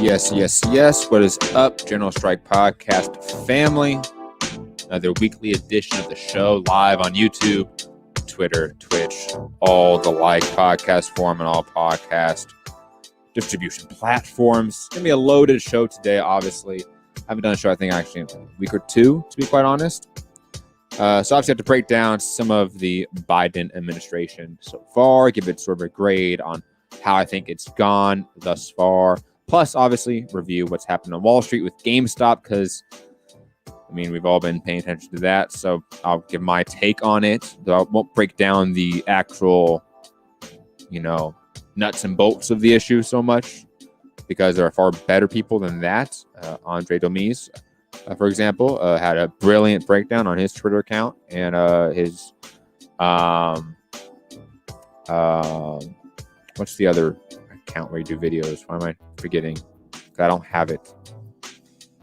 Yes. What is up, General Strike Podcast family? Another weekly edition of the show live on YouTube, Twitter, Twitch, all the like podcast form and all podcast distribution platforms. It's going to be a loaded show today, obviously. I haven't done a show, I think, actually in a week or two, to be quite honest. So obviously I have to break down some of the Biden administration so far, give it sort of a grade on how I think it's gone thus far. Plus, obviously, review what's happened on Wall Street with GameStop, because, I mean, we've all been paying attention to that. So I'll give my take on it. Though I won't break down the actual, nuts and bolts of the issue so much, because there are far better people than that. Andre Domise, for example, had a brilliant breakdown on his Twitter account, and his what's the other account where you do videos? Why am I forgetting? I don't have it.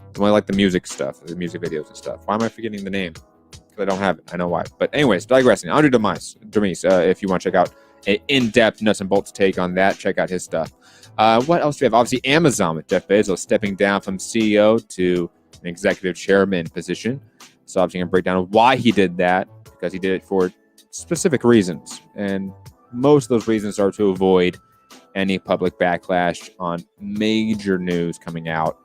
It's only like the music stuff, the music videos and stuff. Why am I forgetting the name? Because I don't have it. I know why. But anyways, digressing. Andre Domise, if you want to check out an in-depth nuts and bolts take on that, check out his stuff. What else do we have? Obviously, Amazon with Jeff Bezos stepping down from CEO to an executive chairman position. So obviously going to break down why he did that, because he did it for specific reasons. And most of those reasons are to avoid any public backlash on major news coming out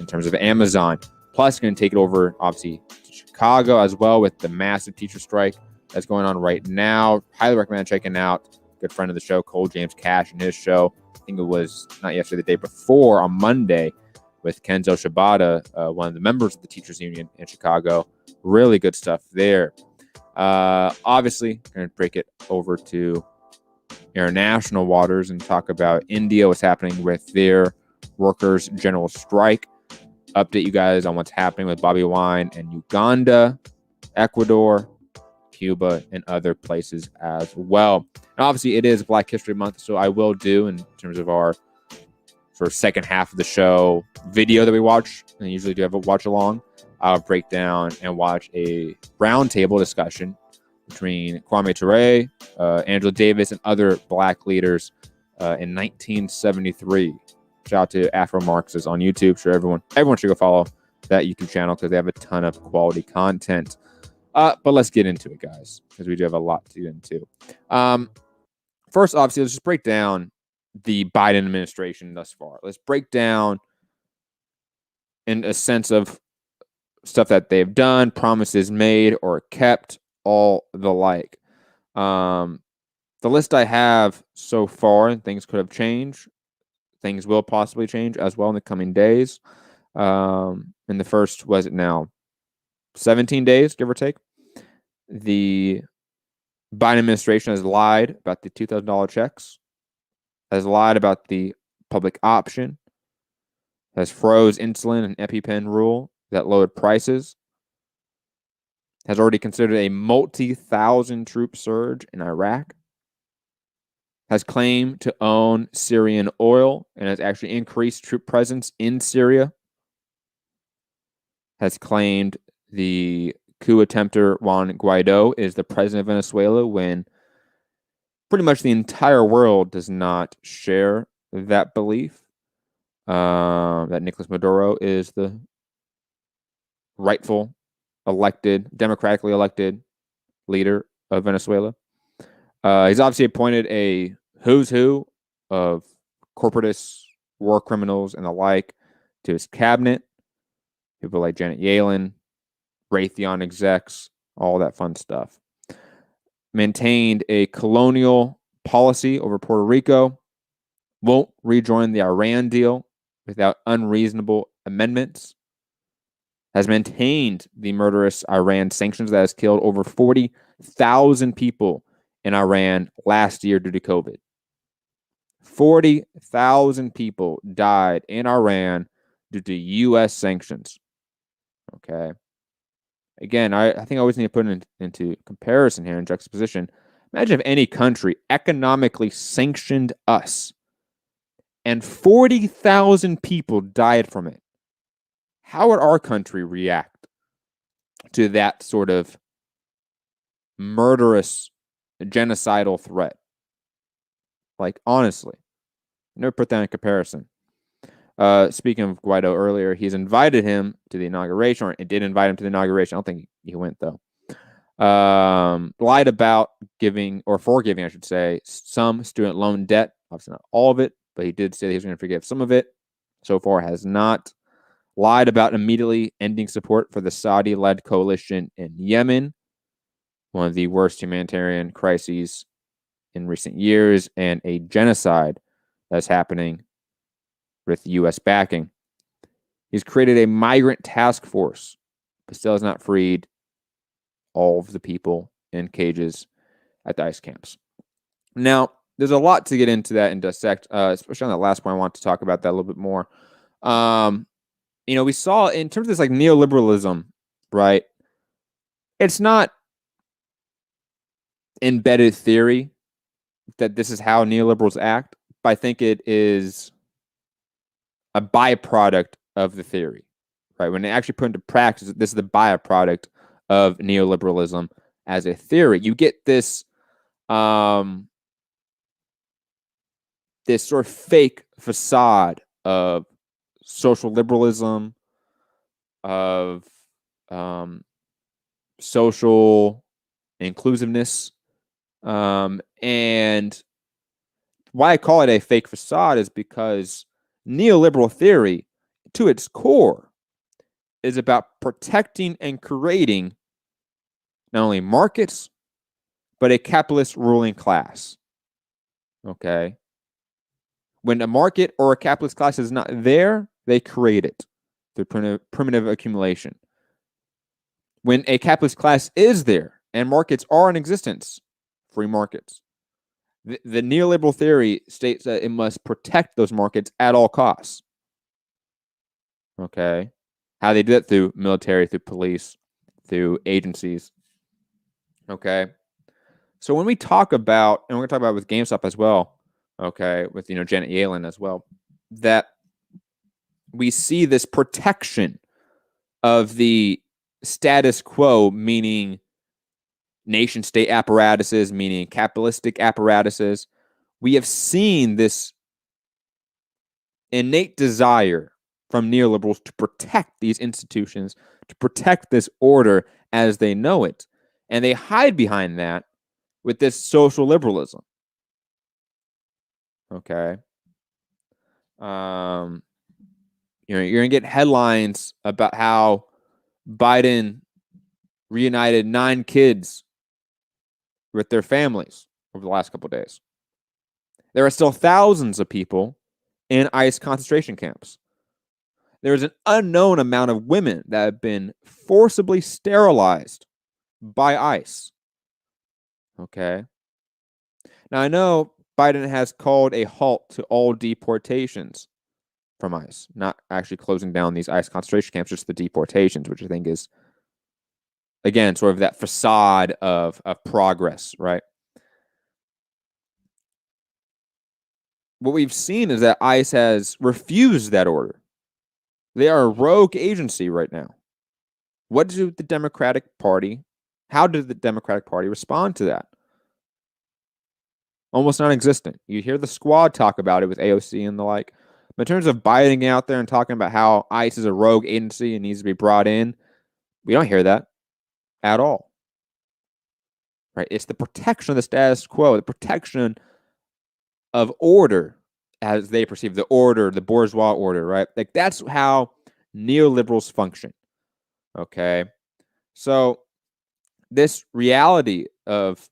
in terms of Amazon. Plus, going to take it over, obviously, to Chicago as well with the massive teacher strike that's going on right now. Highly recommend checking out good friend of the show, Cole James Cash, and his show. I think it was not yesterday, the day before, on Monday, with Kenzo Shibata, one of the members of the teachers union in Chicago. Really good stuff there. Obviously, going to break it over to international waters and talk about India, what's happening with their workers' general strike. Update you guys on what's happening with Bobi Wine and Uganda, Ecuador, Cuba, and other places as well. And obviously, it is Black History Month, so I will do, in terms of our sort of second half of the show video that we watch, and usually do have a watch along, I'll break down and watch a roundtable discussion between Kwame Ture, Angela Davis, and other Black leaders in 1973. Shout out to Afro-Marxists on YouTube. Sure, everyone should go follow that YouTube channel, because they have a ton of quality content. But let's get into it, guys, because we do have a lot to get into. First, obviously, let's just break down the Biden administration thus far. Let's break down in a sense of stuff that they've done, promises made or kept, all the like. The list I have so far, and things could have changed. Things will possibly change as well in the coming days. In the first, was it now 17 days, give or take, the Biden administration has lied about the $2,000 checks, has lied about the public option, has froze insulin and EpiPen rule that lowered prices, has already considered a multi-thousand troop surge in Iraq, has claimed to own Syrian oil and has actually increased troop presence in Syria, has claimed the coup attempter Juan Guaido is the president of Venezuela, when pretty much the entire world does not share that belief, that Nicolas Maduro is the rightful democratically elected leader of Venezuela. He's obviously appointed a who's who of corporatists, war criminals, and the like to his cabinet. People like Janet Yellen, Raytheon execs, all that fun stuff. Maintained a colonial policy over Puerto Rico. Won't rejoin the Iran deal without unreasonable amendments. Has maintained the murderous Iran sanctions that has killed over 40,000 people in Iran last year due to COVID. 40,000 people died in Iran due to U.S. sanctions. Okay. Again, I think I always need to put it into comparison here, in juxtaposition. Imagine if any country economically sanctioned us and 40,000 people died from it. How would our country react to that sort of murderous, genocidal threat? Like, honestly, never put that in comparison. Speaking of Guaido earlier, he's invited him to the inauguration, or it did invite him to the inauguration. I don't think he went, though. Lied about giving, or forgiving, I should say, some student loan debt. Obviously not all of it, but he did say that he was going to forgive some of it. So far has not. Lied about immediately ending support for the Saudi-led coalition in Yemen, one of the worst humanitarian crises in recent years, and a genocide that's happening with U.S. backing. He's created a migrant task force, but still has not freed all of the people in cages at the ICE camps. Now, there's a lot to get into that and dissect, especially on that last point. I want to talk about that a little bit more. We saw in terms of this like neoliberalism, right? It's not embedded theory that this is how neoliberals act, but I think it is a byproduct of the theory, right? When they actually put into practice, this is the byproduct of neoliberalism as a theory. You get this, this sort of fake facade of social liberalism, of social inclusiveness, and why I call it a fake facade is because neoliberal theory, to its core, is about protecting and creating not only markets, but a capitalist ruling class. Okay? When a market or a capitalist class is not there, they create it through primitive accumulation. When a capitalist class is there and markets are in existence, free markets, the neoliberal theory states that it must protect those markets at all costs. Okay? How they do that through military, through police, through agencies. Okay? So when we talk about, and we're going to talk about with GameStop as well, okay, with, Janet Yellen as well, that we see this protection of the status quo, meaning nation state apparatuses, meaning capitalistic apparatuses. We have seen this innate desire from neoliberals to protect these institutions, to protect this order as they know it. And they hide behind that with this social liberalism. Okay. You're going to get headlines about how Biden reunited 9 kids with their families over the last couple of days. There are still thousands of people in ICE concentration camps. There's an unknown amount of women that have been forcibly sterilized by ICE. Okay. Now, I know Biden has called a halt to all deportations from ICE, not actually closing down these ICE concentration camps, just the deportations, which I think is, again, sort of that facade of progress, right? What we've seen is that ICE has refused that order. They are a rogue agency right now. What did the Democratic Party, how did the Democratic Party respond to that? Almost non-existent. You hear the squad talk about it with AOC and the like. But in terms of Biden out there and talking about how ICE is a rogue agency and needs to be brought in, we don't hear that at all. Right? It's the protection of the status quo, the protection of order as they perceive the order, the bourgeois order, right? Like that's how neoliberals function. Okay. So this reality of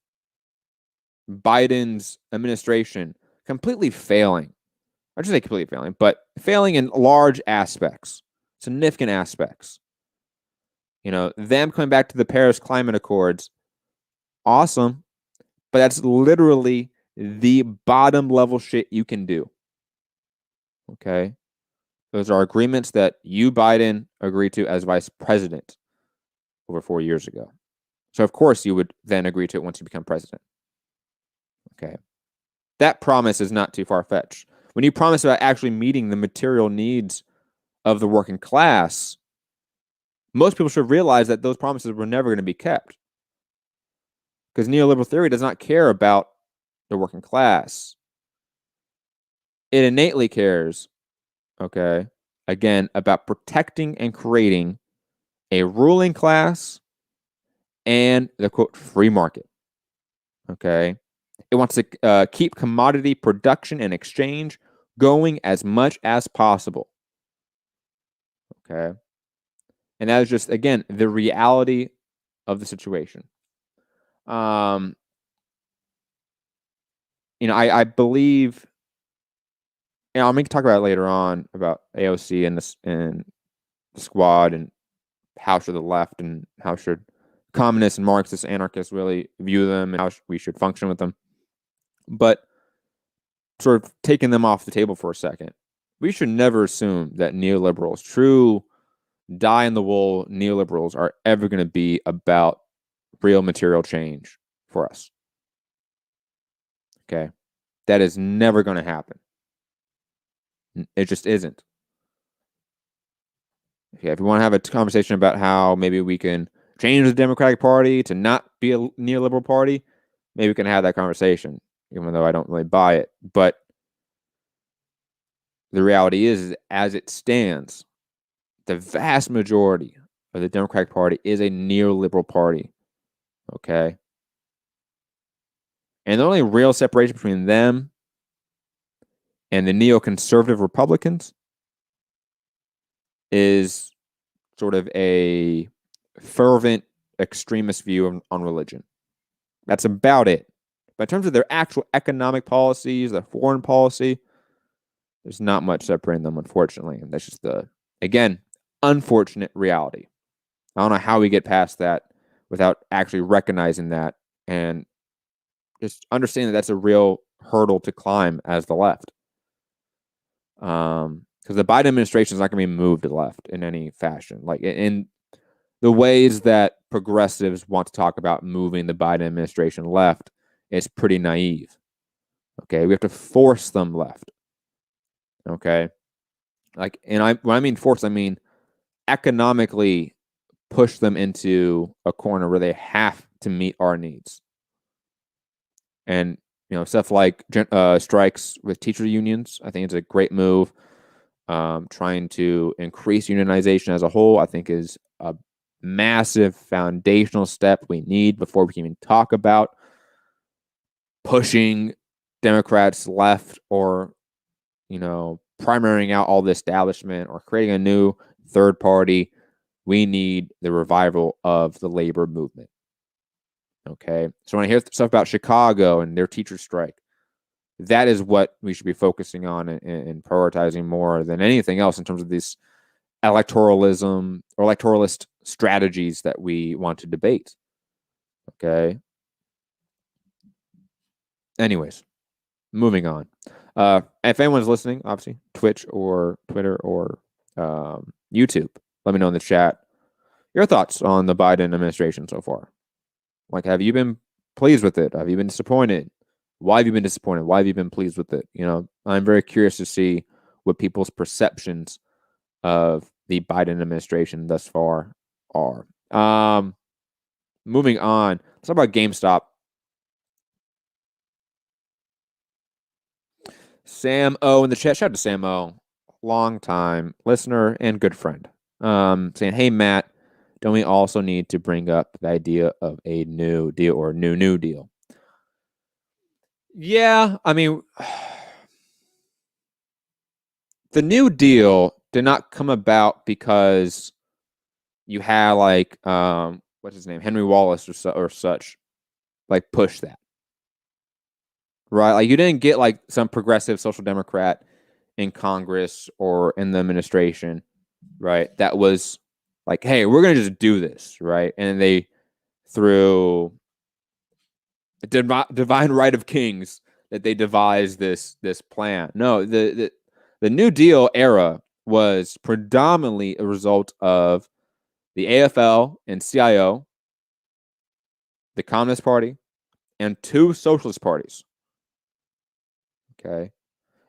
Biden's administration completely failing, I should say completely failing, but failing in large aspects, significant aspects. Them coming back to the Paris Climate Accords, awesome, but that's literally the bottom level shit you can do. Okay. Those are agreements that you, Biden, agreed to as vice president over 4 years ago. So, of course, you would then agree to it once you become president. Okay. That promise is not too far-fetched. When you promise about actually meeting the material needs of the working class, most people should realize that those promises were never going to be kept. Because neoliberal theory does not care about the working class. It innately cares okay, again, about protecting and creating a ruling class and the quote free market. Okay. It wants to keep commodity production and exchange going as much as possible. Okay. And that is just, again, the reality of the situation. I believe, I'm going to talk about it later on about AOC and the squad and how should the left and how should communists and Marxists, anarchists really view them and how we should function with them. But sort of taking them off the table for a second, we should never assume that neoliberals, true die-in-the-wool neoliberals, are ever going to be about real material change for us. Okay? That is never going to happen. It just isn't. Okay, if we want to have a conversation about how maybe we can change the Democratic Party to not be a neoliberal party, maybe we can have that conversation, even though I don't really buy it. But the reality is as it stands, the vast majority of the Democratic Party is a neoliberal party. Okay? And the only real separation between them and the neoconservative Republicans is sort of a fervent extremist view on religion. That's about it. But in terms of their actual economic policies, their foreign policy, there's not much separating them, unfortunately. And that's just again, unfortunate reality. I don't know how we get past that without actually recognizing that and just understanding that that's a real hurdle to climb as the left. Because the Biden administration is not going to be moved to the left in any fashion. Like in the ways that progressives want to talk about moving the Biden administration left is pretty naive. Okay, we have to force them left. Okay, when I mean force, I mean economically push them into a corner where they have to meet our needs. And stuff like strikes with teacher unions, I think it's a great move. Trying to increase unionization as a whole, I think, is a massive foundational step we need before we can even talk about pushing Democrats left or, primarying out all the establishment or creating a new third party. We need the revival of the labor movement. Okay. So when I hear stuff about Chicago and their teacher strike, that is what we should be focusing on and prioritizing more than anything else in terms of this electoralism or electoralist strategies that we want to debate. Okay. Anyways, moving on. If anyone's listening, obviously, Twitch or Twitter or YouTube, let me know in the chat your thoughts on the Biden administration so far. Like, have you been pleased with it? Have you been disappointed? Why have you been disappointed? Why have you been pleased with it? I'm very curious to see what people's perceptions of the Biden administration thus far are. Moving on, let's talk about GameStop. Sam O in the chat. Shout out to Sam O, long time listener and good friend. Saying, hey, Matt, don't we also need to bring up the idea of a new deal or new deal? Yeah, I mean, the New Deal did not come about because you had what's his name, Henry Wallace or such, push that, right? Like you didn't get some progressive social democrat in Congress or in the administration, right? That was like, hey, we're gonna just do this, right? And they through divine right of kings that they devised this plan. No, the New Deal era was predominantly a result of the AFL and CIO, the Communist Party, and two socialist parties. Okay.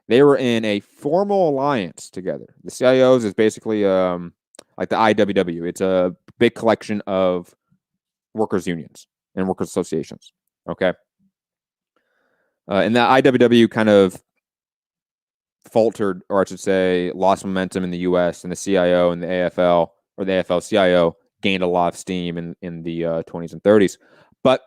They were in a formal alliance together. The CIOs is basically like the IWW. It's a big collection of workers' unions and workers' associations. Okay. And the IWW kind of faltered, or I should say, lost momentum in the U.S. and the CIO and the AFL, or the AFL-CIO gained a lot of steam in the 20s and 30s. But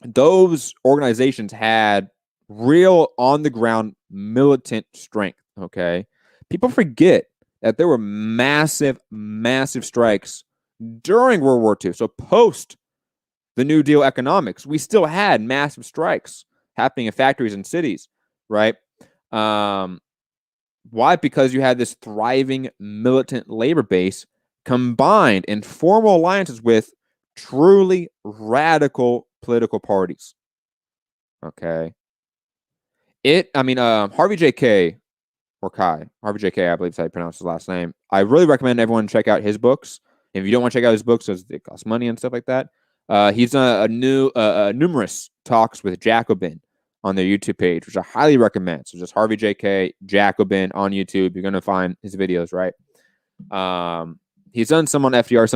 those organizations had real on-the-ground militant strength, okay? People forget that there were massive, massive strikes during World War II. So post the New Deal economics, we still had massive strikes happening in factories and cities, right? Why? Because you had this thriving militant labor base combined in formal alliances with truly radical political parties. Okay. Harvey J.K. or Harvey J.K., I believe is how you pronounce his last name. I really recommend everyone check out his books. If you don't want to check out his books because it costs money and stuff like that, he's done numerous talks with Jacobin on their YouTube page, which I highly recommend. So just Harvey J.K. Jacobin on YouTube. You're going to find his videos, right? He's done some on FDR,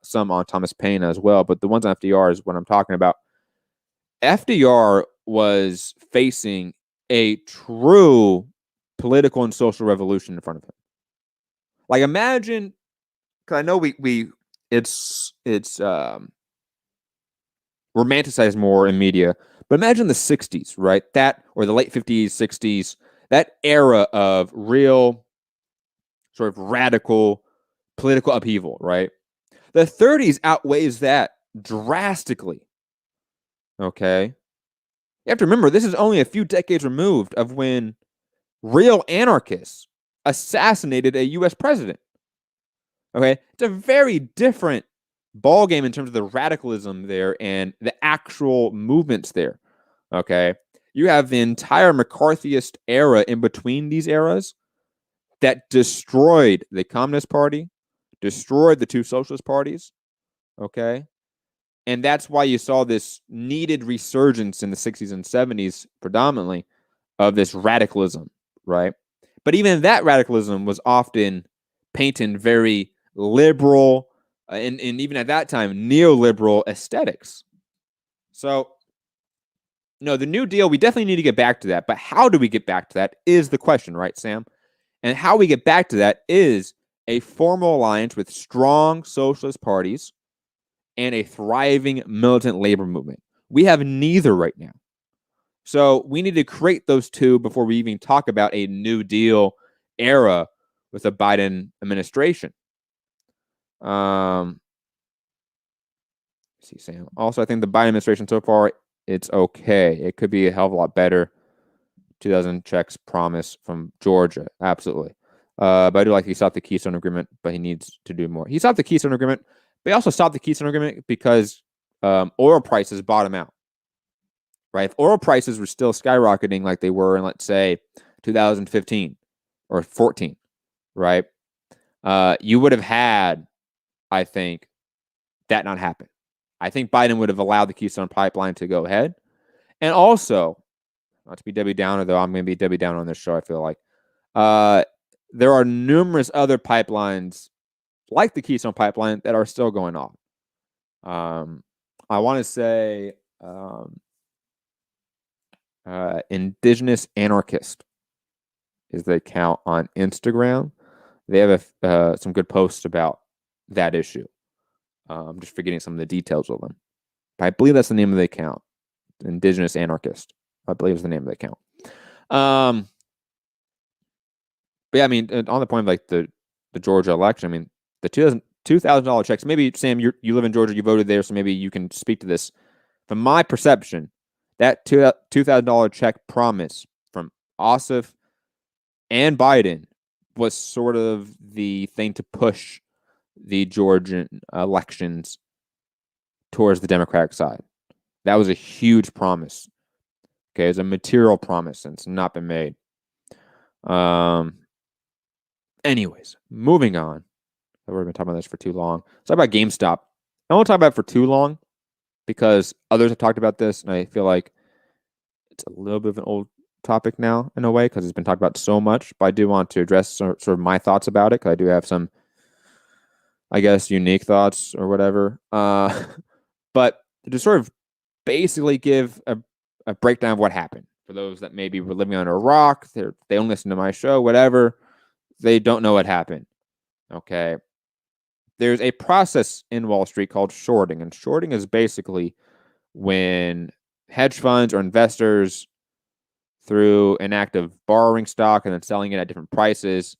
some on Thomas Paine as well. But the ones on FDR is what I'm talking about. FDR was facing a true political and social revolution in front of him. Like, imagine, because I know it's romanticized more in media, but imagine the 60s, right? That, or the late 50s, 60s, that era of real sort of radical political upheaval, right? The 30s outweighs that drastically. Okay. You have to remember, this is only a few decades removed of when real anarchists assassinated a U.S. president. Okay. It's a very different ballgame in terms of the radicalism there and the actual movements there. Okay. You have the entire McCarthyist era in between these eras that destroyed the Communist Party, destroyed the two socialist parties. Okay. And that's why you saw this needed resurgence in the 60s and 70s, predominantly, of this radicalism, right? But even that radicalism was often painted very liberal, and even at that time, neoliberal aesthetics. So, no, the New Deal, we definitely need to get back to that. But how do we get back to that is the question, right, Sam? And how we get back to that is a formal alliance with strong socialist parties and a thriving militant labor movement. We have neither right now. So we need to create those two before we even talk about a New Deal era with a Biden administration. See, Sam. Also, I think the Biden administration so far, it's okay. It could be a hell of a lot better. 2,000 checks promise from Georgia. Absolutely. But I do like he stopped the Keystone Agreement, but he needs to do more. He stopped the Keystone Agreement, but he also stopped the Keystone Agreement because oil prices bottom out. Right? If oil prices were still skyrocketing like they were in, let's say, 2015 or 14, right? You would have had, I think, that not happen. I think Biden would have allowed the Keystone Pipeline to go ahead. And also, not to be Debbie Downer, though I'm going to be Debbie Downer on this show, I feel like. There are numerous other pipelines like the Keystone Pipeline that are still going on. I want to say Indigenous Anarchist is the account on Instagram. They have some good posts about that issue. I'm just forgetting some of the details of them. But I believe that's the name of the account. Indigenous Anarchist, I believe is the name of the account. But yeah, I mean, on the point of like the Georgia election, I mean, the $2,000 checks, maybe, Sam, you live in Georgia, you voted there, so maybe you can speak to this. From my perception, that $2,000 check promise from Ossoff and Biden was sort of the thing to push the Georgian elections towards the Democratic side. That was a huge promise. Okay, it's a material promise, and it's not been made. Anyways, moving on. We've been talking about this for too long. Let's talk about GameStop. I don't want to talk about it for too long because others have talked about this, and I feel like it's a little bit of an old topic now in a way because it's been talked about so much. But I do want to address sort of my thoughts about it because I do have some, I guess, unique thoughts or whatever. But to sort of basically give a breakdown of what happened. For those that maybe were living under a rock, they don't listen to my show, whatever, they don't know what happened. Okay. There's a process in Wall Street called shorting, and shorting is basically when hedge funds or investors, through an act of borrowing stock and then selling it at different prices,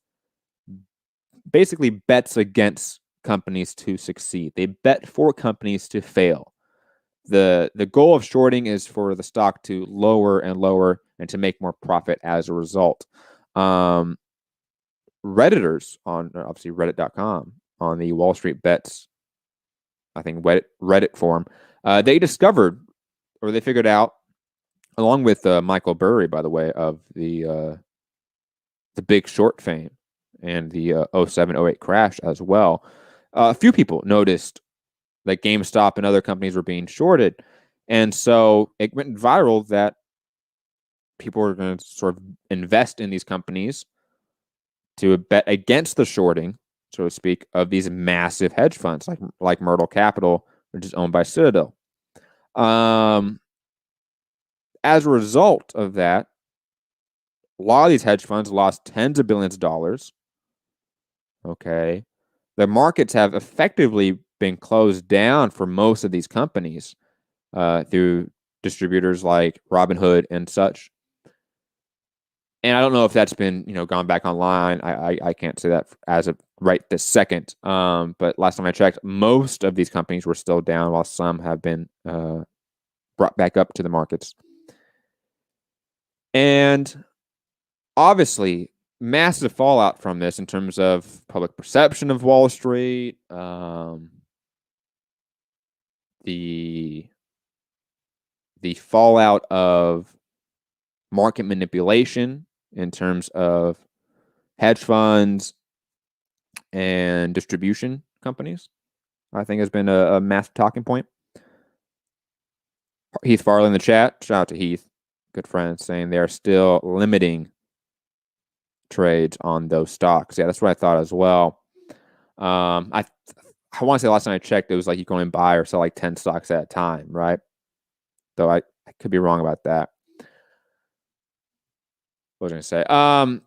basically bets against companies to succeed. They bet for companies to fail. The goal of shorting is for the stock to lower and lower and to make more profit as a result. Redditors on obviously Reddit.com on the Wall Street Bets, I think Reddit forum, they discovered, or they figured out, along with Michael Burry, by the way, of the Big Short fame and the 07-08 crash as well. A few people noticed that GameStop and other companies were being shorted, and so it went viral that people were going to sort of invest in these companies to bet against the shorting, so to speak, of these massive hedge funds like Myrtle Capital, which is owned by Citadel. As a result of that, a lot of these hedge funds lost tens of billions of dollars. Okay. The markets have effectively been closed down for most of these companies through distributors like Robinhood and such. And I don't know if that's been, gone back online. I can't say that as of right this second. But last time I checked, most of these companies were still down, while some have been brought back up to the markets. And obviously, massive fallout from this in terms of public perception of Wall Street, the fallout of market manipulation in terms of hedge funds and distribution companies, I think has been a massive talking point. Heath Farley in the chat, shout out to Heath, good friend, saying they are still limiting trades on those stocks. Yeah, that's what I thought as well. I want to say last time I checked, it was like you can only buy or sell like 10 stocks at a time, right? Though I could be wrong about that. What was I going to say?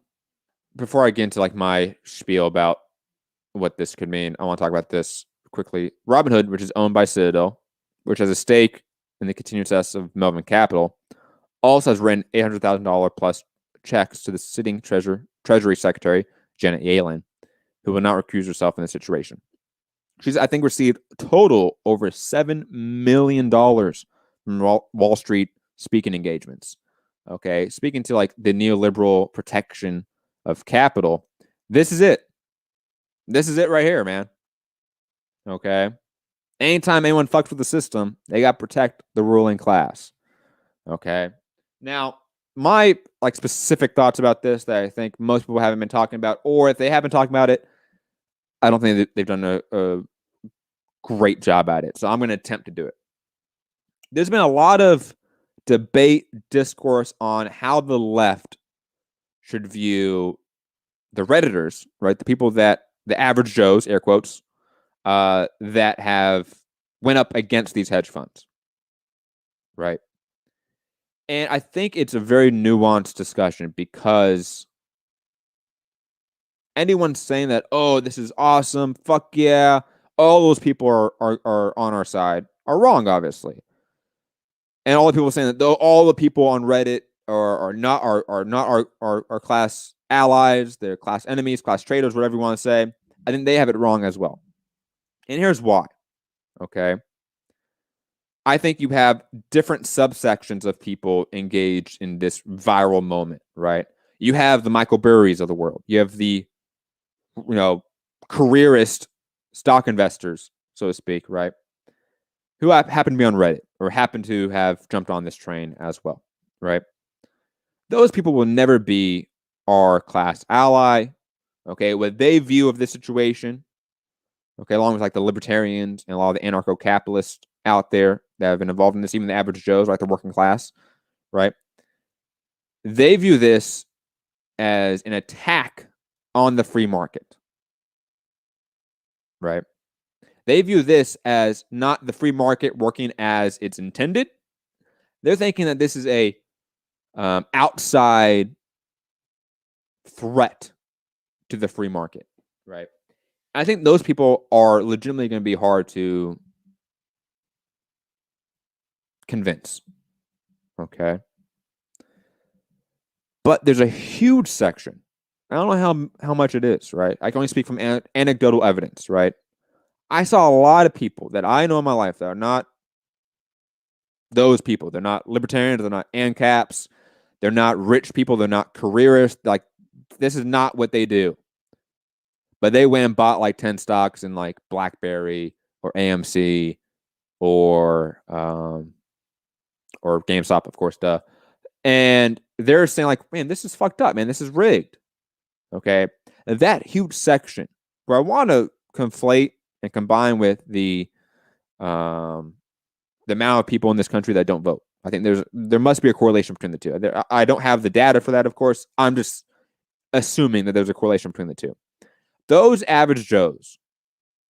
Before I get into like my spiel about what this could mean, I want to talk about this quickly. Robinhood, which is owned by Citadel, which has a stake in the continued success of Melvin Capital, also has written $800,000 plus checks to the sitting Treasury Secretary, Janet Yellen, who will not recuse herself in this situation. She's, I think, received total over $7 million from Wall Street speaking engagements. Okay, speaking to like the neoliberal protection of capital. This is it. This is it right here, man. Okay. Anytime anyone fucks with the system, they got to protect the ruling class. Okay. Now, my like specific thoughts about this that I think most people haven't been talking about, or if they haven't talked about it, I don't think that they've done a great job at it. So I'm going to attempt to do it. There's been a lot of debate, discourse on how the left should view the Redditors, right? The people that, the average Joes, air quotes, that have went up against these hedge funds, right? And I think it's a very nuanced discussion, because anyone saying that, oh, this is awesome, fuck yeah, all those people are on our side are wrong, obviously. And all the people saying that though all the people on Reddit are not our class allies, they're class enemies, class traitors, whatever you want to say, I think they have it wrong as well. And here's why. Okay. I think you have different subsections of people engaged in this viral moment, right? You have the Michael Burrys of the world. You have the, careerist stock investors, so to speak, right? Who happen to be on Reddit or happen to have jumped on this train as well, right? Those people will never be our class ally, okay? What they view of this situation, okay, along with like the libertarians and a lot of the anarcho-capitalists out there that have been involved in this, even the average Joes, like the working class, right? They view this as an attack on the free market, right? They view this as not the free market working as it's intended. They're thinking that this is a outside threat to the free market, right? I think those people are legitimately going to be hard to convince, okay? But there's a huge section. I don't know how much it is, right? I can only speak from anecdotal evidence, right? I saw a lot of people that I know in my life that are not those people. They're not libertarians. They're not ANCAPs. They're not rich people. They're not careerists. Like, this is not what they do. But they went and bought like 10 stocks in like BlackBerry or AMC or GameStop, of course, duh. And they're saying like, man, this is fucked up, man. This is rigged. Okay. And that huge section where I want to conflate and combine with the amount of people in this country that don't vote. I think there must be a correlation between the two. I don't have the data for that, of course. I'm just assuming that there's a correlation between the two. Those average Joes,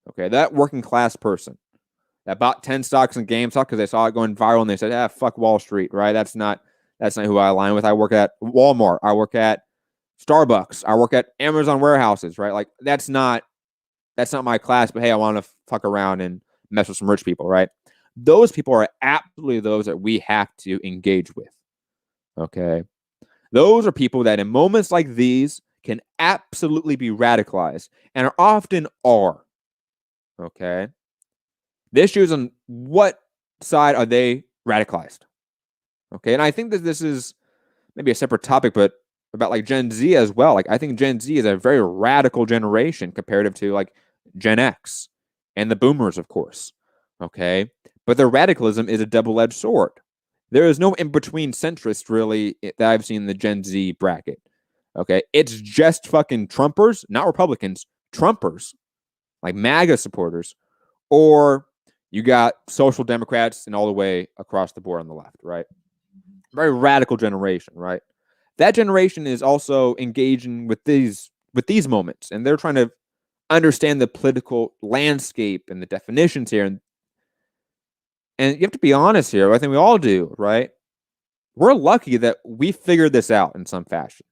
okay, that working class person that bought 10 stocks in GameStop because they saw it going viral and they said, fuck Wall Street, right? That's not who I align with. I work at Walmart. I work at Starbucks. I work at Amazon warehouses, right? Like, that's not my class, but hey, I want to fuck around and mess with some rich people, right? Those people are absolutely those that we have to engage with, okay? Those are people that in moments like these can absolutely be radicalized and often are, okay? The issue is on what side are they radicalized, okay? And I think that this is maybe a separate topic, but about like Gen Z as well. Like, I think Gen Z is a very radical generation comparative to like Gen X and the boomers, of course, okay? But their radicalism is a double-edged sword. There is no in-between centrist, really, that I've seen in the Gen Z bracket. Okay? It's just fucking Trumpers, not Republicans, Trumpers, like MAGA supporters, or you got social democrats and all the way across the board on the left, right? Very radical generation, right? That generation is also engaging with these moments, and they're trying to understand the political landscape and the definitions here. And you have to be honest here. I think we all do, right? We're lucky that we figured this out in some fashion.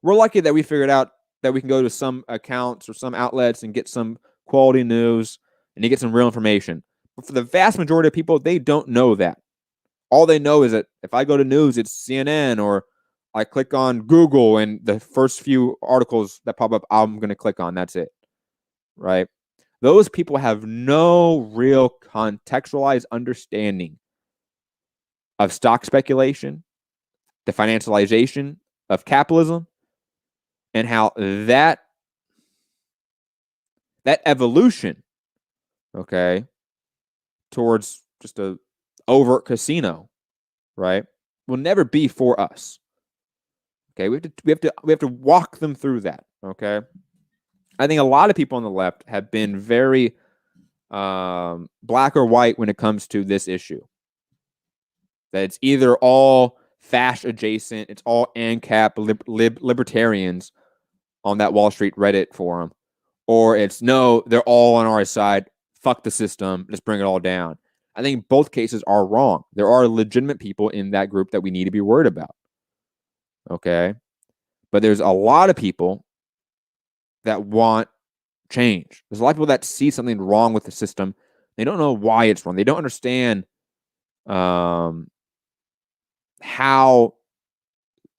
We're lucky that we figured out that we can go to some accounts or some outlets and get some quality news and you get some real information. But for the vast majority of people, they don't know that. All they know is that if I go to news, it's CNN, or I click on Google and the first few articles that pop up, I'm going to click on. That's it, right? Those people have no real contextualized understanding of stock speculation, the financialization of capitalism, and how that evolution, okay, towards just a overt casino, right, will never be for us. Okay, we have to walk them through that. Okay, I think a lot of people on the left have been very black or white when it comes to this issue. That it's either all fash adjacent, it's all ANCAP libertarians on that Wall Street Reddit forum, or it's no, they're all on our side. Fuck the system, just bring it all down. I think both cases are wrong. There are legitimate people in that group that we need to be worried about. Okay, but there's a lot of people that want change. There's a lot of people that see something wrong with the system. They don't know why it's wrong. They don't understand how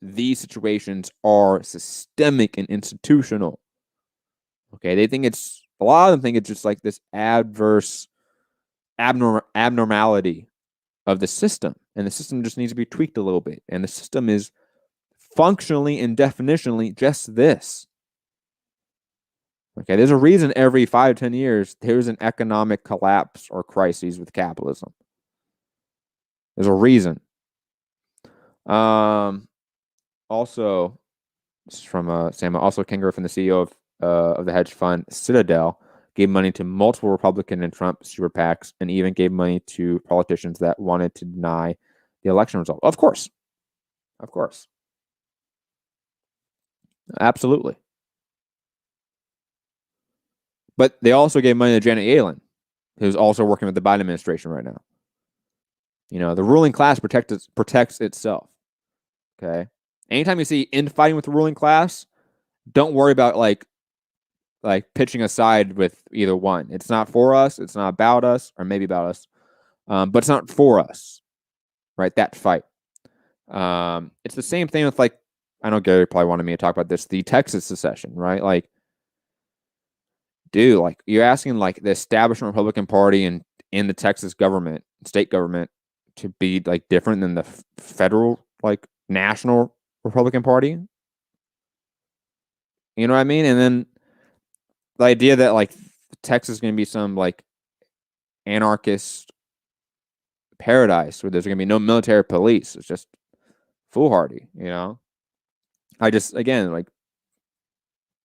these situations are systemic and institutional. Okay, they think a lot of them think it's just like this adverse abnormality of the system, and the system just needs to be tweaked a little bit. And the system is functionally and definitionally just this. Okay, there's a reason every 5 to 10 years there's an economic collapse or crises with capitalism. There's a reason. Also, this is from Sam. Also, Ken Griffin, the CEO of the hedge fund Citadel, gave money to multiple Republican and Trump super PACs, and even gave money to politicians that wanted to deny the election result. Of course, absolutely. But they also gave money to Janet Yellen, who's also working with the Biden administration right now. You know, the ruling class protects itself. Okay. Anytime you see infighting with the ruling class, don't worry about like pitching a side with either one. It's not for us. It's not about us, or maybe about us, but it's not for us, right? That fight. It's the same thing with like, I know Gary probably wanted me to talk about this, the Texas secession, right? Like, dude, like you're asking like the establishment Republican Party and in the Texas government, state government, to be like different than the federal, like national Republican Party. You know what I mean? And then the idea that like Texas is going to be some like anarchist paradise where there's going to be no military police. It's just foolhardy, you know? I just, again, like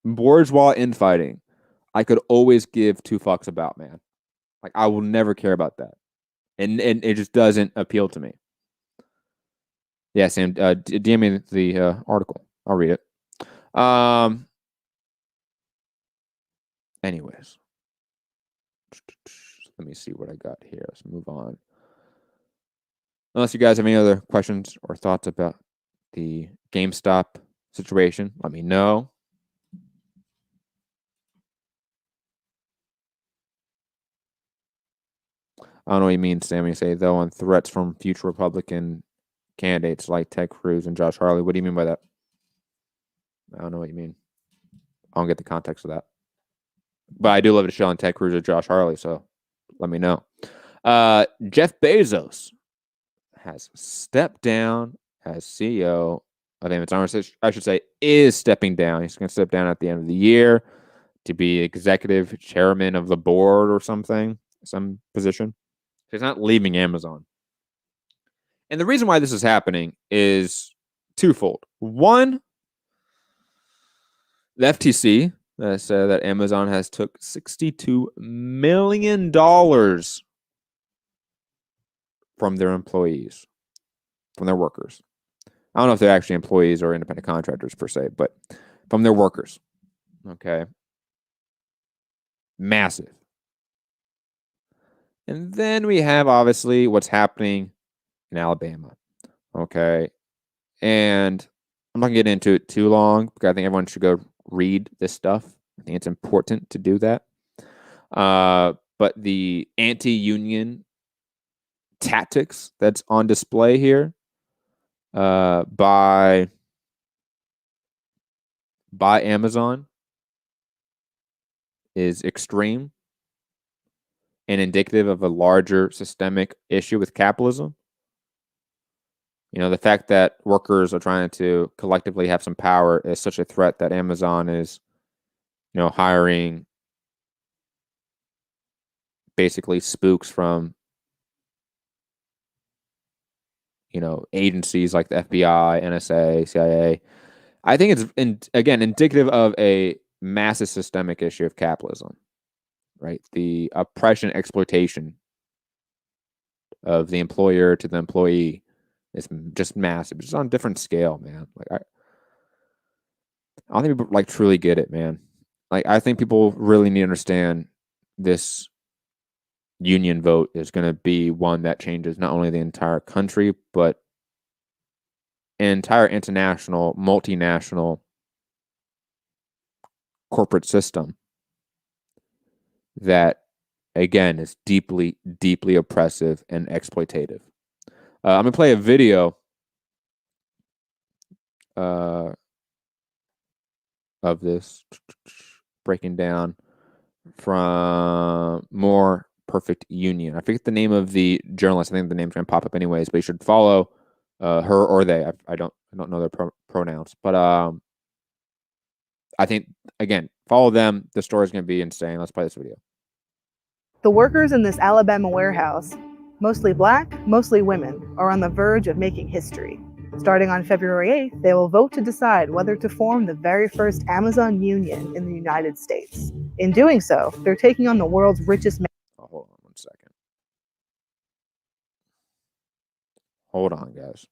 bourgeois infighting, I could always give two fucks about, man. Like, I will never care about that. And it just doesn't appeal to me. Yeah, Sam, DM me the article. I'll read it. Anyways, let me see what I got here. Let's move on. Unless you guys have any other questions or thoughts about the GameStop situation, let me know. I don't know what you mean, Sam. You say, though, on threats from future Republican candidates like Ted Cruz and Josh Hawley. What do you mean by that? I don't know what you mean. I don't get the context of that. But I do love to show on Ted Cruz or Josh Hawley, so let me know. Jeff Bezos has stepped down as CEO of Amazon. I should say is stepping down. He's going to step down at the end of the year to be executive chairman of the board or something, some position. He's not leaving Amazon. And the reason why this is happening is twofold. One, the FTC said that Amazon has took $62 million from their employees, from their workers. I don't know if they're actually employees or independent contractors per se, but from their workers. Okay. Massive. And then we have obviously what's happening in Alabama. Okay. And I'm not going to get into it too long because I think everyone should go read this stuff. I think it's important to do that. But the anti-union tactics that's on display here by Amazon is extreme and indicative of a larger systemic issue with capitalism. You know, the fact that workers are trying to collectively have some power is such a threat that Amazon is, you know, hiring basically spooks from, you know, agencies like the FBI, NSA, CIA. I think it's, again, indicative of a massive systemic issue of capitalism, right? The oppression, exploitation of the employer to the employee is just massive. It's just on a different scale, man. Like I don't think people like truly get it, man. Like I think people really need to understand this union vote is going to be one that changes not only the entire country, but an entire international, multinational corporate system that, again, is deeply, deeply oppressive and exploitative. I'm going to play a video of this breaking down from More Perfect Union. I forget the name of the journalist. I think the name's going to pop up anyways, but you should follow her or they. I don't know their pronouns, but I think, again, follow them. The story's going to be insane. Let's play this video. The workers in this Alabama warehouse, mostly black, mostly women, are on the verge of making history. Starting on February 8th, they will vote to decide whether to form the very first Amazon union in the United States. In doing so, they're taking on the world's richest man. Oh, hold on 1 second. Hold on, guys.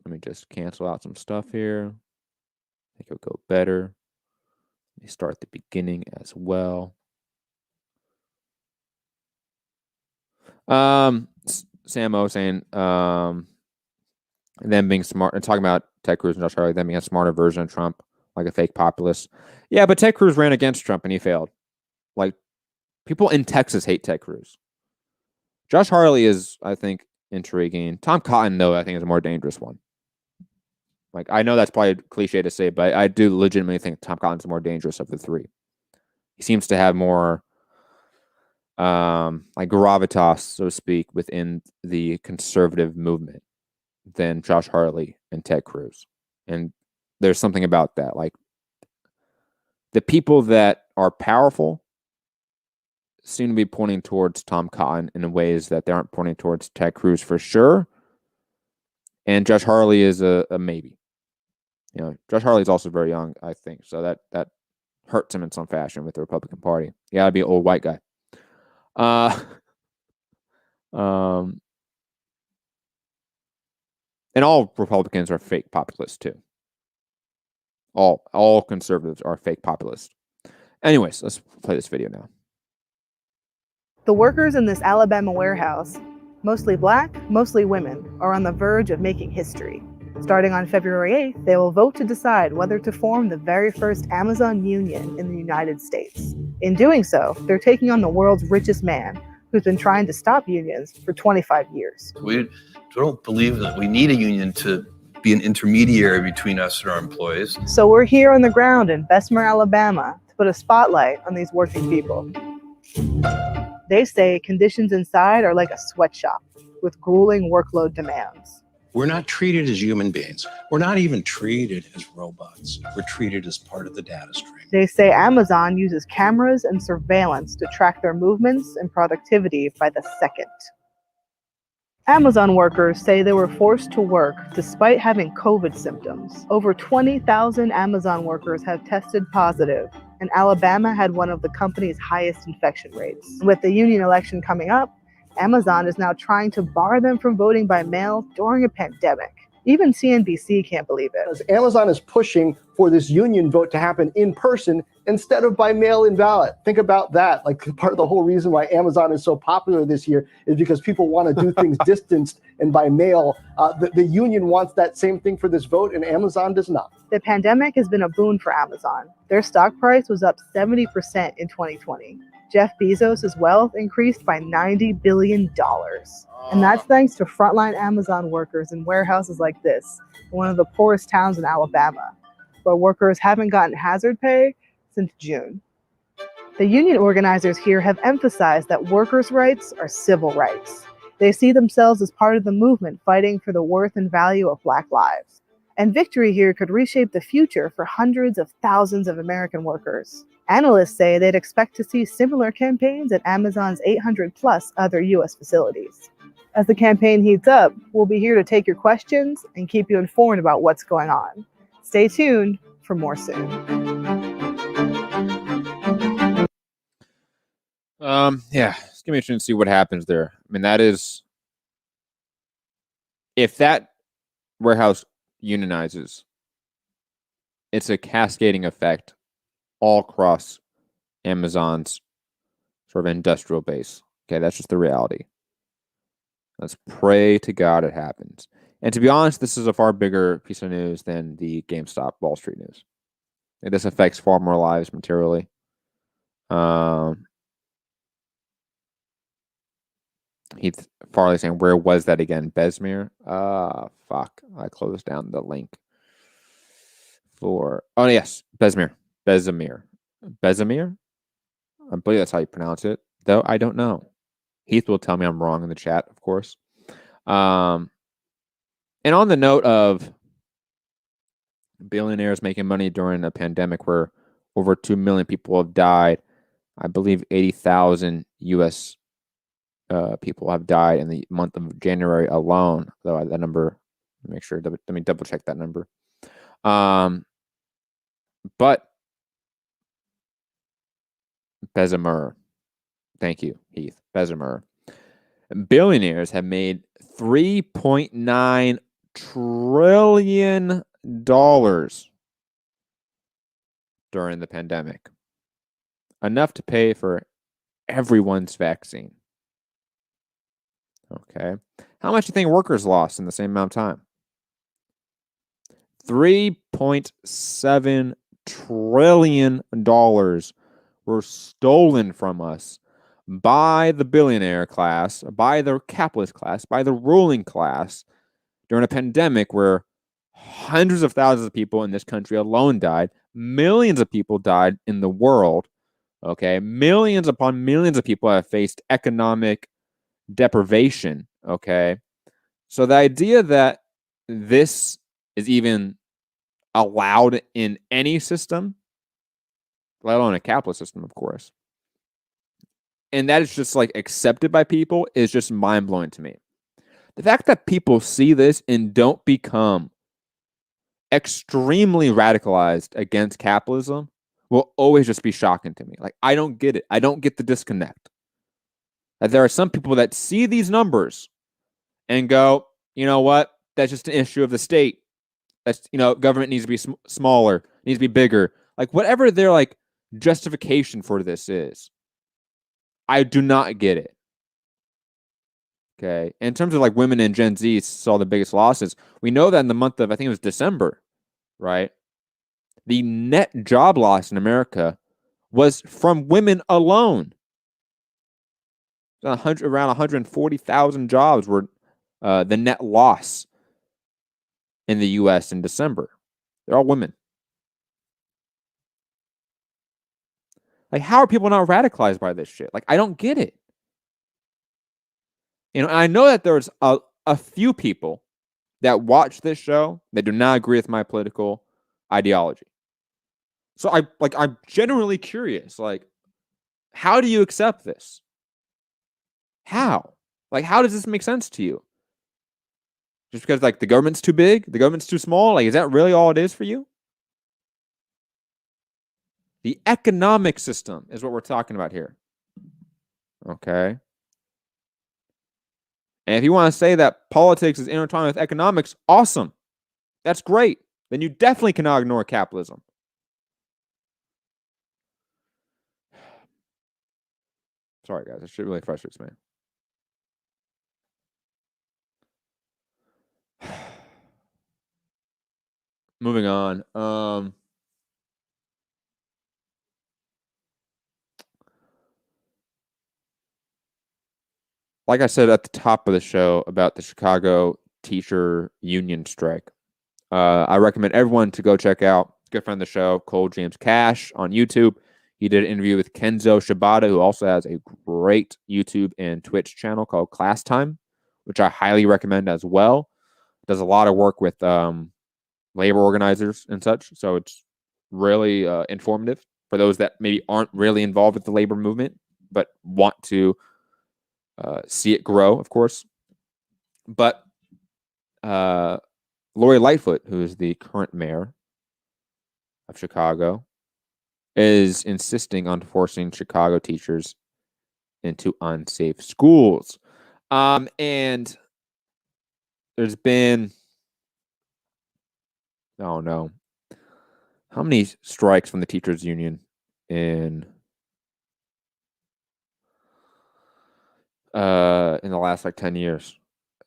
Let me just cancel out some stuff here. I think it'll go better. Let me start at the beginning as well. Samo saying them being smart and talking about Ted Cruz and Josh Hawley, them being a smarter version of Trump, like a fake populist. Yeah, but Ted Cruz ran against Trump and he failed. Like, people in Texas hate Ted Cruz. Josh Hawley is, I think, intriguing. Tom Cotton, though, I think is a more dangerous one. Like, I know that's probably a cliche to say, but I do legitimately think Tom Cotton's the more dangerous of the three. He seems to have more like gravitas, so to speak, within the conservative movement than Josh Hawley and Ted Cruz. And there's something about that. Like, the people that are powerful seem to be pointing towards Tom Cotton in ways that they aren't pointing towards Ted Cruz for sure. And Josh Hawley is a maybe. You know, Josh Hawley is also very young, I think. So that hurts him in some fashion with the Republican Party. You gotta be an old white guy. And all Republicans are fake populists too. All conservatives are fake populists. Anyways, let's play this video now. The workers in this Alabama warehouse, mostly black, mostly women, are on the verge of making history. Starting on February 8th, they will vote to decide whether to form the very first Amazon union in the United States. In doing so, they're taking on the world's richest man, who's been trying to stop unions for 25 years. We don't believe that we need a union to be an intermediary between us and our employees. So we're here on the ground in Bessemer, Alabama, to put a spotlight on these working people. They say conditions inside are like a sweatshop with grueling workload demands. We're not treated as human beings. We're not even treated as robots. We're treated as part of the data stream. They say Amazon uses cameras and surveillance to track their movements and productivity by the second. Amazon workers say they were forced to work despite having COVID symptoms. Over 20,000 Amazon workers have tested positive, and Alabama had one of the company's highest infection rates. With the union election coming up, Amazon is now trying to bar them from voting by mail during a pandemic. Even CNBC can't believe it. Amazon is pushing for this union vote to happen in person instead of by mail-in ballot. Think about that. Like, part of the whole reason why Amazon is so popular this year is because people want to do things distanced and by mail. The union wants that same thing for this vote, and Amazon does not. The pandemic has been a boon for Amazon. Their stock price was up 70% in 2020. Jeff Bezos' wealth increased by $90 billion. And that's thanks to frontline Amazon workers in warehouses like this, in one of the poorest towns in Alabama, where workers haven't gotten hazard pay since June. The union organizers here have emphasized that workers' rights are civil rights. They see themselves as part of the movement fighting for the worth and value of Black lives. And victory here could reshape the future for hundreds of thousands of American workers. Analysts say they'd expect to see similar campaigns at Amazon's 800+ other U.S. facilities. As the campaign heats up, we'll be here to take your questions and keep you informed about what's going on. Stay tuned for more soon. Yeah, it's gonna be interesting to see what happens there. I mean, that is, if that warehouse unionizes, it's a cascading effect all across Amazon's sort of industrial base. Okay, that's just the reality. Let's pray to God it happens. And to be honest, this is a far bigger piece of news than the GameStop Wall Street news. This affects far more lives materially. Heath Farley saying, where was that again? Bessemer? Fuck. I closed down the link for... Oh, yes. Bessemer. I believe that's how you pronounce it, though I don't know. Heath will tell me I'm wrong in the chat, of course. And on the note of billionaires making money during a pandemic where over 2 million people have died, I believe 80,000 U.S. People have died in the month of January alone. Though that number, make sure, let me double check that number. But Bessemer, thank you, Heath. Bessemer. Billionaires have made $3.9 trillion during the pandemic. Enough to pay for everyone's vaccine. Okay. How much do you think workers lost in the same amount of time? $3.7 trillion were stolen from us by the billionaire class, by the capitalist class, by the ruling class during a pandemic where hundreds of thousands of people in this country alone died. Millions of people died in the world. Okay. Millions upon millions of people have faced economic deprivation. Okay. So the idea that this is even allowed in any system, let alone a capitalist system, of course, and that is just like accepted by people, is just mind-blowing to me. The fact that people see this and don't become extremely radicalized against capitalism will always just be shocking to me. Like, I don't get it. I don't get the disconnect. That there are some people that see these numbers and go, you know what? That's just an issue of the state. That's, government needs to be smaller, needs to be bigger. Like, whatever their like justification for this is, I do not get it. Okay. In terms of like women and Gen Z saw the biggest losses, we know that in the month of, I think it was December, right? The net job loss in America was from women alone. Around 140,000 jobs were the net loss in the U.S. in December. They're all women. Like, how are people not radicalized by this shit? Like, I don't get it. I know that there's a few people that watch this show that do not agree with my political ideology. So I'm genuinely curious. Like, how do you accept this? How? Like, how does this make sense to you? Just because like the government's too big, the government's too small? Like, is that really all it is for you? The economic system is what we're talking about here. Okay. And if you want to say that politics is intertwined with economics, awesome. That's great. Then you definitely cannot ignore capitalism. Sorry, guys. This shit really frustrates me. Moving on. Like I said at the top of the show about the Chicago teacher union strike, I recommend everyone to go check out good friend of the show, Cole James Cash, on YouTube. He did an interview with Kenzo Shibata, who also has a great YouTube and Twitch channel called Class Time, which I highly recommend as well. Does a lot of work with labor organizers and such, so it's really informative for those that maybe aren't really involved with the labor movement but want to see it grow, of course. But Lori Lightfoot, who is the current mayor of Chicago, is insisting on forcing Chicago teachers into unsafe schools. And there's been, oh no, how many strikes from the teachers union in the last like 10 years?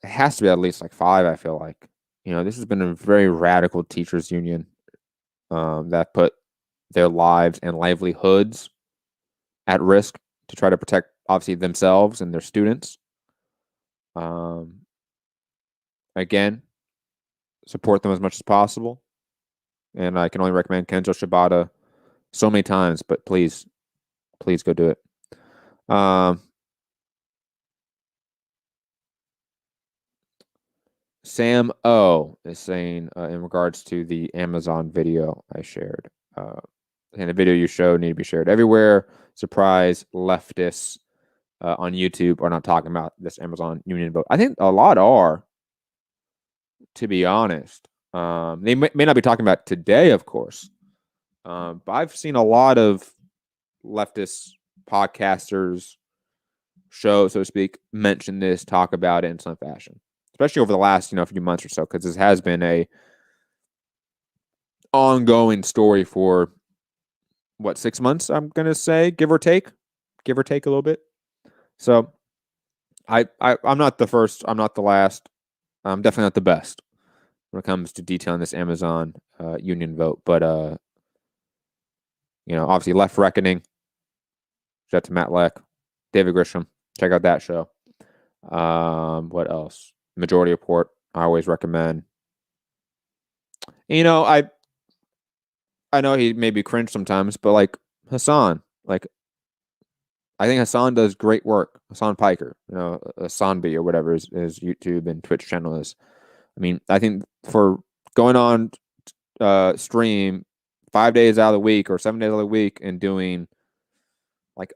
It has to be at least like 5, I feel like. This has been a very radical teachers union that put their lives and livelihoods at risk to try to protect, obviously, themselves and their students. Again, support them as much as possible. And I can only recommend Kenzo Shibata so many times, but please go do it. Sam O is saying in regards to the Amazon video I shared, and the video you showed need to be shared everywhere. Surprise, leftists on YouTube are not talking about this Amazon union vote. I think a lot are, to be honest. They may not be talking about today, of course, but I've seen a lot of leftist podcasters, show, so to speak, mention this, talk about it in some fashion, especially over the last few months or so, because this has been a ongoing story for 6 months, I'm gonna say, give or take a little bit. So I'm not the first. I'm not the last. I'm definitely not the best when it comes to detailing this Amazon union vote. But obviously, Left Reckoning. Shout out to Matt Leck, David Grisham. Check out that show. What else? Majority Report. I always recommend. I know he may be cringe sometimes, but like Hassan, like I think Hassan does great work. Hassan Piker, Hassan B or whatever his YouTube and Twitch channel is. I mean, I think for going on stream 5 days out of the week or 7 days out of the week and doing like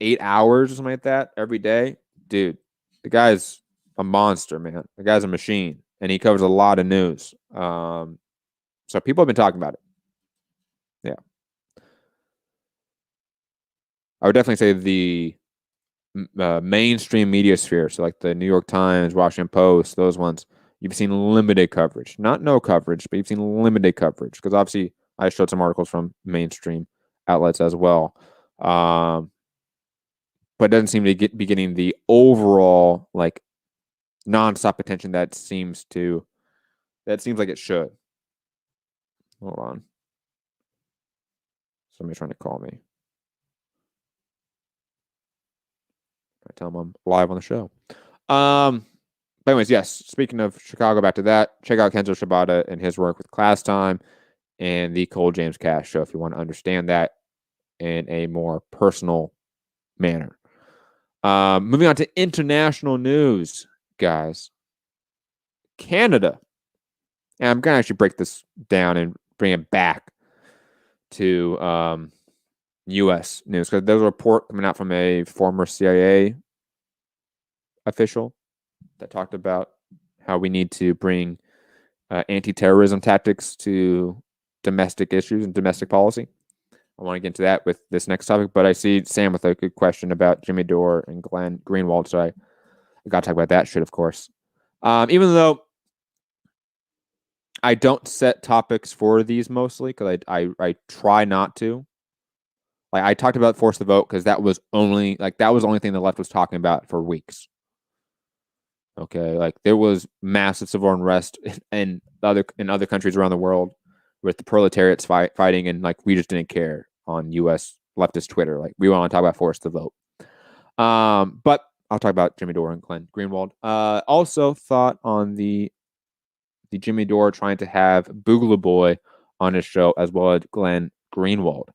8 hours or something like that every day, dude, the guy's a monster, man. The guy's a machine, and he covers a lot of news. So people have been talking about it. Yeah. I would definitely say the mainstream media sphere, so like the New York Times, Washington Post, those ones, you've seen limited coverage. Not no coverage, but you've seen limited coverage because obviously I showed some articles from mainstream outlets as well. But it doesn't seem to be getting the overall like nonstop attention that seems like it should. Hold on. Somebody's trying to call me. I tell them I'm live on the show. But anyways, yes, speaking of Chicago, back to that, check out Kenzo Shibata and his work with Class Time and the Cole James Cash Show if you want to understand that in a more personal manner. Moving on to international news, guys. Canada. And I'm going to actually break this down and bring it back to U.S. news because there's a report coming out from a former CIA official that talked about how we need to bring anti-terrorism tactics to domestic issues and domestic policy. I want to get into that with this next topic, but I see Sam with a good question about Jimmy Dore and Glenn Greenwald, so I got to talk about that shit, of course. Even though I don't set topics for these mostly because I try not to. Like I talked about force the vote because that was the only thing the left was talking about for weeks. Okay, like there was massive civil unrest in other countries around the world with the proletariats fighting, and like we just didn't care on U.S. leftist Twitter. Like we want to talk about force the vote. But I'll talk about Jimmy Dore and Glenn Greenwald. Also thought on the Jimmy Dore trying to have Boogaloo Boy on his show as well as Glenn Greenwald.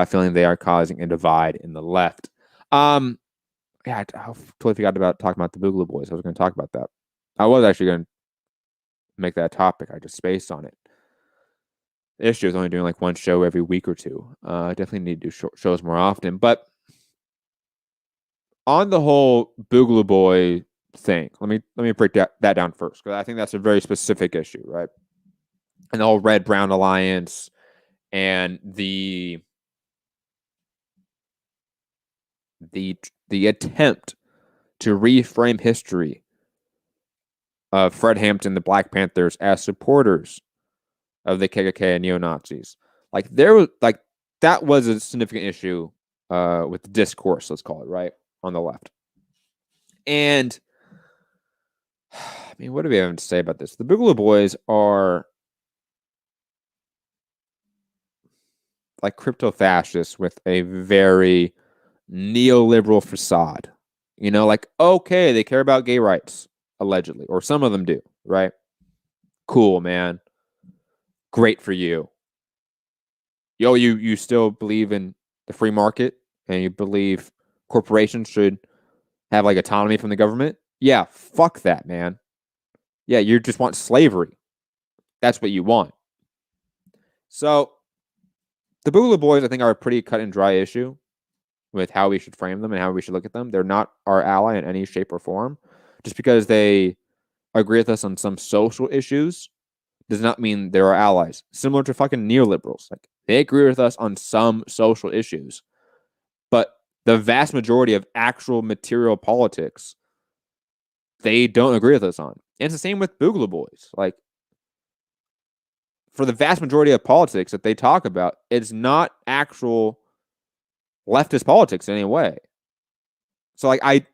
Feeling they are causing a divide in the left. I totally forgot about talking about the Boogaloo Boys. I was going to talk about that. I was actually going to make that a topic. I just spaced on it. The issue is only doing like one show every week or two. I definitely need to do shows more often. But on the whole Boogaloo Boy thing, let me break that down first because I think that's a very specific issue, right? And the whole Red-Brown Alliance and the attempt to reframe history of Fred Hampton, the Black Panthers, as supporters of the KKK and neo-Nazis. That was a significant issue with the discourse, let's call it, right, on the left. And I mean, what do we have to say about this? The Boogaloo Boys are like crypto-fascists with a very neoliberal facade. Okay, they care about gay rights, allegedly, or some of them do, right? Cool, man. Great for you. You still believe in the free market and you believe corporations should have like autonomy from the government? Yeah, fuck that, man. Yeah, you just want slavery. That's what you want. So the Boogaloo Boys, I think, are a pretty cut and dry issue with how we should frame them and how we should look at them. They're not our ally in any shape or form. Just because they agree with us on some social issues does not mean they're our allies. Similar to fucking neoliberals. Like, they agree with us on some social issues, but the vast majority of actual material politics, they don't agree with us on. And it's the same with Boogaloo Boys. Like, for the vast majority of politics that they talk about, it's not actual leftist politics in any way. So like I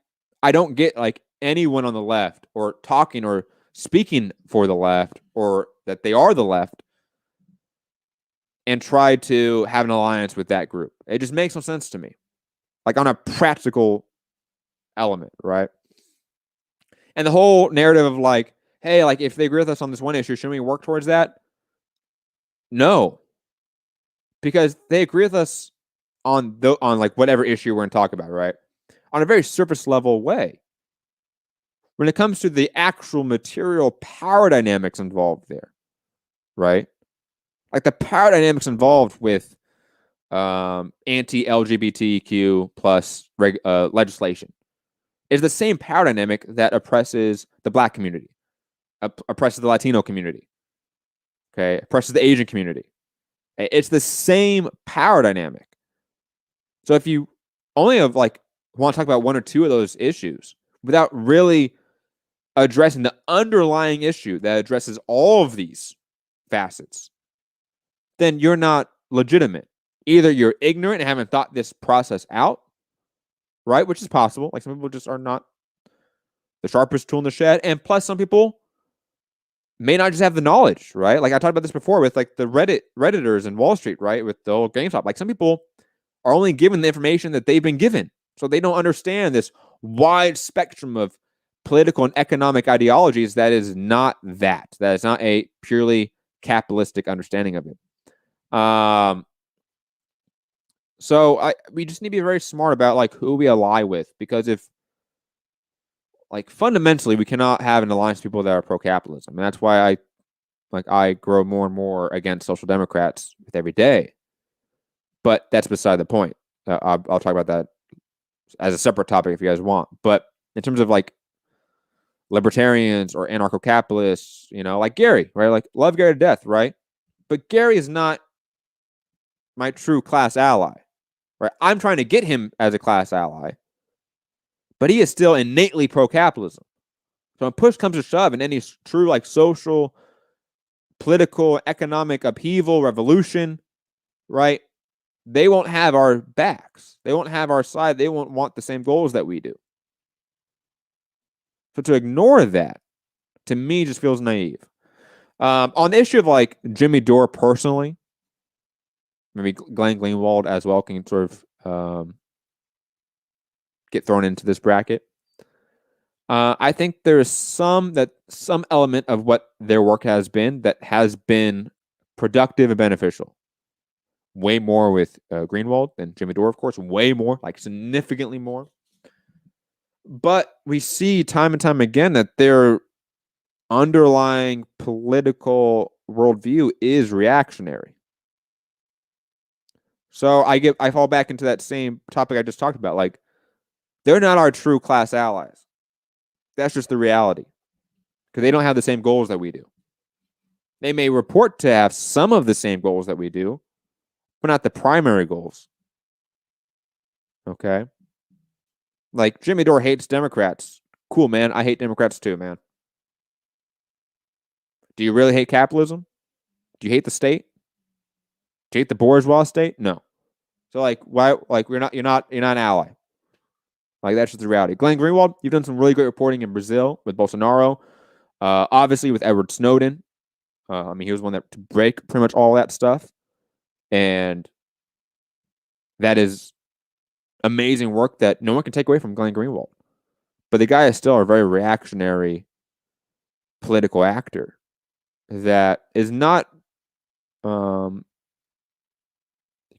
I don't get like anyone on the left or talking or speaking for the left or that they are the left and try to have an alliance with that group. It just makes no sense to me. Like on a practical element, right? And the whole narrative of like, hey, like if they agree with us on this one issue, shouldn't we work towards that? No. Because they agree with us on like whatever issue we're going to talk about, right? On a very surface level way. When it comes to the actual material power dynamics involved there, right? Like the power dynamics involved with anti-LGBTQ plus legislation is the same power dynamic that oppresses the Black community, oppresses the Latino community, okay, oppresses the Asian community. It's the same power dynamic. So if you only have like want to talk about one or two of those issues without really addressing the underlying issue that addresses all of these facets, then you're not legitimate. Either you're ignorant and haven't thought this process out, right? Which is possible. Like some people just are not the sharpest tool in the shed. And plus some people may not just have the knowledge, right? Like I talked about this before with like the Redditors in Wall Street, right? With the whole GameStop. Like some people are only given the information that they've been given. So they don't understand this wide spectrum of political and economic ideologies that is not that. That is not a purely capitalistic understanding of it. So we just need to be very smart about like who we ally with, because if like fundamentally we cannot have an alliance of people that are pro-capitalism, and that's why I grow more and more against social democrats with every day. But that's beside the point. I'll talk about that as a separate topic if you guys want. But in terms of like libertarians or anarcho-capitalists, you know, like Gary, right? Like love Gary to death, right? But Gary is not my true class ally, right? I'm trying to get him as a class ally, but he is still innately pro-capitalism. So when push comes to shove and any true like social, political, economic upheaval, revolution, right? They won't have our backs. They won't have our side. They won't want the same goals that we do. So to ignore that, to me, just feels naive. On the issue of like Jimmy Dore personally, maybe Glenn Greenwald as well can sort of get thrown into this bracket. I think there is some element of what their work has been that has been productive and beneficial. Way more with Greenwald than Jimmy Dore, of course. Way more, like significantly more. But we see time and time again that their underlying political worldview is reactionary. So I fall back into that same topic I just talked about. Like, they're not our true class allies. That's just the reality. Because they don't have the same goals that we do. They may report to have some of the same goals that we do, but not the primary goals. Okay? Like, Jimmy Dore hates Democrats. Cool, man. I hate Democrats too, man. Do you really hate capitalism? Do you hate the state? Do you hate the bourgeois state? No. So, like, why? Like, you're not an ally. Like, that's just the reality. Glenn Greenwald, you've done some really great reporting in Brazil with Bolsonaro. Obviously, with Edward Snowden. I mean, he was one that to break pretty much all that stuff. And that is amazing work that no one can take away from Glenn Greenwald. But the guy is still a very reactionary political actor that is not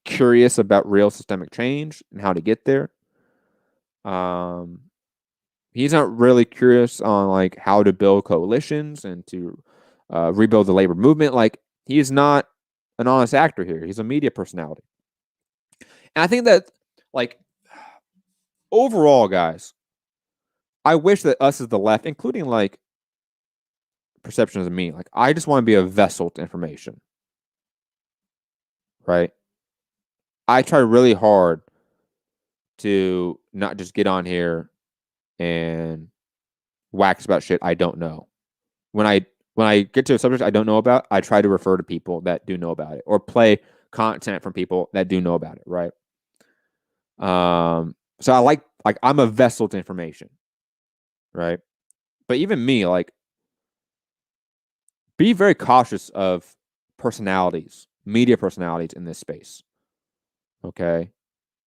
curious about real systemic change and how to get there. He's not really curious on like how to build coalitions and to rebuild the labor movement. Like, he's not an honest actor here. He's a media personality. And I think that, like, overall, guys, I wish that us as the left, including like perceptions of me, like, I just want to be a vessel to information. Right? I try really hard to not just get on here and wax about shit I don't know. When I get to a subject I don't know about, I try to refer to people that do know about it or play content from people that do know about it, right? So I like I'm a vessel to information. right? But even me, like, be very cautious of personalities, media personalities in this space, okay?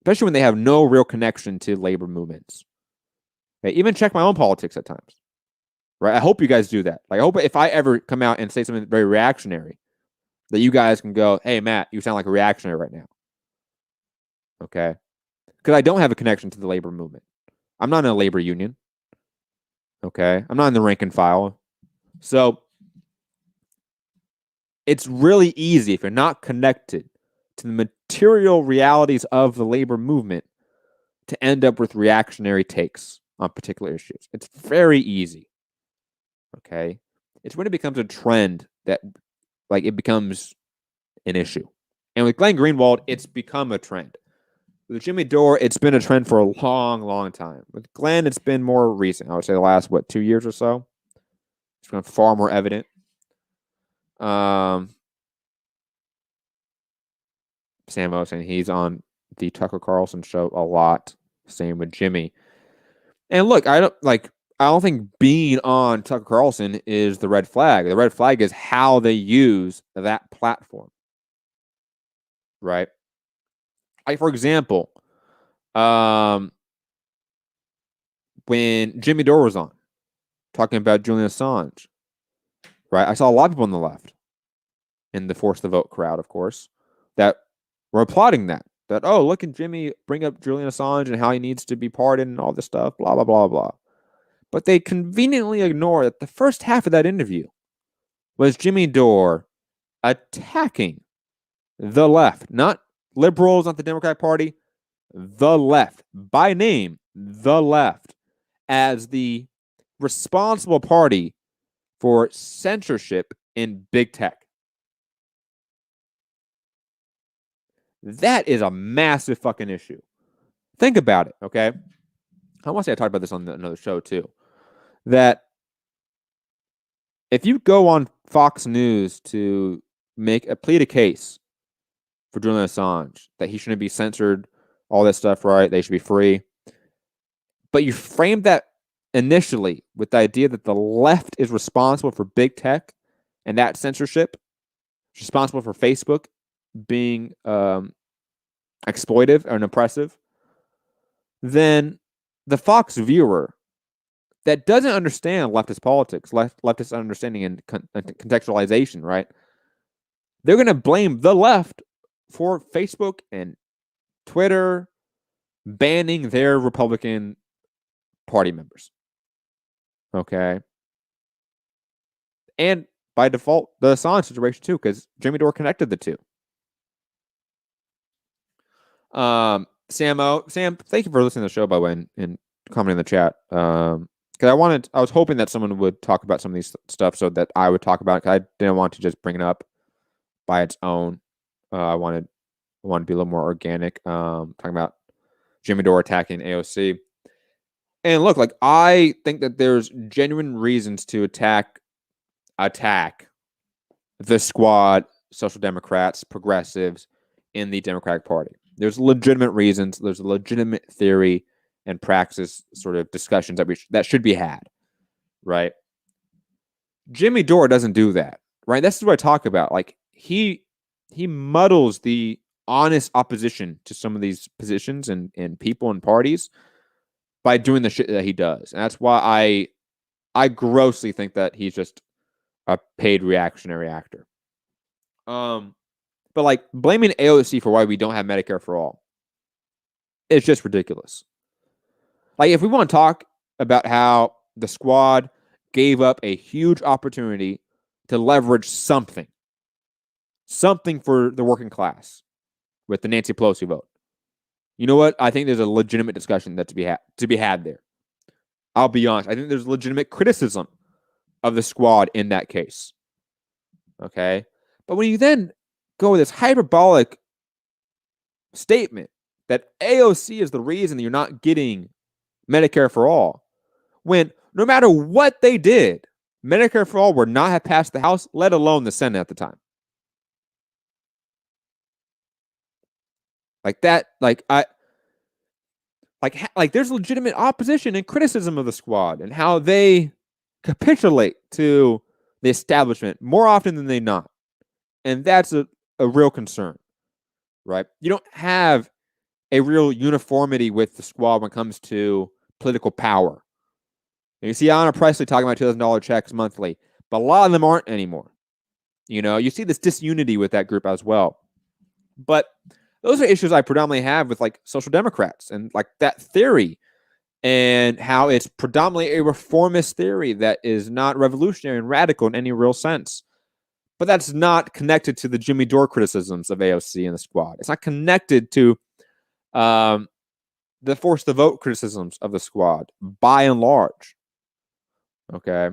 Especially when they have no real connection to labor movements. Okay? Even check my own politics at times, right? I hope you guys do that. Like, I hope if I ever come out and say something very reactionary, that you guys can go, hey, Matt, you sound like a reactionary right now, okay? Because I don't have a connection to the labor movement. I'm not in a labor union, okay? I'm not in the rank and file. So it's really easy if you're not connected to the material realities of the labor movement to end up with reactionary takes on particular issues. It's very easy, okay? It's when it becomes a trend that, like, it becomes an issue. And with Glenn Greenwald, it's become a trend. With Jimmy Dore, it's been a trend for a long, long time. With Glenn, it's been more recent. I would say the last, 2 years or so? It's become far more evident. Sam O saying he's on the Tucker Carlson show a lot. Same with Jimmy. And look, I don't think being on Tucker Carlson is the red flag. The red flag is how they use that platform. Right? Like, for example, when Jimmy Dore was on talking about Julian Assange, right? I saw a lot of people on the left, in the Force the Vote crowd, of course, that were applauding that. That, oh, look at Jimmy bring up Julian Assange and how he needs to be pardoned and all this stuff, blah, blah, blah, blah. But they conveniently ignore that the first half of that interview was Jimmy Dore attacking the left, not liberals, not the Democratic Party, the left, by name, the left, as the responsible party for censorship in big tech. That is a massive fucking issue. Think about it, okay? I want to say I talked about this on another show too. That if you go on Fox News to plead a case for Julian Assange, that he shouldn't be censored, all this stuff, right? They should be free. But you frame that initially with the idea that the left is responsible for big tech and that censorship, responsible for Facebook being exploitive and oppressive, then the Fox viewer that doesn't understand leftist politics, leftist understanding and contextualization, right? They're going to blame the left for Facebook and Twitter banning their Republican Party members. Okay. And by default, the Assange situation too, because Jimmy Dore connected the two. Sam, thank you for listening to the show, by the way, and commenting in the chat. Because I was hoping that someone would talk about some of these stuff so that I would talk about it. Cause I didn't want to just bring it up by its own. I wanted to be a little more organic. Talking about Jimmy Dore attacking AOC. And look, like, I think that there's genuine reasons to attack the squad, Social Democrats, progressives in the Democratic Party. There's legitimate reasons. There's a legitimate theory and praxis sort of discussions that should be had, right? Jimmy Dore doesn't do that, right? This is what I talk about. Like, he muddles the honest opposition to some of these positions and people and parties by doing the shit that he does. And that's why I grossly think that he's just a paid reactionary actor. But like, blaming AOC for why we don't have Medicare for all, it's just ridiculous. Like, if we want to talk about how the squad gave up a huge opportunity to leverage something for the working class with the Nancy Pelosi vote, you know what? I think there's a legitimate discussion that to be had there. I'll be honest. I think there's legitimate criticism of the squad in that case. Okay? But when you then go with this hyperbolic statement that AOC is the reason that you're not getting Medicare for all, when no matter what they did, Medicare for all would not have passed the House, let alone the Senate at the time. Like that, like like there's legitimate opposition and criticism of the squad and how they capitulate to the establishment more often than they not. And that's a real concern, right? You don't have a real uniformity with the squad when it comes to political power. And you see Ayanna Pressley talking about $2,000 checks monthly, but a lot of them aren't anymore. You know, you see this disunity with that group as well. But those are issues I predominantly have with like social democrats and like that theory and how it's predominantly a reformist theory that is not revolutionary and radical in any real sense. But that's not connected to the Jimmy Dore criticisms of AOC and the squad. It's not connected to the force to vote criticisms of the squad by and large. Okay.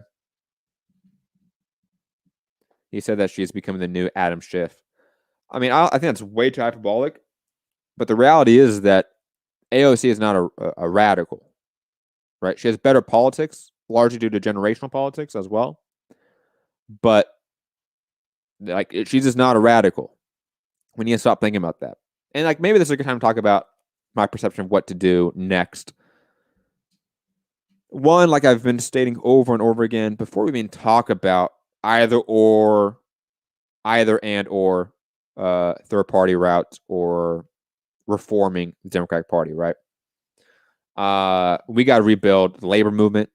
He said that she is becoming the new Adam Schiff. I mean, I think that's way too hyperbolic. But the reality is that AOC is not a radical, right? She has better politics, largely due to generational politics as well. But like, she's just not a radical. We need to stop thinking about that. And like, maybe this is a good time to talk about my perception of what to do next. One, like I've been stating over and over again, before we even talk about either and or third party routes or reforming the Democratic Party, right? We got to rebuild the labor movement,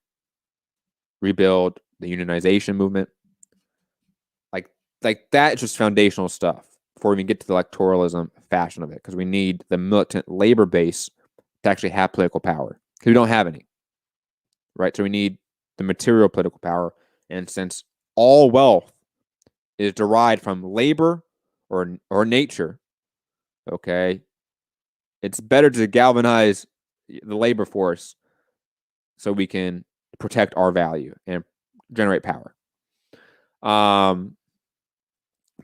rebuild the unionization movement. Like that is just foundational stuff before we even get to the electoralism fashion of it, because we need the militant labor base to actually have political power, because we don't have any, right? So we need the material political power. And since all wealth is derived from labor or nature, okay, it's better to galvanize the labor force so we can protect our value and generate power.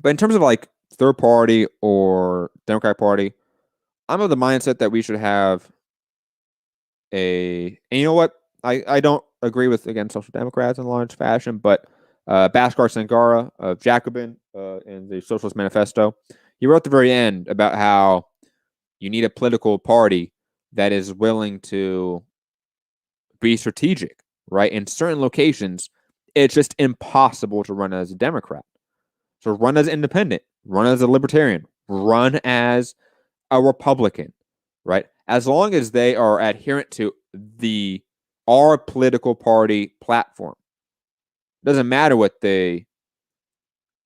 But in terms of like third party or Democratic Party, I'm of the mindset that we should have and you know what? I don't agree with, again, social democrats in large fashion, but Bhaskar Sangara of Jacobin in the Socialist Manifesto, he wrote at the very end about how you need a political party that is willing to be strategic, right? In certain locations, it's just impossible to run as a Democrat. So run as an independent, run as a libertarian, run as a Republican, right? As long as they are adherent to our political party platform. Doesn't matter what they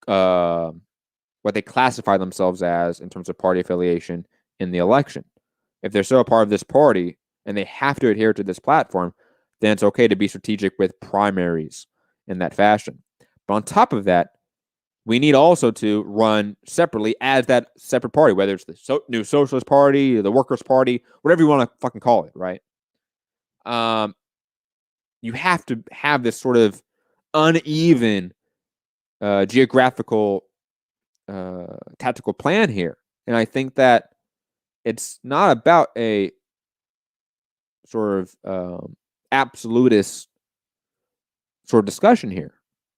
classify themselves as in terms of party affiliation in the election. If they're still a part of this party and they have to adhere to this platform, then it's okay to be strategic with primaries in that fashion. But on top of that, we need also to run separately as that separate party, whether it's the New Socialist Party, the Workers' Party, whatever you want to fucking call it, right? You have to have this sort of uneven geographical tactical plan here. And I think that it's not about a sort of absolutist sort of discussion here.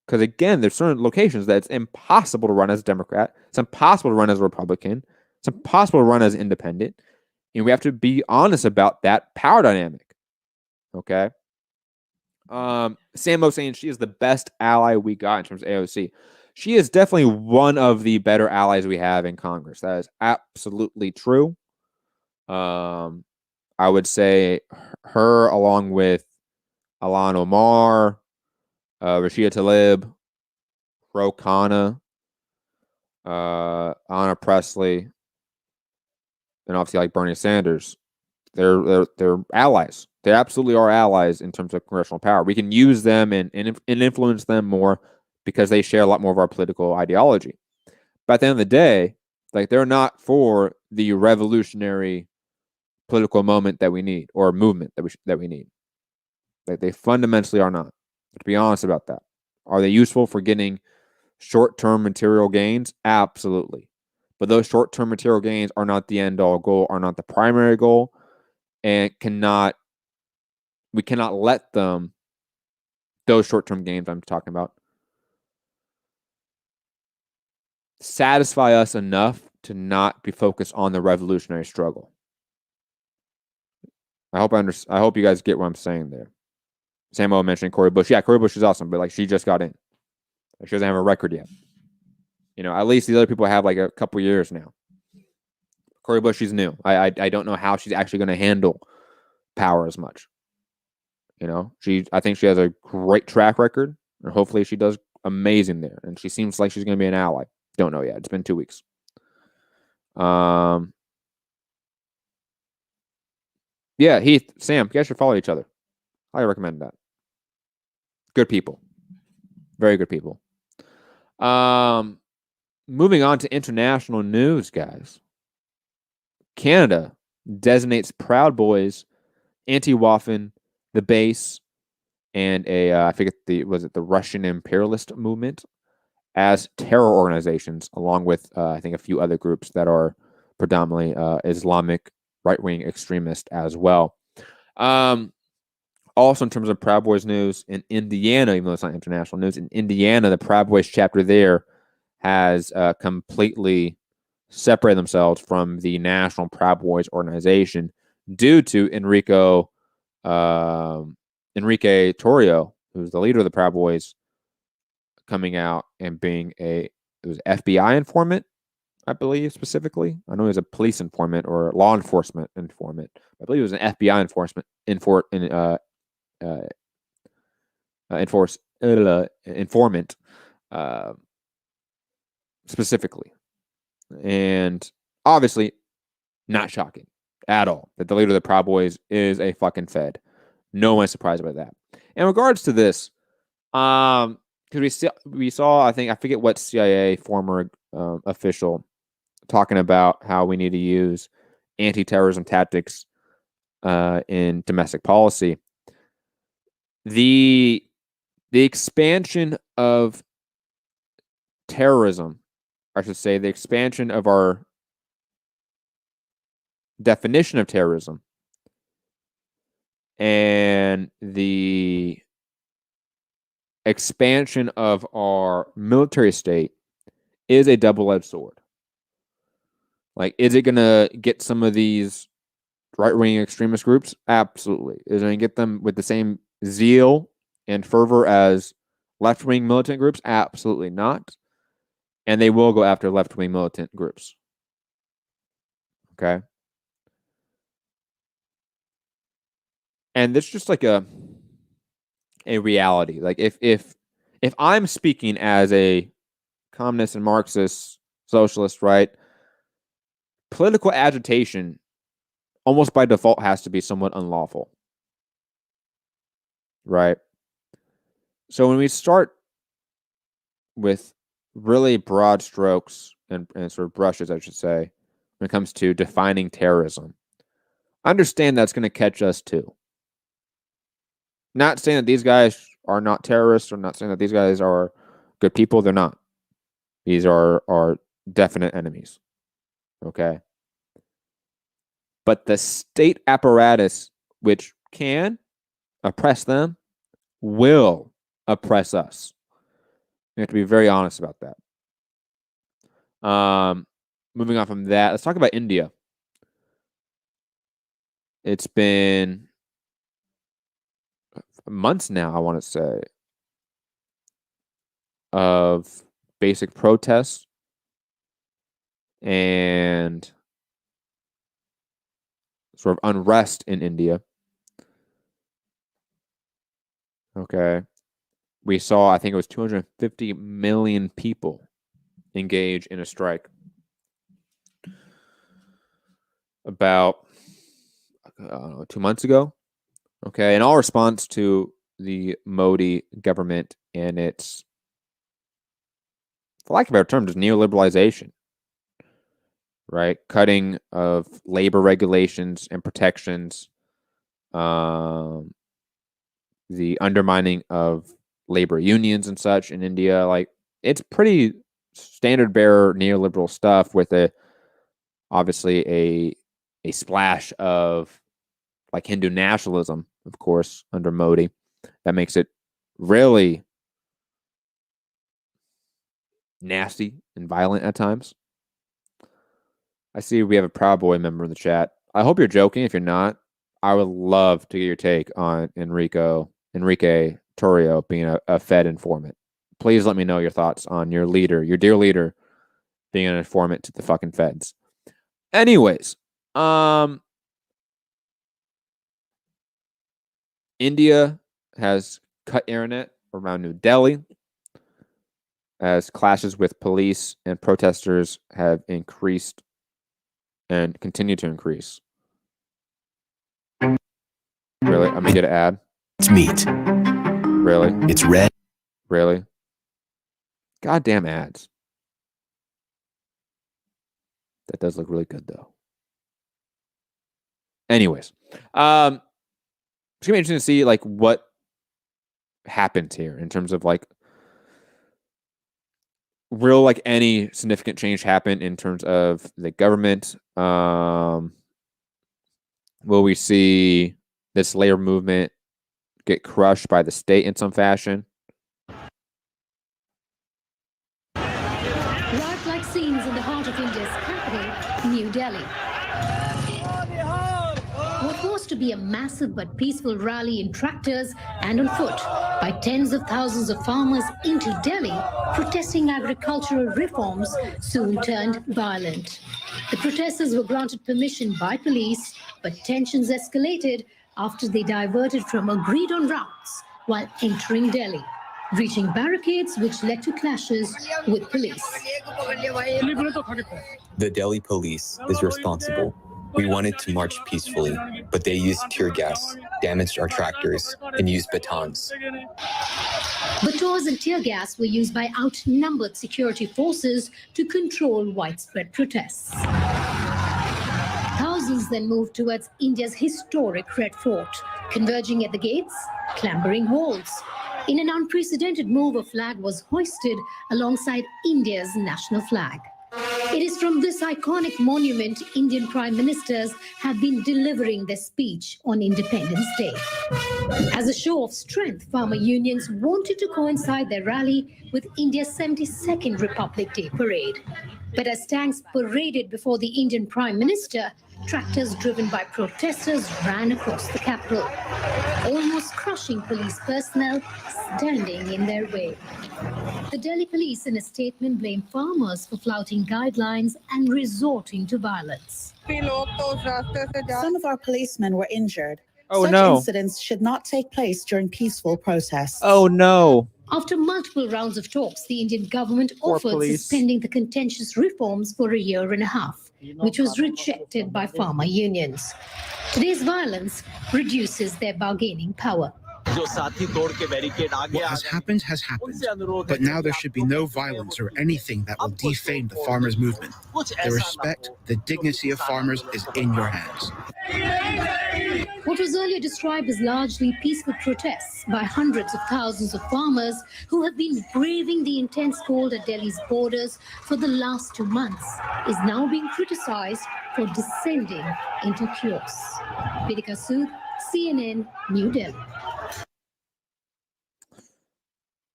Because again, there's certain locations that it's impossible to run as a Democrat. It's impossible to run as a Republican. It's impossible to run as an independent. And we have to be honest about that power dynamic. Okay? Sammo saying she is the best ally we got in terms of AOC. She is definitely one of the better allies we have in Congress. That is absolutely true. I would say her along with Ilhan Omar, Rashida Tlaib, Ro Khanna, Ayanna Pressley, and obviously like Bernie Sanders. They're allies. They absolutely are allies in terms of congressional power. We can use them and influence them more because they share a lot more of our political ideology. But at the end of the day, like, they're not for the revolutionary political moment that we need, or movement that we need. Like, they fundamentally are not. To be honest about that. Are they useful for getting short-term material gains? Absolutely. But those short-term material gains are not the end-all goal, are not the primary goal, and we cannot let those short-term gains I'm talking about, satisfy us enough to not be focused on the revolutionary struggle. I hope you guys get what I'm saying there. Samuel mentioned Cori Bush. Yeah, Cori Bush is awesome, but like she just got in. Like, she doesn't have a record yet. At least these other people have like a couple years now. Cori Bush, she's new. I don't know how she's actually going to handle power as much. I think she has a great track record, and hopefully she does amazing there. And she seems like she's going to be an ally. Don't know yet. It's been 2 weeks. Yeah, Heath, Sam, you guys should follow each other. I recommend that. Good people. Very good people. Moving on to international news, guys. Canada designates Proud Boys, Anti-Waffen, the Base, and I forget the Russian imperialist movement as terror organizations, along with I think a few other groups that are predominantly Islamic right-wing extremist as well. Also, in terms of Proud Boys news, in Indiana, even though it's not international news, in Indiana, the Proud Boys chapter there has completely separated themselves from the National Proud Boys organization due to Enrique Torrio, who's the leader of the Proud Boys, coming out and being it was FBI informant, I believe, specifically. I know he was a police informant or law enforcement informant. I believe it was an FBI informant specifically. And obviously, not shocking at all that the leader of the Proud Boys is a fucking Fed. No one's surprised by that. In regards to this, because we saw, I forget what CIA former official talking about how we need to use anti-terrorism tactics in domestic policy. The expansion of terrorism, I should say, the expansion of our definition of terrorism and the expansion of our military state is a double-edged sword. Like, is it going to get some of these right-wing extremist groups? Absolutely. Is it going to get them with the same zeal and fervor as left-wing militant groups? Absolutely not. And they will go after left-wing militant groups. Okay? And it's just like a reality. Like, if I'm speaking as a communist and Marxist socialist, right, political agitation almost by default has to be somewhat unlawful, right? So when we start with really broad strokes and sort of brushes, I should say, when it comes to defining terrorism, understand that's going to catch us too. Not saying that these guys are not terrorists, or not saying that these guys are good people. They're not. These are definite enemies. Okay? But the state apparatus, which can oppress them, will oppress us. We have to be very honest about that. Moving on from that, let's talk about India. It's been months now, I want to say, of basic protests and sort of unrest in India. Okay. We saw, I think it was 250 million people engage in a strike about 2 months ago. Okay. In all response to the Modi government and its, for lack of a better term, just neoliberalization, right? Cutting of labor regulations and protections, the undermining of labor unions and such in India. Like, it's pretty standard bearer neoliberal stuff with obviously a splash of like Hindu nationalism, of course, under Modi. That makes it really nasty and violent at times. I see we have a Proud Boy member in the chat. I hope you're joking. If you're not, I would love to get your take on Enrique Torrio being a Fed informant. Please let me know your thoughts on your dear leader, being an informant to the fucking feds. Anyways, India has cut internet around New Delhi as clashes with police and protesters have increased and continue to increase. Really? I'm gonna get an ad. It's meat. Really? It's red. Really? Goddamn ads. That does look really good, though. Anyways, it's gonna be interesting to see like what happens here in terms of like real like any significant change happen in terms of the government. Will we see this labor movement get crushed by the state in some fashion? Riot-like scenes in the heart of India's capital, New Delhi. What was to be a massive but peaceful rally in tractors and on foot by tens of thousands of farmers into Delhi protesting agricultural reforms soon turned violent. The protesters were granted permission by police, but tensions escalated after they diverted from agreed-on routes while entering Delhi, reaching barricades which led to clashes with police. The Delhi police is responsible. We wanted to march peacefully, but they used tear gas, damaged our tractors, and used batons. Batons and tear gas were used by outnumbered security forces to control widespread protests. Thousands then moved towards India's historic Red Fort, converging at the gates, clambering walls. In an unprecedented move, a flag was hoisted alongside India's national flag. It is from this iconic monument Indian prime ministers have been delivering their speech on Independence Day. As a show of strength, farmer unions wanted to coincide their rally with India's 72nd Republic Day parade. But as tanks paraded before the Indian prime minister, tractors driven by protesters ran across the capital, almost crushing police personnel standing in their way. The Delhi police, in a statement, blamed farmers for flouting guidelines and resorting to violence. Some of our policemen were injured. Oh, Such no. incidents should not take place during peaceful protests. Oh, no. After multiple rounds of talks, the Indian government Poor offered police. suspending the contentious reforms for a year and a half, which was rejected by farmer unions. Today's violence reduces their bargaining power. What has happened, but now there should be no violence or anything that will defame the farmers' movement. The respect, the dignity of farmers is in your hands. What was earlier described as largely peaceful protests by hundreds of thousands of farmers who have been braving the intense cold at Delhi's borders for the last 2 months is now being criticized for descending into chaos. Vedika Sood, CNN, New Delhi.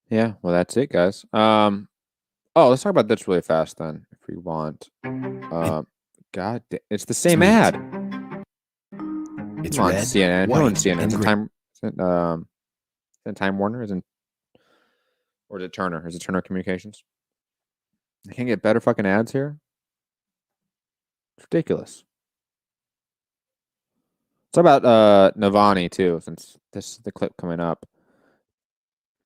Yeah, well, that's it, guys. Let's talk about this really fast then, if we want. It's the same ad. It's Come on, red, CNN. No white, one's CNN. and Is it green. Time Warner? Or is it Turner? Is it Turner Communications? I can't get better fucking ads here. It's ridiculous. Let's talk about Navalny too, since this is the clip coming up.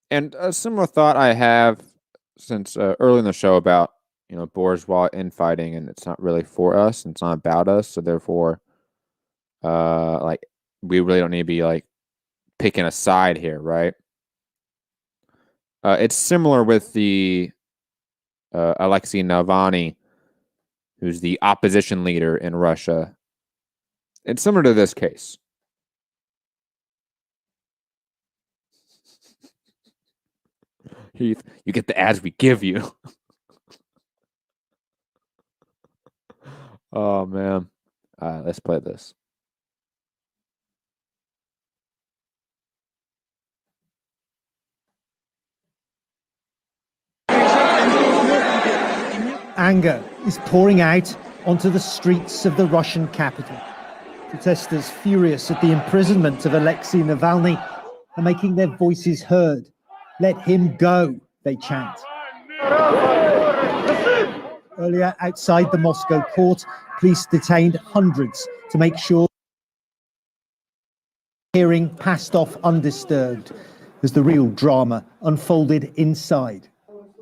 And a similar thought I have since early in the show about bourgeois infighting, and it's not really for us, and it's not about us, so therefore, we really don't need to be picking a side here, right? It's similar with the Alexei Navalny, who's the opposition leader in Russia. It's similar to this case. Heath, you get the ads we give you. Oh, man. Let's play this. Anger is pouring out onto the streets of the Russian capital. Protesters furious at the imprisonment of Alexei Navalny are making their voices heard. Let him go, they chant. Earlier, outside the Moscow court, police detained hundreds to make sure the hearing passed off undisturbed as the real drama unfolded inside.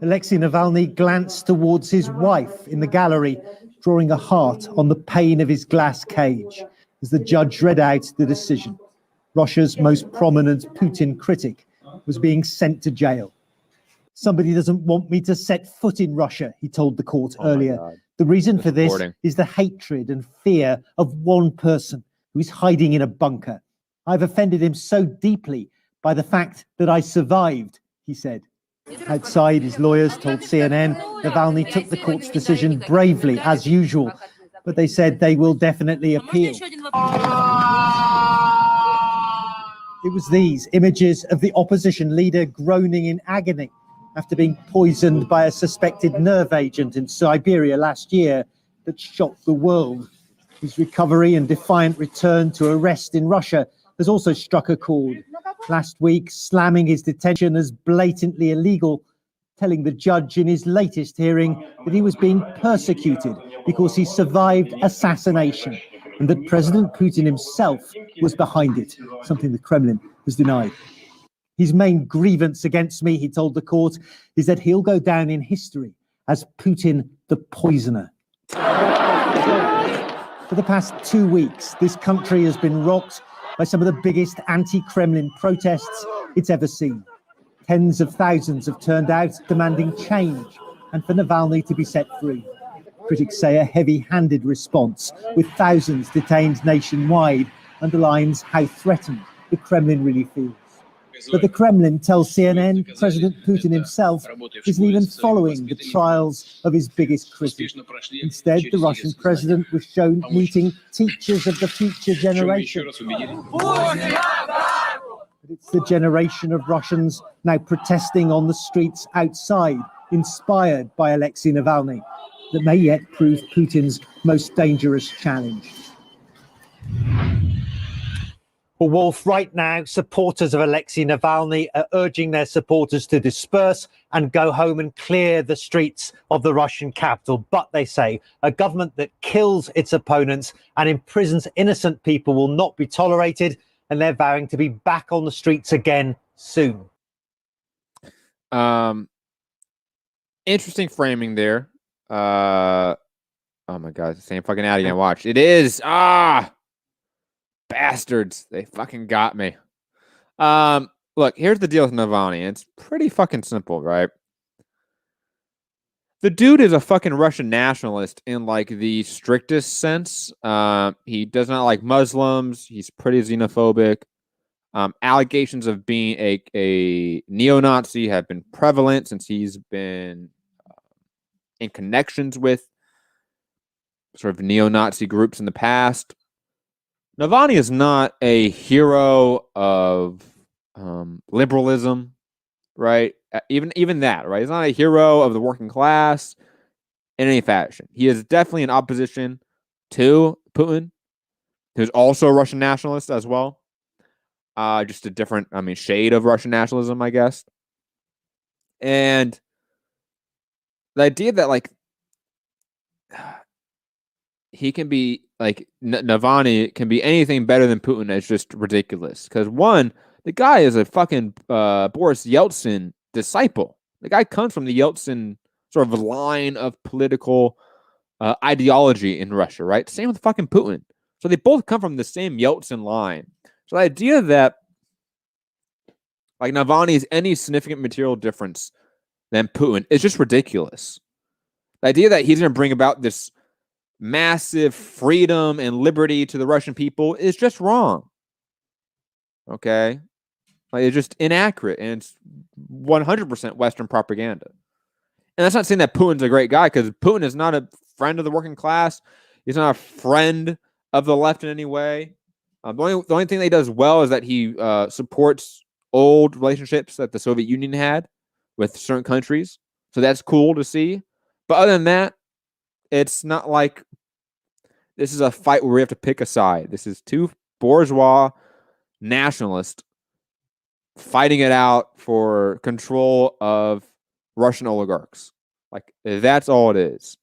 Alexei Navalny glanced towards his wife in the gallery, drawing a heart on the pane of his glass cage as the judge read out the decision. Russia's most prominent Putin critic was being sent to jail. Somebody doesn't want me to set foot in Russia, he told the court earlier. The reason for this is the hatred and fear of one person who is hiding in a bunker. I've offended him so deeply by the fact that I survived, he said. Outside, his lawyers told CNN Navalny took the court's decision bravely, as usual, but they said they will definitely appeal. It was these images of the opposition leader groaning in agony after being poisoned by a suspected nerve agent in Siberia last year that shocked the world. His recovery and defiant return to arrest in Russia has also struck a chord. Last week, slamming his detention as blatantly illegal, telling the judge in his latest hearing that he was being persecuted because he survived assassination and that President Putin himself was behind it, something the Kremlin has denied. His main grievance against me, he told the court, is that he'll go down in history as Putin the poisoner. For the past 2 weeks, this country has been rocked by some of the biggest anti-Kremlin protests it's ever seen. Tens of thousands have turned out demanding change and for Navalny to be set free. Critics say a heavy-handed response, with thousands detained nationwide, underlines how threatened the Kremlin really feels. But the Kremlin tells CNN President Putin himself isn't even following the trials of his biggest critic. Instead, the Russian president was shown meeting teachers of the future generation. But it's the generation of Russians now protesting on the streets outside, inspired by Alexei Navalny, that may yet prove Putin's most dangerous challenge. Well, Wolf, right now, supporters of Alexei Navalny are urging their supporters to disperse and go home and clear the streets of the Russian capital. But they say a government that kills its opponents and imprisons innocent people will not be tolerated, and they're vowing to be back on the streets again soon. Interesting framing there. Oh my God, it's the same fucking ad again. Watch. It is. Bastards. They fucking got me. Look, here's the deal with Navalny. It's pretty fucking simple, right? The dude is a fucking Russian nationalist in like the strictest sense. He does not like Muslims. He's pretty xenophobic. Allegations of being a neo-Nazi have been prevalent since he's been in connections with sort of neo-Nazi groups in the past. Navalny is not a hero of liberalism, right? Even that, right? He's not a hero of the working class in any fashion. He is definitely in opposition to Putin, who's also a Russian nationalist as well. Just a different, shade of Russian nationalism, I guess. And the idea that, like, he can be, like, Navalny can be anything better than Putin is just ridiculous. Because, one, the guy is a fucking Boris Yeltsin disciple. The guy comes from the Yeltsin sort of line of political ideology in Russia, right? Same with fucking Putin. So they both come from the same Yeltsin line. So the idea that, like, Navalny is any significant material difference than Putin is just ridiculous. The idea that he's going to bring about this massive freedom and liberty to the Russian people is just wrong. Okay? Like, it's just inaccurate, and it's 100% Western propaganda. And that's not saying that Putin's a great guy, because Putin is not a friend of the working class. He's not a friend of the left in any way. The only thing that he does well is that he supports old relationships that the Soviet Union had with certain countries. So that's cool to see. But other than that, it's not like This is a fight where we have to pick a side. This is two bourgeois nationalists fighting it out for control of Russian oligarchs. Like, that's all it is.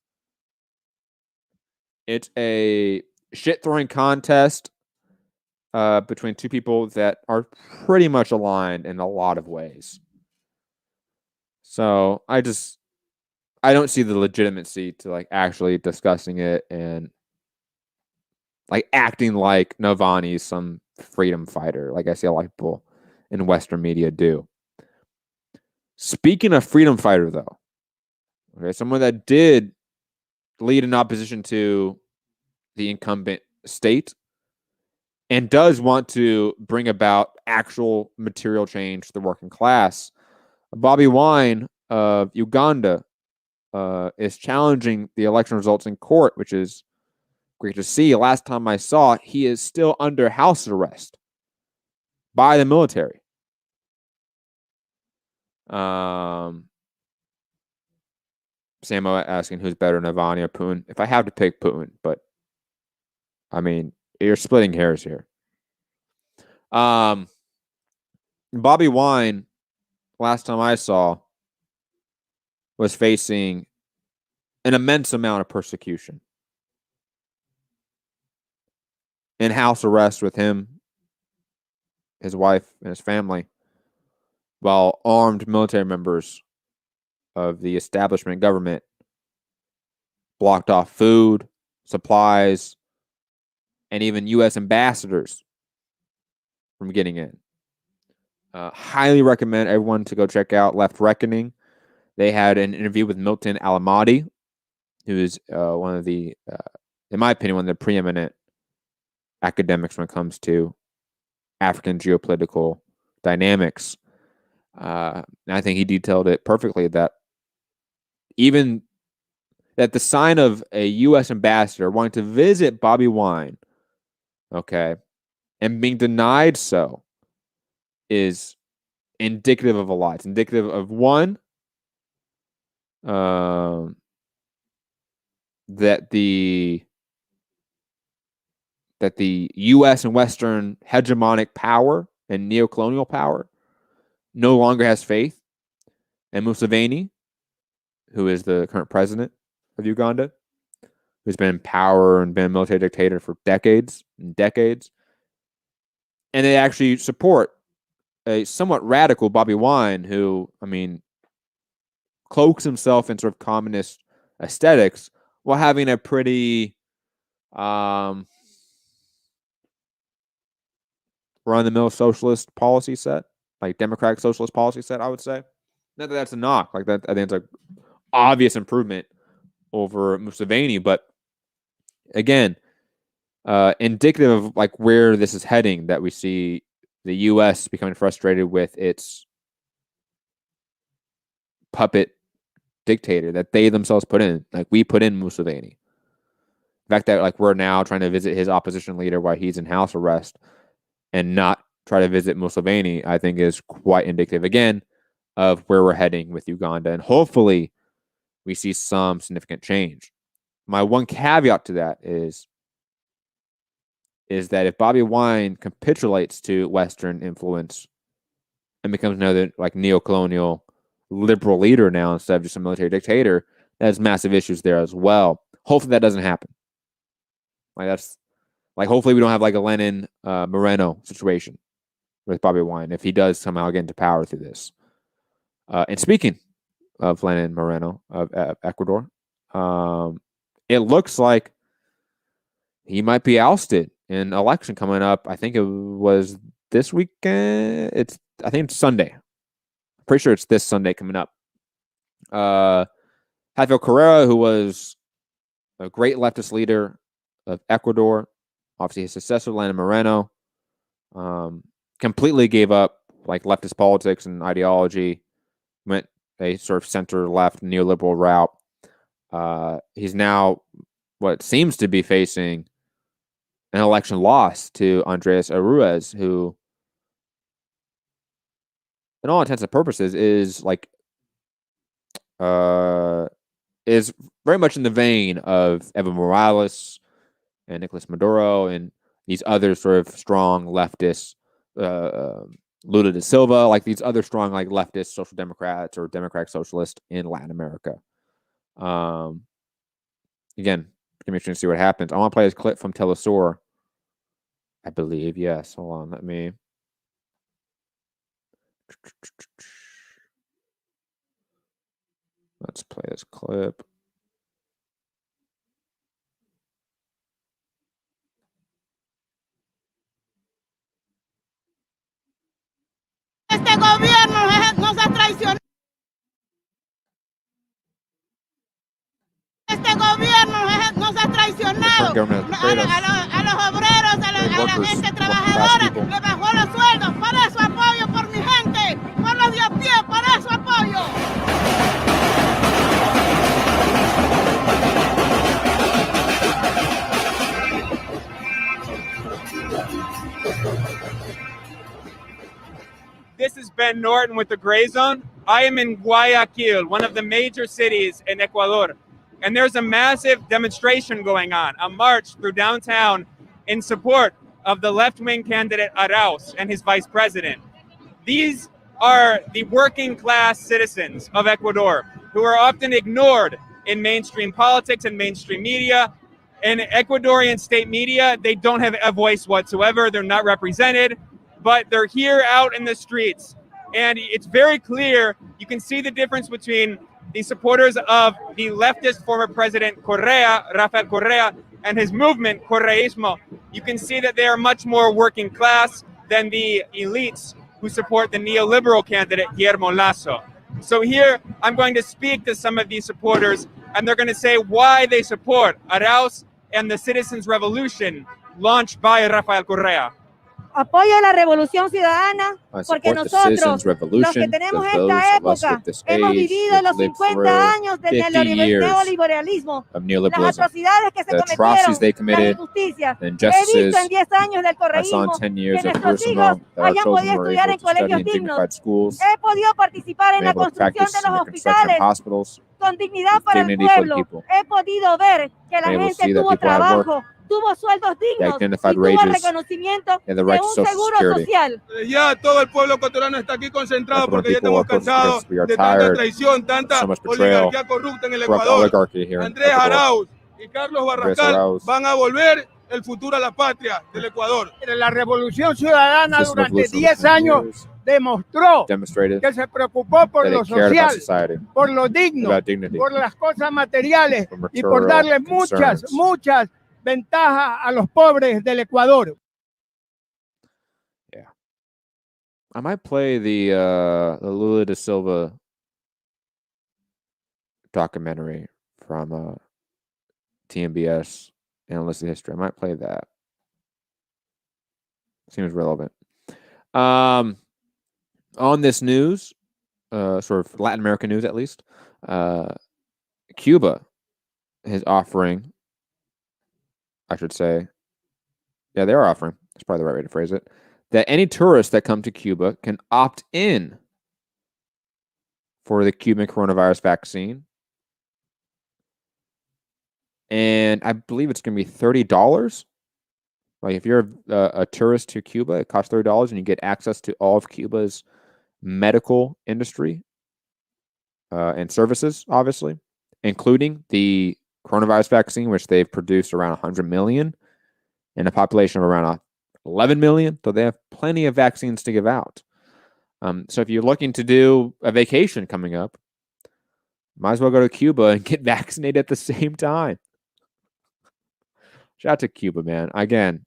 It's a shit-throwing contest between two people that are pretty much aligned in a lot of ways. So I don't see the legitimacy to like actually discussing it and like acting like Navalny's some freedom fighter, like I see a lot of people in Western media do. Speaking of freedom fighter, though, okay, someone that did lead in opposition to the incumbent state and does want to bring about actual material change to the working class, Bobi Wine of Uganda is challenging the election results in court, which is great to see. Last time I saw, he is still under house arrest by the military. Samo asking who's better, Navalny or Putin. If I have to pick Putin, but I mean, you're splitting hairs here. Bobi Wine, last time I saw, was facing an immense amount of persecution. In house arrest with him, his wife, and his family, while armed military members of the establishment government blocked off food, supplies, and even U.S. ambassadors from getting in. Highly recommend everyone to go check out Left Reckoning. They had an interview with Milton Alamadi, who is one of the, in my opinion, one of the preeminent academics when it comes to African geopolitical dynamics. And I think he detailed it perfectly that even that the sign of a U.S. ambassador wanting to visit Bobi Wine, okay, and being denied so is indicative of a lot. It's indicative of one, that the U.S. and Western hegemonic power and neocolonial power no longer has faith in Museveni, who is the current president of Uganda, who's been in power and been a military dictator for decades and decades. And they actually support a somewhat radical Bobi Wine, who, I mean, cloaks himself in sort of communist aesthetics while having a pretty run-of-the-mill socialist policy set, like democratic socialist policy set, I would say. Not that that's a knock. Like that, I think it's an obvious improvement over Museveni, but again, indicative of like where this is heading, that we see the U.S. becoming frustrated with its puppet dictator that they themselves put in. Like, we put in Museveni. The fact that like we're now trying to visit his opposition leader while he's in house arrest and not try to visit Museveni, I think is quite indicative again of where we're heading with Uganda, and hopefully we see some significant change. My one caveat to that is that if Bobi Wine capitulates to Western influence and becomes another like neocolonial liberal leader now instead of just a military dictator, there's massive issues there as well. Hopefully that doesn't happen. Like, that's like, hopefully we don't have like a Lenin Moreno situation with Bobi Wine if he does somehow get into power through this. And speaking of Lenin Moreno of Ecuador, it looks like he might be ousted in an election coming up. I think it was this weekend. I think it's Sunday. I'm pretty sure it's this Sunday coming up. Javier Correa, who was a great leftist leader of Ecuador, obviously his successor, Lenin Moreno, completely gave up like leftist politics and ideology, went a sort of center-left neoliberal route. He's now what seems to be facing an election loss to Andres Arruez, who, in all intents and purposes, is like is very much in the vein of Evo Morales and Nicolas Maduro and these other sort of strong leftists, Lula da Silva, like these other strong like leftist social democrats or democratic socialists in Latin America. Again, it's gonna be interesting to see what happens. I want to play this clip from Telesur. I believe, yes. Hold on, let me. Let's play this clip. Este gobierno nos ha traicionado. Este gobierno nos ha traicionado a los obreros, a la gente trabajadora, le bajó los sueldos. Para eso apoyo por mi gente, por los de a pie, para eso apoyo. This is Ben Norton with the Gray Zone. I am in Guayaquil, one of the major cities in Ecuador. And there's a massive demonstration going on, a march through downtown in support of the left-wing candidate Arauz and his vice president. These are the working class citizens of Ecuador who are often ignored in mainstream politics and mainstream media. In Ecuadorian state media, they don't have a voice whatsoever. They're not represented, but they're here out in the streets. And it's very clear, you can see the difference between the supporters of the leftist former president Correa, Rafael Correa, and his movement, Correísmo. You can see that they are much more working class than the elites who support the neoliberal candidate, Guillermo Lasso. So here, I'm going to speak to some of these supporters, and they're going to say why they support Arauz and the Citizens' Revolution launched by Rafael Correa. Apoyo la revolución ciudadana porque nosotros, los que tenemos esta época, hemos vivido los 50 años del neoliberalismo, las atrocidades que se cometieron, las injusticias. He visto en 10 años del correísmo que nuestros hijos hayan podido estudiar en colegios dignos. He podido participar en la construcción de los hospitales con dignidad para el pueblo. He podido ver que la gente tuvo trabajo, tuvo sueldos dignos y tuvo reconocimiento de un seguro social. Ya todo el pueblo ecuatoriano está aquí concentrado porque ya estamos cansados de tanta traición, tanta oligarquía corrupta en el Ecuador. Andrés Arauz y Carlos Barrascal van a volver el futuro a la patria del Ecuador. La revolución ciudadana durante 10 años demostró que se preocupó por lo social, por lo digno, por las cosas materiales y por darle muchas ventajas a los pobres del Ecuador. Yeah, I might play the Lula da Silva documentary from TMBS Analyst of History. I might play that. Seems relevant. On this news, sort of Latin American news at least, Cuba is offering, I should say, yeah, they are offering, that's probably the right way to phrase it, that any tourists that come to Cuba can opt in for the Cuban coronavirus vaccine. And I believe it's going to be $30. Like if you're a tourist to Cuba, it costs $30 and you get access to all of Cuba's medical industry and services, obviously, including the coronavirus vaccine, which they've produced around 100 million in a population of around 11 million. So they have plenty of vaccines to give out. So if you're looking to do a vacation coming up, might as well go to Cuba and get vaccinated at the same time. Shout out to Cuba, man. Again,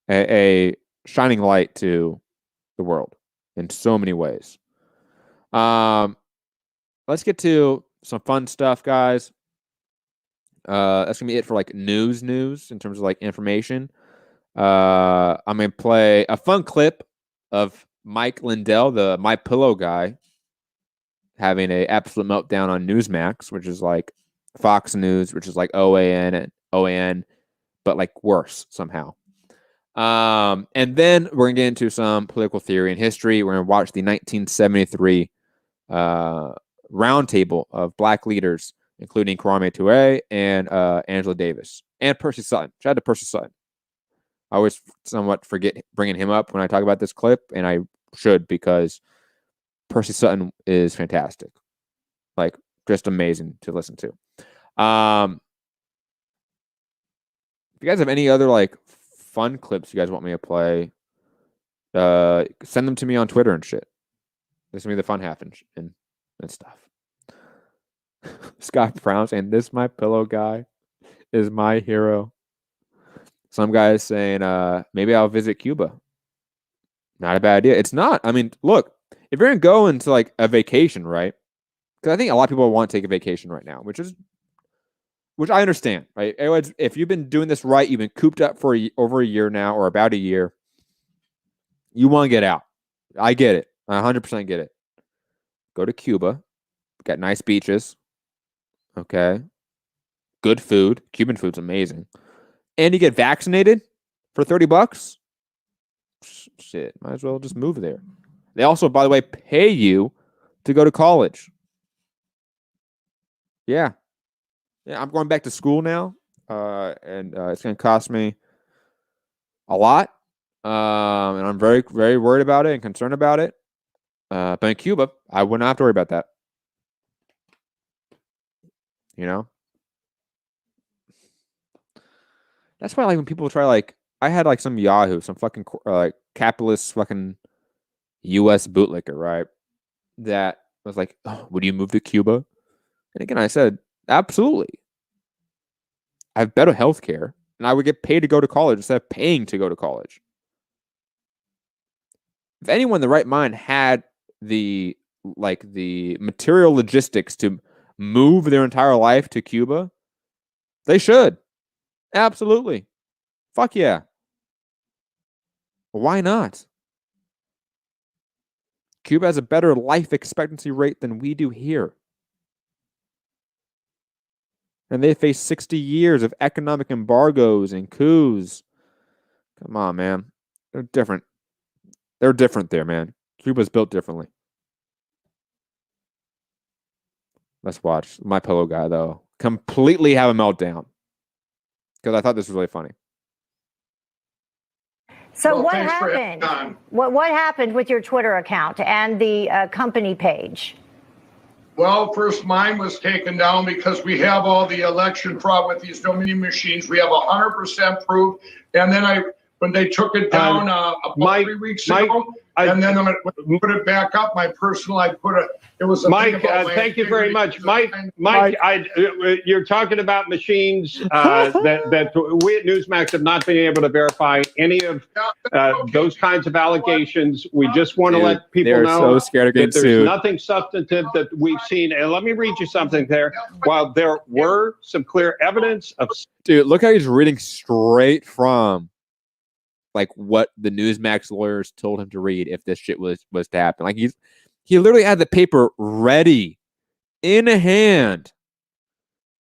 a shining light to the world in so many ways. Let's get to some fun stuff, guys. That's gonna be it for like news in terms of like information. I'm gonna play a fun clip of Mike Lindell, the My Pillow guy, having an absolute meltdown on Newsmax, which is like Fox News, which is like OAN, but like worse somehow. And then we're gonna get into some political theory and history. We're gonna watch the 1973 roundtable of black leaders, including Kwame Ture and Angela Davis. And Percy Sutton. Shout out to Percy Sutton. I always somewhat forget bringing him up when I talk about this clip, and I should, because Percy Sutton is fantastic. Like, just amazing to listen to. If you guys have any other like fun clips you guys want me to play, send them to me on Twitter and shit. This will be the fun happens and stuff. Scott Brown saying, "This my pillow guy is my hero." Some guys saying, maybe I'll visit Cuba. Not a bad idea. It's not. I mean, look, if you're going to go into like a vacation, right? Because I think a lot of people want to take a vacation right now, which I understand, right? Anyways, if you've been doing this right, you've been cooped up for over a year now, or about a year, you want to get out. I get it. I 100% get it. Go to Cuba. Got nice beaches. Okay. Good food. Cuban food's amazing. And you get vaccinated for $30. Shit, might as well just move there. They also, by the way, pay you to go to college. Yeah. Yeah, I'm going back to school now, and it's going to cost me a lot, and I'm very, very worried about it and concerned about it. But in Cuba, I wouldn't have to worry about that. You know? That's why, like, when people try, like, I had, like, some Yahoo, some fucking, like, capitalist fucking U.S. bootlicker, right? That was like, oh, would you move to Cuba? And again, I said, absolutely. I have better health care, and I would get paid to go to college instead of paying to go to college. If anyone in the right mind had the material logistics to move their entire life to Cuba, they should. Absolutely. Fuck yeah. Why not? Cuba has a better life expectancy rate than we do here. And they face 60 years of economic embargoes and coups. Come on, man. They're different. They're different there, man. Cuba's built differently. Let's watch. My pillow guy, though, completely have a meltdown. Because I thought this was really funny. So well, what happened? What happened with your Twitter account and the company page? Well, first mine was taken down because we have all the election fraud with these Dominion machines. We have 100% proof. And then when they took it down about 3 weeks ago, and then I'm going to put it back up. My personal, it was a Mike. Thank you very much, Mike. You're talking about machines that we at Newsmax have not been able to verify any of those kinds of allegations. We just want to let people know so scared of getting that there's nothing substantive that we've seen. And let me read you something there. While there were some clear evidence of, dude, look how he's reading straight from like what the Newsmax lawyers told him to read if this shit was to happen. Like he literally had the paper ready in hand.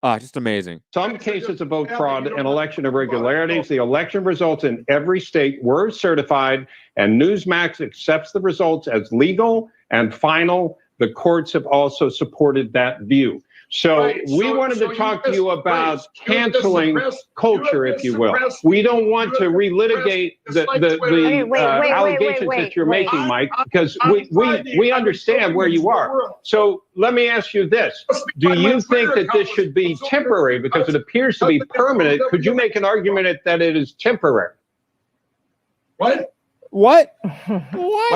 Just amazing. Some cases of vote fraud and election irregularities. The election results in every state were certified, and Newsmax accepts the results as legal and final. The courts have also supported that view. So we wanted to talk to you about canceling culture, if you will. We don't want to relitigate the allegations that you're making, Mike, because we understand where you are. So let me ask you this. Do you think that this should be temporary because it appears to be permanent? Could you make an argument that it is temporary? What?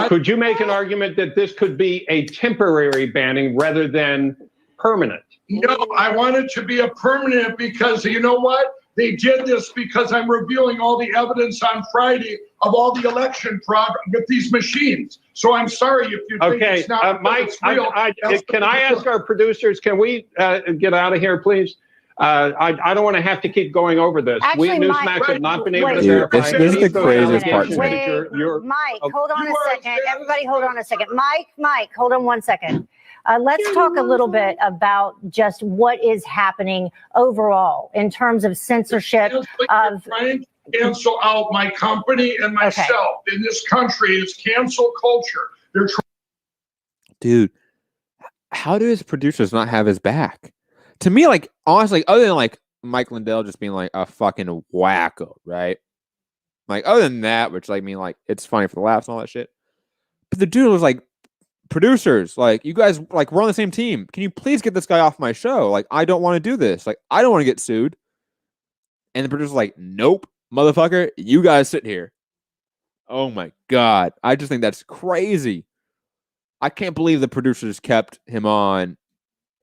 Could you make an argument that this could be a temporary banning rather than permanent? No, I want it to be a permanent because you know what? They did this because I'm reviewing all the evidence on Friday of all the election fraud with these machines. So I'm sorry if you think it's not Mike, real. Can I ask our producers, can we get out of here, please? I don't want to have to keep going over this. Actually, we at Newsmax have not been able to This verify. is the craziest part. Mike, hold on a second. Everybody hold on a second. Mike, hold on 1 second. Let's talk a little bit about just what is happening overall in terms of censorship of... Cancel out my company and myself. In this country, it's cancel culture. Dude, how do his producers not have his back? To me, like, honestly, other than like Mike Lindell just being like a fucking wacko, right? Like, other than that, which like, I mean, like, it's funny for the laughs and all that shit. But the dude was like, producers, like, you guys, like, we're on the same team. Can you please get this guy off my show? Like, I don't want to do this. Like, I don't want to get sued. And the producer's like, nope, motherfucker, you guys sit here. Oh my God. I just think that's crazy. I can't believe the producers kept him on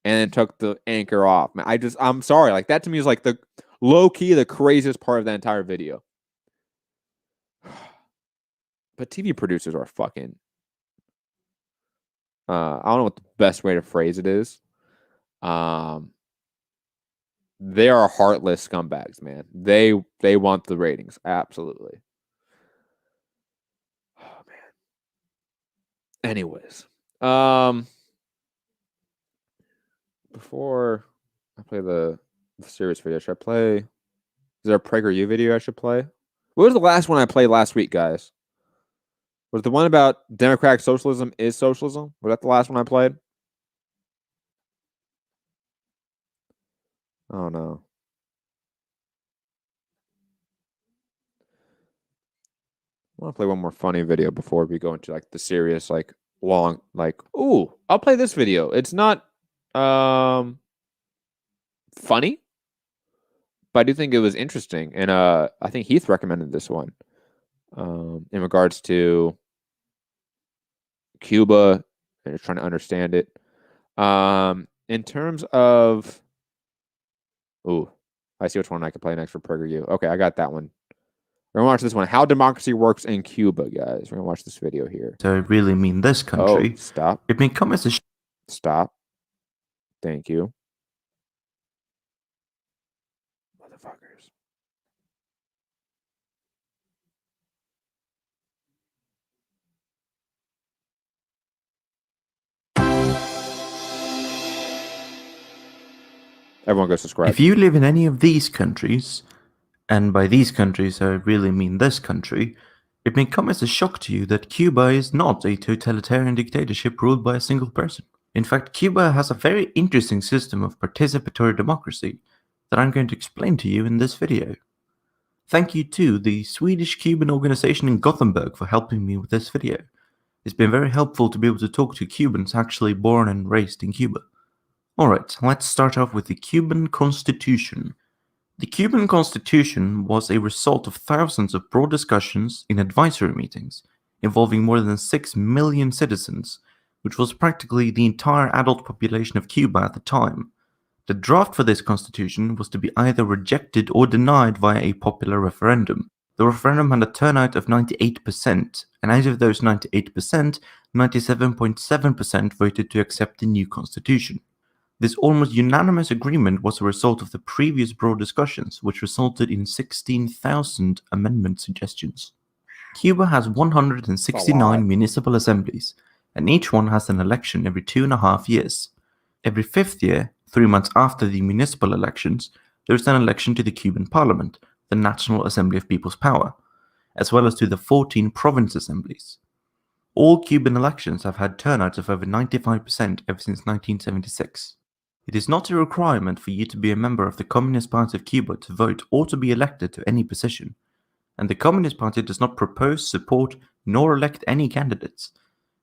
and then took the anchor off. I'm sorry. Like, that to me is like the low key, the craziest part of that entire video. But TV producers are fucking, I don't know what the best way to phrase it is. They are heartless scumbags, man. They want the ratings. Absolutely. Oh, man. Anyways. Before I play the serious video, should I play? Is there a PragerU video I should play? What was the last one I played last week, guys? Was the one about democratic socialism is socialism? Was that the last one I played? Oh, no. I want to play one more funny video before we go into like the serious, like long, like, ooh, I'll play this video. It's not funny, but I do think it was interesting. And I think Heath recommended this one in regards to Cuba and just trying to understand it. In terms of, ooh, I see which one I can play next for PragerU. Okay, I got that one. We're going to watch this one. How democracy works in Cuba, guys. We're going to watch this video here. So I really mean this country. Oh, stop. It may come as a... Stop. Thank you. Motherfuckers. Everyone go subscribe. If you live in any of these countries, and by these countries I really mean this country, it may come as a shock to you that Cuba is not a totalitarian dictatorship ruled by a single person. In fact, Cuba has a very interesting system of participatory democracy that I'm going to explain to you in this video. Thank you to the Swedish-Cuban organization in Gothenburg for helping me with this video. It's been very helpful to be able to talk to Cubans actually born and raised in Cuba. Alright, let's start off with the Cuban Constitution. The Cuban Constitution was a result of thousands of broad discussions in advisory meetings involving more than 6 million citizens, which was practically the entire adult population of Cuba at the time. The draft for this constitution was to be either rejected or denied via a popular referendum. The referendum had a turnout of 98%, and out of those 98%, 97.7% voted to accept the new constitution. This almost unanimous agreement was a result of the previous broad discussions, which resulted in 16,000 amendment suggestions. Cuba has 169 municipal assemblies, and each one has an election every 2.5 years. Every 5th year, 3 months after the municipal elections, there is an election to the Cuban Parliament, the National Assembly of People's Power, as well as to the 14 province assemblies. All Cuban elections have had turnouts of over 95% ever since 1976. It is not a requirement for you to be a member of the Communist Party of Cuba to vote or to be elected to any position, and the Communist Party does not propose, support, nor elect any candidates.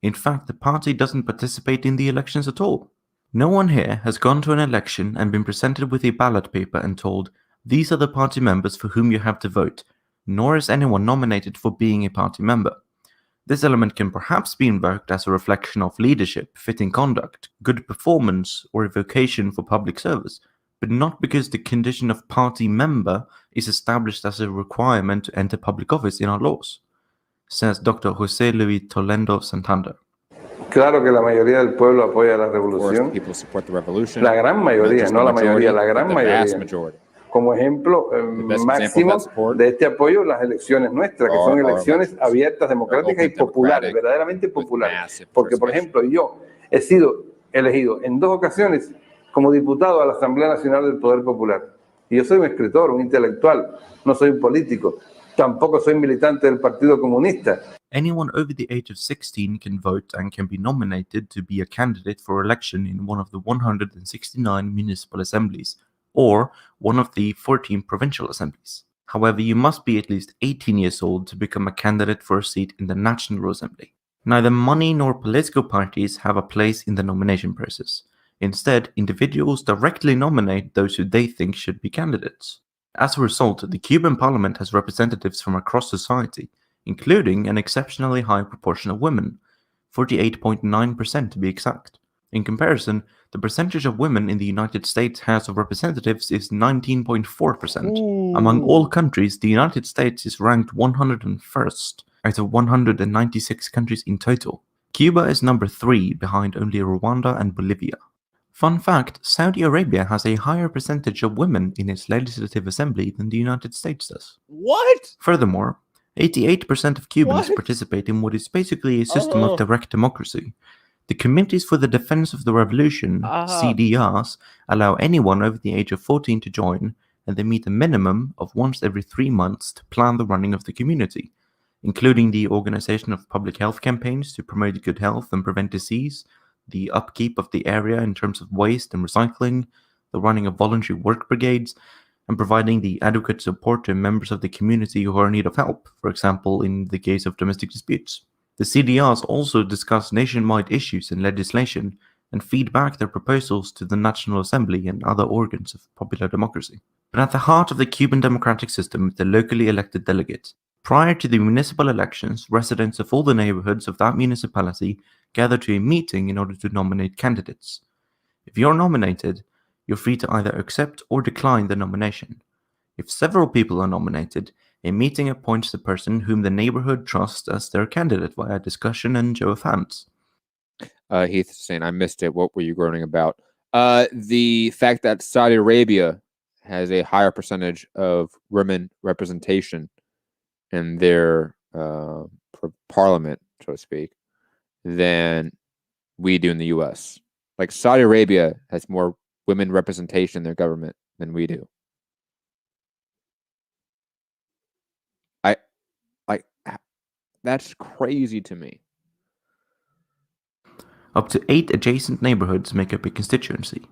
In fact, the party doesn't participate in the elections at all. No one here has gone to an election and been presented with a ballot paper and told, these are the party members for whom you have to vote, nor is anyone nominated for being a party member. This element can perhaps be invoked as a reflection of leadership, fitting conduct, good performance, or a vocation for public service, but not because the condition of party member is established as a requirement to enter public office in our laws, says Dr. José Luis Toledo Santander. Claro que la mayoría del pueblo apoya la revolución. La gran mayoría, no la mayoría, la gran mayoría. Como ejemplo máximo de este apoyo, las elecciones nuestras, que son elecciones abiertas, democráticas y populares, verdaderamente populares. Porque, por ejemplo, yo he sido elegido en 2 ocasiones como diputado a la Asamblea Nacional del Poder Popular. Y yo soy un escritor, un intelectual, no soy un político. Tampoco soy militante del Partido Comunista. Anyone over the age of 16 can vote and can be nominated to be a candidate for election in one of the 169 municipal assemblies, or one of the 14 provincial assemblies. However, you must be at least 18 years old to become a candidate for a seat in the National Assembly. Neither money nor political parties have a place in the nomination process. Instead, individuals directly nominate those who they think should be candidates. As a result, the Cuban parliament has representatives from across society, including an exceptionally high proportion of women, 48.9% to be exact. In comparison, the percentage of women in the United States House of Representatives is 19.4%. Among all countries, the United States is ranked 101st out of 196 countries in total. Cuba is number 3 behind only Rwanda and Bolivia. Fun fact, Saudi Arabia has a higher percentage of women in its legislative assembly than the United States does. What? Furthermore, 88% of Cubans participate in what is basically a system of direct democracy. The Committees for the Defense of the Revolution, CDRs, allow anyone over the age of 14 to join, and they meet a minimum of once every 3 months to plan the running of the community, including the organization of public health campaigns to promote good health and prevent disease, the upkeep of the area in terms of waste and recycling, the running of voluntary work brigades, and providing the adequate support to members of the community who are in need of help, for example, in the case of domestic disputes. The CDRs also discuss nationwide issues and legislation and feed back their proposals to the National Assembly and other organs of popular democracy. But at the heart of the Cuban democratic system is the locally elected delegate. Prior to the municipal elections, residents of all the neighborhoods of that municipality gather to a meeting in order to nominate candidates. If you're nominated, you're free to either accept or decline the nomination. If several people are nominated, a meeting appoints the person whom the neighborhood trusts as their candidate via discussion and show of hands. Heath is saying, I missed it. What were you groaning about? The fact that Saudi Arabia has a higher percentage of women representation in their parliament, so to speak, than we do in the U.S. Like Saudi Arabia has more women representation in their government than we do. That's crazy to me. Up to 8 adjacent neighborhoods make up a constituency.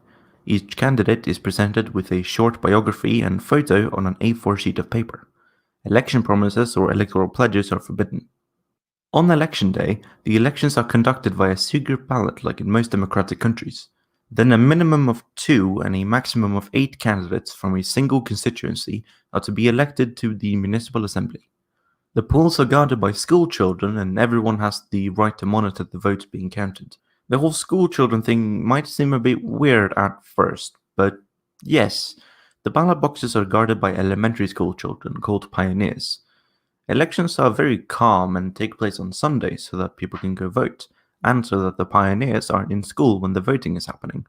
Each candidate is presented with a short biography and photo on an A4 sheet of paper. Election promises or electoral pledges are forbidden. On election day, the elections are conducted via secret ballot like in most democratic countries. Then a minimum of 2 and a maximum of 8 candidates from a single constituency are to be elected to the municipal assembly. The polls are guarded by school children and everyone has the right to monitor the votes being counted. The whole school children thing might seem a bit weird at first, but yes, the ballot boxes are guarded by elementary school children called pioneers. Elections are very calm and take place on Sundays so that people can go vote, and so that the pioneers aren't in school when the voting is happening.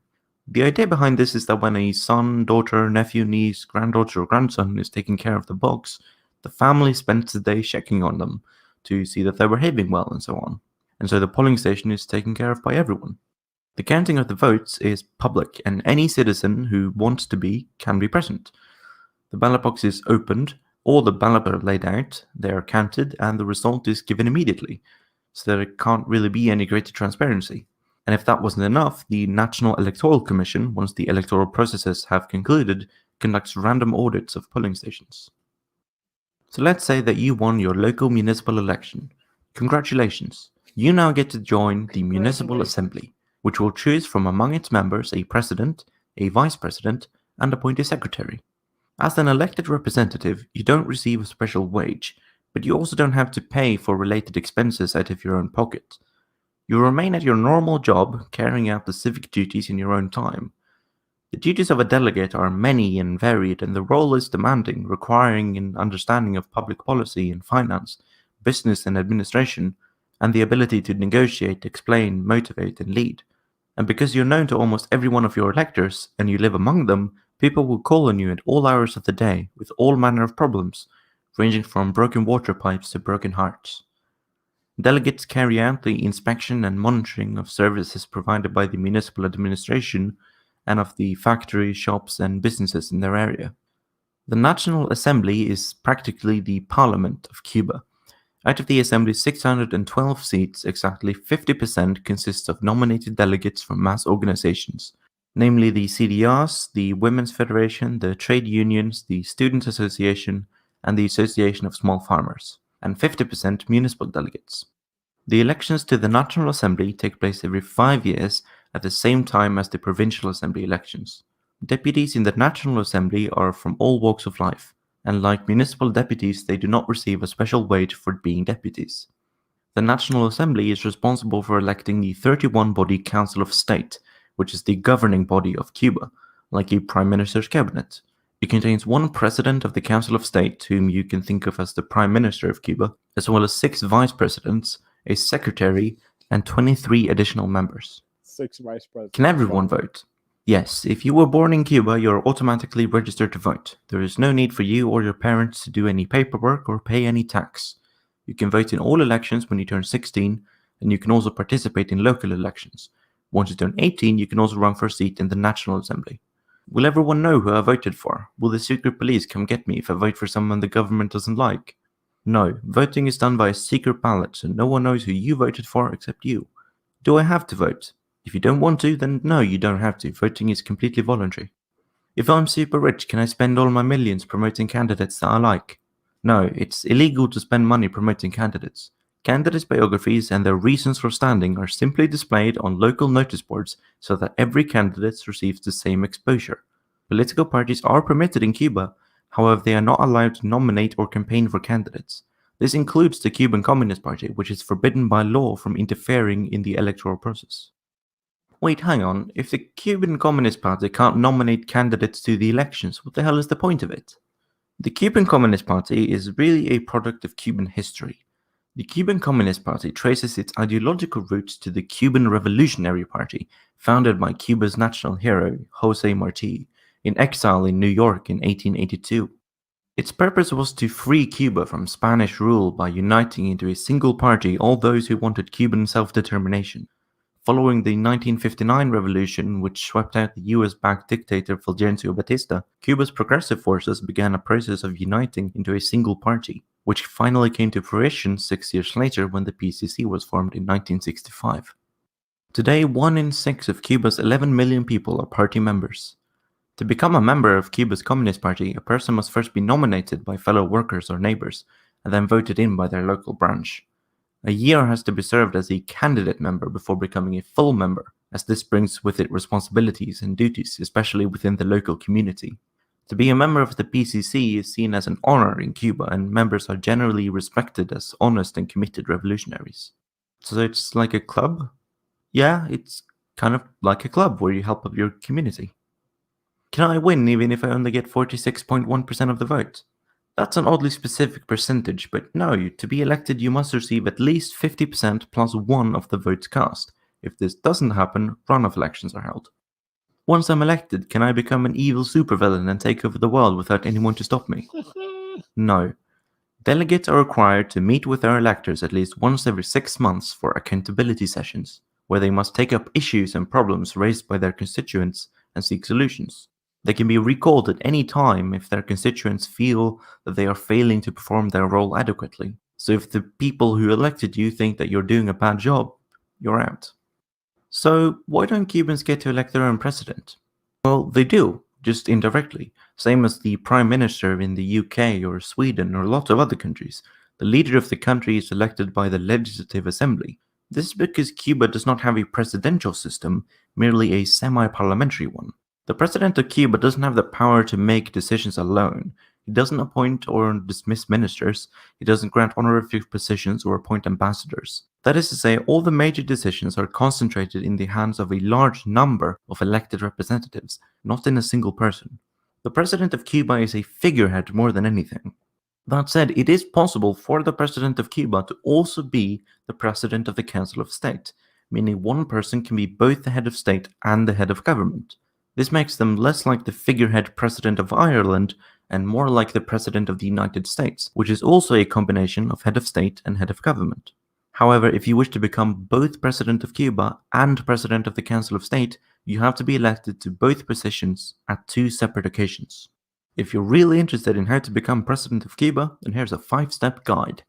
The idea behind this is that when a son, daughter, nephew, niece, granddaughter, or grandson is taking care of the box, the family spends the day checking on them to see that they're behaving well and so on. And so the polling station is taken care of by everyone. The counting of the votes is public, and any citizen who wants to be can be present. The ballot box is opened, all the ballots are laid out, they are counted, and the result is given immediately, so that it can't really be any greater transparency. And if that wasn't enough, the National Electoral Commission, once the electoral processes have concluded, conducts random audits of polling stations. So let's say that you won your local municipal election. Congratulations! You now get to join the Municipal Assembly, which will choose from among its members a president, a vice president, and appoint a secretary. As an elected representative, you don't receive a special wage, but you also don't have to pay for related expenses out of your own pocket. You remain at your normal job, carrying out the civic duties in your own time. The duties of a delegate are many and varied, and the role is demanding, requiring an understanding of public policy and finance, business and administration, and the ability to negotiate, explain, motivate, and lead. And because you're known to almost every one of your electors, and you live among them, people will call on you at all hours of the day with all manner of problems, ranging from broken water pipes to broken hearts. Delegates carry out the inspection and monitoring of services provided by the municipal administration and of the factories, shops, and businesses in their area. The National Assembly is practically the parliament of Cuba. Out of the Assembly's 612 seats, exactly 50% consists of nominated delegates from mass organizations. namely the CDRs, the Women's Federation, the trade unions, the Students' Association, and the Association of Small Farmers, and 50% municipal delegates. The elections to the National Assembly take place every 5 years at the same time as the Provincial Assembly elections. Deputies in the National Assembly are from all walks of life, and like municipal deputies, they do not receive a special wage for being deputies. The National Assembly is responsible for electing the 31-body Council of State, which is the governing body of Cuba, like a Prime Minister's cabinet. It contains one President of the Council of State, whom you can think of as the Prime Minister of Cuba, as well as 6 Vice Presidents, a Secretary, and 23 additional members. 6 Vice Presidents. Can everyone vote? Yes, if you were born in Cuba, you're automatically registered to vote. There is no need for you or your parents to do any paperwork or pay any tax. You can vote in all elections when you turn 16, and you can also participate in local elections. Once you turn 18, you can also run for a seat in the National Assembly. Will everyone know who I voted for? Will the secret police come get me if I vote for someone the government doesn't like? No, voting is done by a secret ballot, so no one knows who you voted for except you. Do I have to vote? If you don't want to, then no, you don't have to. Voting is completely voluntary. If I'm super rich, can I spend all my millions promoting candidates that I like? No, it's illegal to spend money promoting candidates. Candidates' biographies and their reasons for standing are simply displayed on local notice boards so that every candidate receives the same exposure. Political parties are permitted in Cuba, however they are not allowed to nominate or campaign for candidates. This includes the Cuban Communist Party, which is forbidden by law from interfering in the electoral process. Wait, hang on, if the Cuban Communist Party can't nominate candidates to the elections, what the hell is the point of it? The Cuban Communist Party is really a product of Cuban history. The Cuban Communist Party traces its ideological roots to the Cuban Revolutionary Party, founded by Cuba's national hero, José Martí, in exile in New York in 1882. Its purpose was to free Cuba from Spanish rule by uniting into a single party all those who wanted Cuban self-determination. Following the 1959 revolution, which swept out the US-backed dictator Fulgencio Batista, Cuba's progressive forces began a process of uniting into a single party, which finally came to fruition 6 years later when the PCC was formed in 1965. Today, 1 in 6 of Cuba's 11 million people are party members. To become a member of Cuba's Communist Party, a person must first be nominated by fellow workers or neighbors, and then voted in by their local branch. A year has to be served as a candidate member before becoming a full member, as this brings with it responsibilities and duties, especially within the local community. To be a member of the PCC is seen as an honor in Cuba, and members are generally respected as honest and committed revolutionaries. So it's like a club? Yeah, it's kind of like a club where you help out your community. Can I win even if I only get 46.1% of the vote? That's an oddly specific percentage, but no, to be elected you must receive at least 50% plus 1 of the votes cast. If this doesn't happen, runoff elections are held. Once I'm elected, can I become an evil supervillain and take over the world without anyone to stop me? No. Delegates are required to meet with their electors at least once every 6 months for accountability sessions, where they must take up issues and problems raised by their constituents and seek solutions. They can be recalled at any time if their constituents feel that they are failing to perform their role adequately. So if the people who elected you think that you're doing a bad job, you're out. So why don't Cubans get to elect their own president? Well, they do, just indirectly, same as the Prime Minister in the UK or Sweden or a lot of other countries. The leader of the country is elected by the Legislative Assembly. This is because Cuba does not have a presidential system, merely a semi-parliamentary one. The president of Cuba doesn't have the power to make decisions alone. He doesn't appoint or dismiss ministers. He doesn't grant honorific positions or appoint ambassadors. That is to say, all the major decisions are concentrated in the hands of a large number of elected representatives, not in a single person. The president of Cuba is a figurehead more than anything. That said, it is possible for the president of Cuba to also be the president of the Council of State, meaning one person can be both the head of state and the head of government. This makes them less like the figurehead president of Ireland and more like the president of the United States, which is also a combination of head of state and head of government. However, if you wish to become both president of Cuba and president of the Council of State, you have to be elected to both positions at 2 separate occasions. If you're really interested in how to become president of Cuba, then here's a 5-step guide.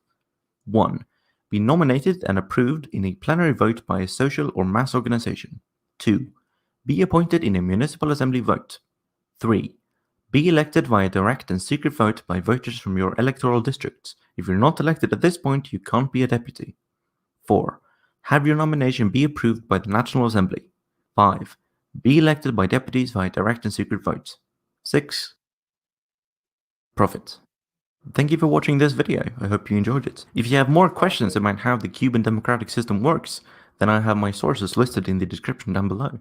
1. Be nominated and approved in a plenary vote by a social or mass organization. 2. Be appointed in a municipal assembly vote. 3. Be elected via direct and secret vote by voters from your electoral districts. If you're not elected at this point, you can't be a deputy. 4. Have your nomination be approved by the National Assembly. 5. Be elected by deputies via direct and secret vote. 6. Profit. Thank you for watching this video. I hope you enjoyed it. If you have more questions about how the Cuban democratic system works, then I have my sources listed in the description down below.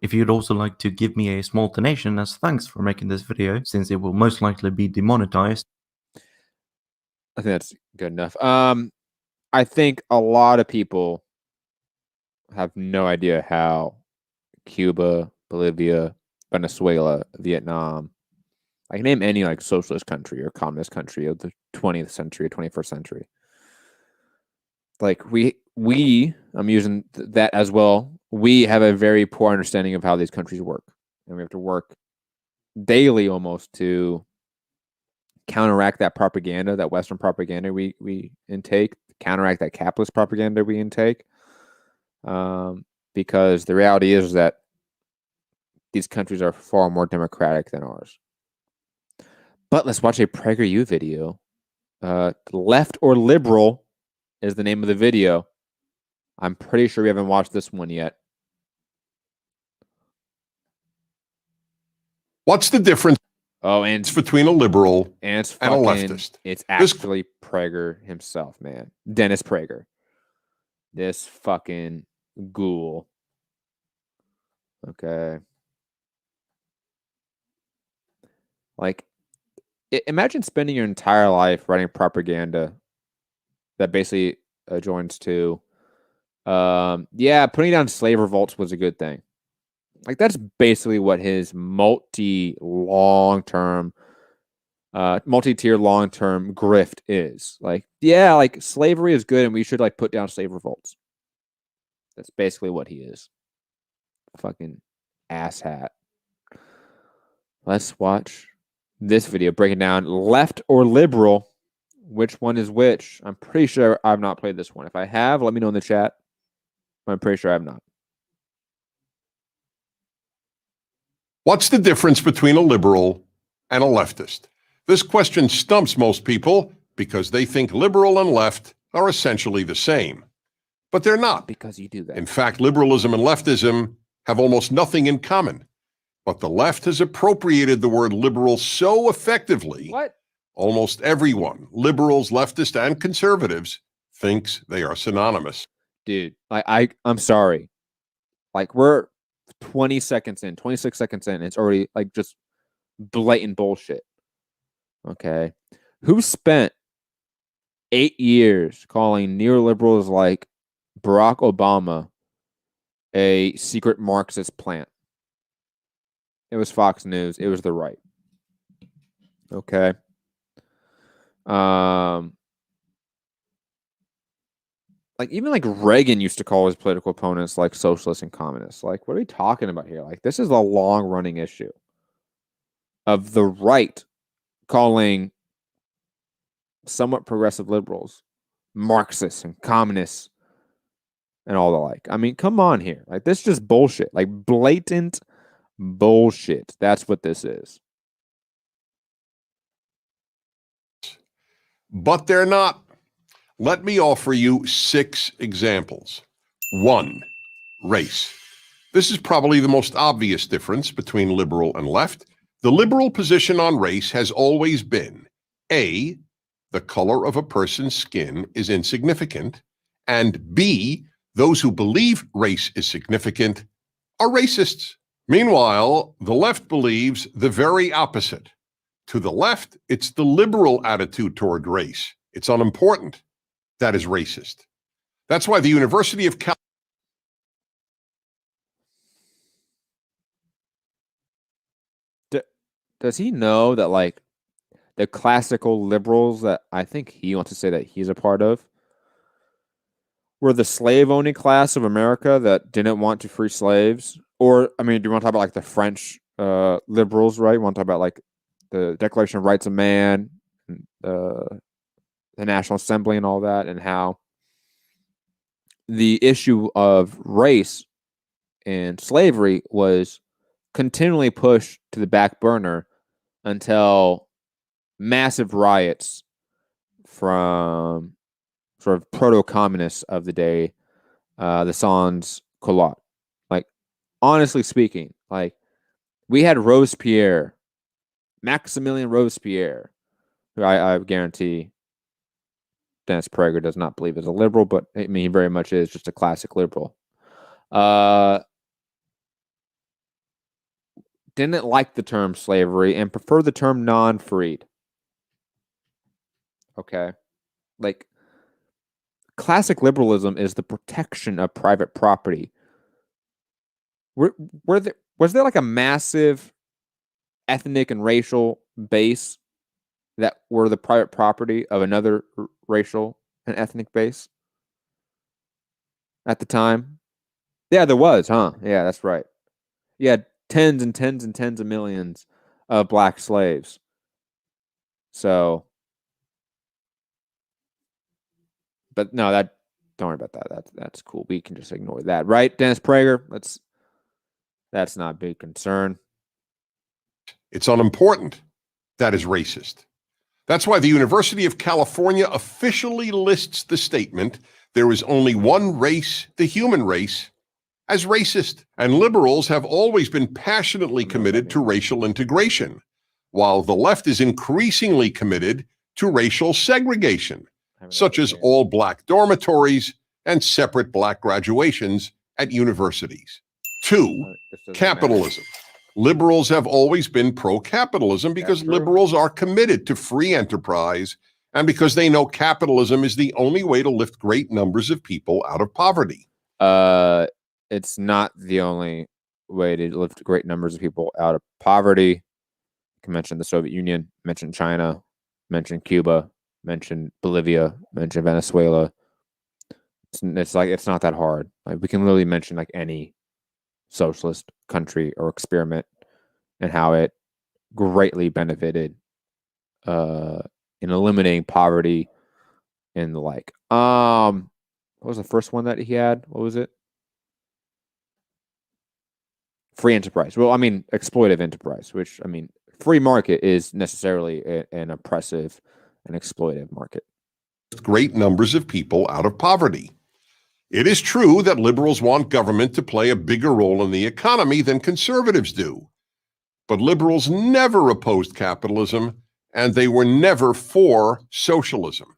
If you'd also like to give me a small donation as thanks for making this video, since it will most likely be demonetized. I think that's good enough. I think a lot of people have no idea how Cuba, Bolivia, Venezuela, Vietnam, I can name any like socialist country or communist country of the 20th century or 21st century. Like I'm using that as well. We have a very poor understanding of how these countries work. And we have to work daily almost to counteract that propaganda, that Western propaganda we intake, counteract that capitalist propaganda we intake. Because the reality is that these countries are far more democratic than ours. But let's watch a PragerU video. Left or Liberal is the name of the video. I'm pretty sure we haven't watched this one yet. What's the difference? Oh, and between a liberal and a leftist. It's actually Prager himself, man. Dennis Prager. This fucking ghoul. Okay. Like, imagine spending your entire life writing propaganda that basically joins to, yeah, putting down slave revolts was a good thing. Like, that's basically what his multi-tier long-term grift is. Like, yeah, like slavery is good and we should like put down slave revolts. That's basically what he is. Fucking asshat. Let's watch this video breaking down left or liberal. Which one is which? I'm pretty sure I've not played this one. If I have, let me know in the chat. I'm pretty sure I have not. What's the difference between a liberal and a leftist? This question stumps most people because they think liberal and left are essentially the same. But they're not. Because you do that. In fact, liberalism and leftism have almost nothing in common. But the left has appropriated the word liberal so effectively, almost everyone, liberals, leftists, and conservatives, thinks they are synonymous. Dude, I'm sorry. Like, we're 26 seconds in, it's already like just blatant bullshit. Okay. Who spent 8 years calling neoliberals like Barack Obama a secret Marxist plant? It was Fox News. It was the right. Okay. Like, even like Reagan used to call his political opponents like socialists and communists. Like, what are we talking about here? Like, this is a long-running issue of the right calling somewhat progressive liberals Marxists and communists and all the like. I mean, come on here. Like, this is just bullshit. Like, blatant bullshit. That's what this is. But they're not. Let me offer you 6 examples. 1, race. This is probably the most obvious difference between liberal and left. The liberal position on race has always been A, the color of a person's skin is insignificant, and B, those who believe race is significant are racists. Meanwhile, the left believes the very opposite. To the left, it's the liberal attitude toward race. It's unimportant. That is racist. That's why the University of California. Does he know that, like, the classical liberals that I think he wants to say that he's a part of were the slave-owning class of America that didn't want to free slaves? Or, I mean, do you want to talk about, like, the French liberals, right? You want to talk about, like, the Declaration of Rights of Man, the National Assembly and all that, and how the issue of race in slavery was continually pushed to the back burner until massive riots from sort of proto-communists of the day, the sans culottes. Like, honestly speaking, like, we had Robespierre, Maximilian Robespierre, who I guarantee Dennis Prager does not believe is a liberal, but I mean, he very much is just a classic liberal. Didn't like the term slavery and prefer the term non-freed. Okay. Like, classic liberalism is the protection of private property. Was there like a massive ethnic and racial base that were the private property of another racial and ethnic base at the time? Yeah, there was, huh? Yeah, that's right. You had tens and tens and tens of millions of black slaves. So, but no, don't worry about that. That's cool. We can just ignore that, right, Dennis Prager? That's not a big concern. It's unimportant. That is racist. That's why the University of California officially lists the statement, "There is only one race, the human race," as racist. And liberals have always been passionately committed to racial integration, while the left is increasingly committed to racial segregation, such as all black dormitories and separate black graduations at universities. 2, capitalism. Liberals have always been pro-capitalism because liberals are committed to free enterprise and because they know capitalism is the only way to lift great numbers of people out of poverty. It's not the only way to lift great numbers of people out of poverty. You can mention the Soviet Union, mention China, mention Cuba, mention Bolivia, mention Venezuela. It's not that hard. Like, we can literally mention like any socialist country or experiment and how it greatly benefited in eliminating poverty and the like. What was the first one that he had? What was it? Free enterprise. Well, I mean, exploitive enterprise, which, I mean, free market is necessarily an oppressive and exploitive market. Great numbers of people out of poverty. It is true that liberals want government to play a bigger role in the economy than conservatives do. But liberals never opposed capitalism, and they were never for socialism.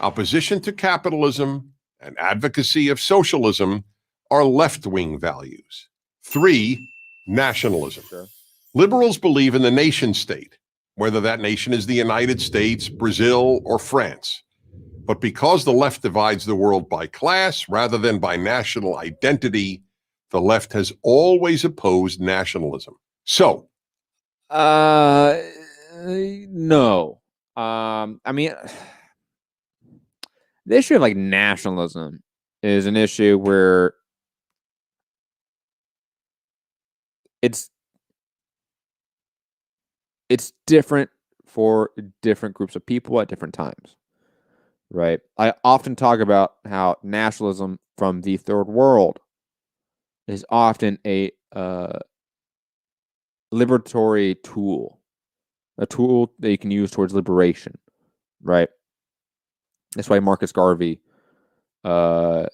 Opposition to capitalism and advocacy of socialism are left-wing values. 3, nationalism. Sure. Liberals believe in the nation state, whether that nation is the United States, Brazil, or France. But because the left divides the world by class rather than by national identity, the left has always opposed nationalism. So, no. I mean, the issue of like nationalism is an issue where it's different for different groups of people at different times. Right. I often talk about how nationalism from the third world is often a liberatory tool, a tool that you can use towards liberation. Right. That's why Marcus Garvey has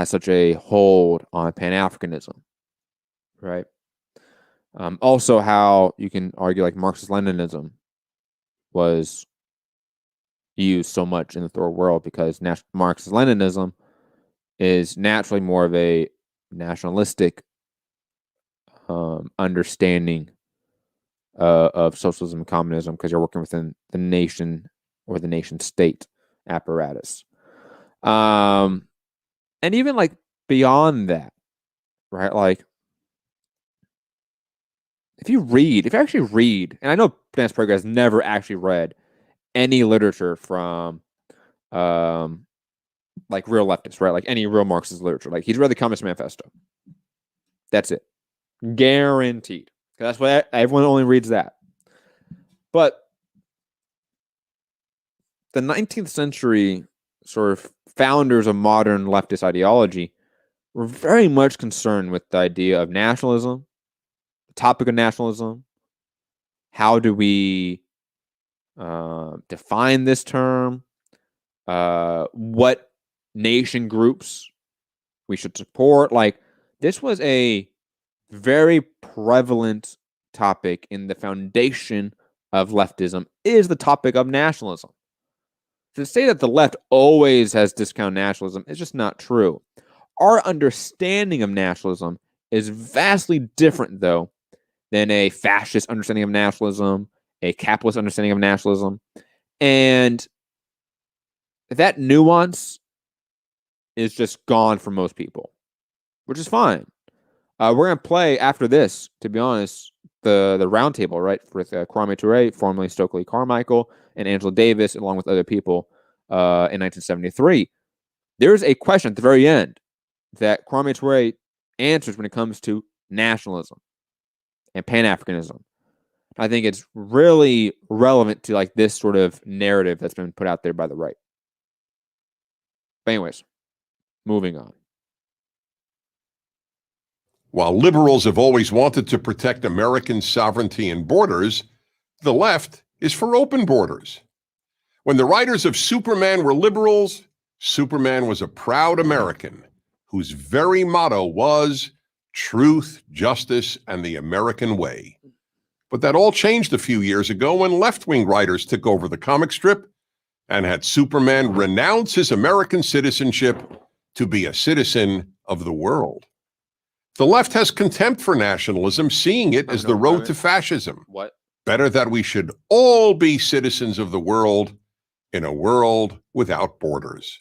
such a hold on Pan-Africanism. Right. Also, how you can argue like Marxist-Leninism was used so much in the third world because Marxist-Leninism is naturally more of a nationalistic understanding of socialism and communism because you're working within the nation or the nation state apparatus. And even like beyond that, right? Like if you actually read, and I know Dennis Prager has never actually read any literature from like real leftists, right? Like any real Marxist literature. Like he's read the Communist Manifesto. That's it. Guaranteed. That's why everyone only reads that. But the 19th century sort of founders of modern leftist ideology we're very much concerned with the idea of nationalism, the topic of nationalism. How do we define this term? What nation groups we should support? Like, this was a very prevalent topic in the foundation of leftism, is the topic of nationalism. To say that the left always has discounted nationalism is just not true. Our understanding of nationalism is vastly different, though, than a fascist understanding of nationalism, a capitalist understanding of nationalism. And that nuance is just gone for most people, which is fine. We're going to play after this, to be honest, the Roundtable, right, with Kwame Ture, formerly Stokely Carmichael, and Angela Davis, along with other people in 1973. There's a question at the very end that Kwame Ture answers when it comes to nationalism and Pan-Africanism. I think it's really relevant to like this sort of narrative that's been put out there by the right. But anyways, moving on. While liberals have always wanted to protect American sovereignty and borders, the left is for open borders. When the writers of Superman were liberals, Superman was a proud American whose very motto was truth, justice, and the American way. But that all changed a few years ago when left-wing writers took over the comic strip and had Superman renounce his American citizenship to be a citizen of the world. The left has contempt for nationalism, seeing it as the road to fascism. What? Better that we should all be citizens of the world in a world without borders.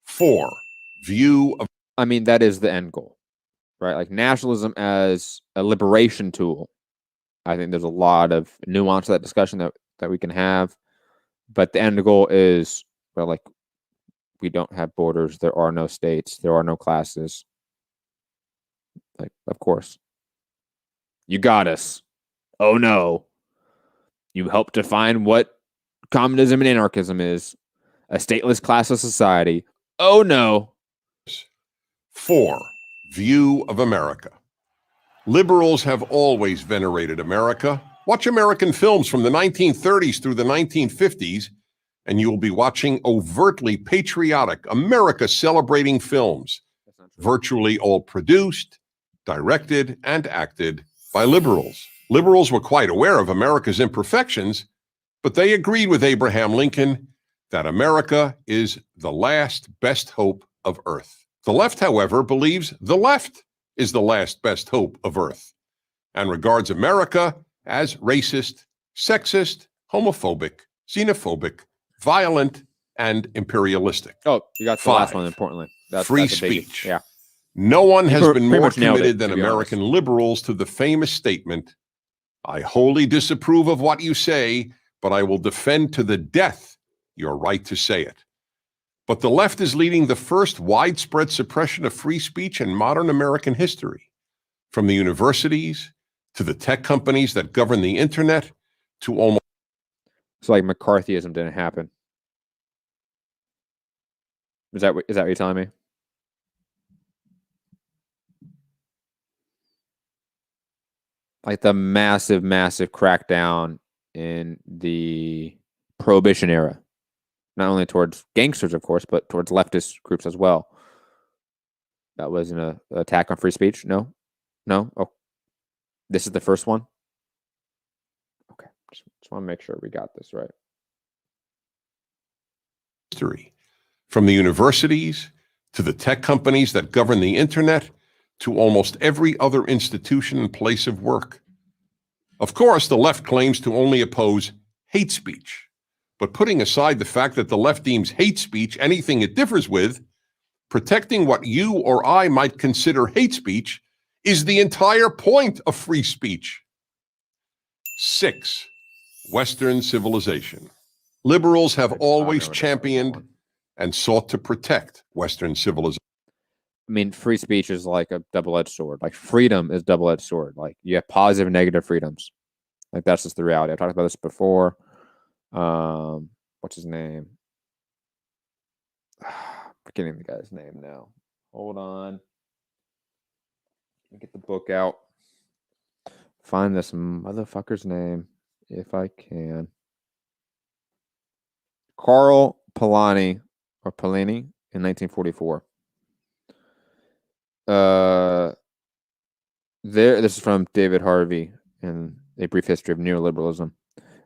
4. View of... I mean, that is the end goal, right? Like nationalism as a liberation tool. I think there's a lot of nuance to that discussion that we can have. But the end goal is, well, like, we don't have borders. There are no states. There are no classes. Like, of course. You got us. Oh, no. You helped define what communism and anarchism is. A stateless classless society. Oh, no. 4. View of America. Liberals have always venerated America. Watch American films from the 1930s through the 1950s, and you will be watching overtly patriotic, America-celebrating films, virtually all produced, directed, and acted by liberals. Liberals were quite aware of America's imperfections, but they agreed with Abraham Lincoln that America is the last best hope of Earth. The left, however, believes the left is the last best hope of Earth and regards America as racist, sexist, homophobic, xenophobic, violent, and imperialistic. Oh, you got the last one, importantly. Free that's speech. Yeah. No one has been more much nailed committed it, than to be American liberals to the famous statement, I wholly disapprove of what you say, but I will defend to the death your right to say it. But the left is leading the first widespread suppression of free speech in modern American history, from the universities to the tech companies that govern the internet to almost... So like McCarthyism didn't happen. Is that what you're telling me? Like the massive, massive crackdown in the Prohibition era. Not only towards gangsters, of course, but towards leftist groups as well. That wasn't an attack on free speech? No? No? Oh, this is the first one? Okay. Just want to make sure we got this right. History. From the universities to the tech companies that govern the internet to almost every other institution and place of work. Of course, the left claims to only oppose hate speech. But putting aside the fact that the left deems hate speech anything it differs with, protecting what you or I might consider hate speech is the entire point of free speech. 6. Western civilization. Liberals have always championed and sought to protect Western civilization. I mean, free speech is like a double-edged sword. Like freedom is double-edged sword. Like you have positive and negative freedoms. Like that's just the reality. I've talked about this before. What's his name? Forgetting the guy's name now. Hold on. Get the book out. Find this motherfucker's name if I can. Carl Polanyi in 1944. This is from David Harvey in A Brief History of Neoliberalism.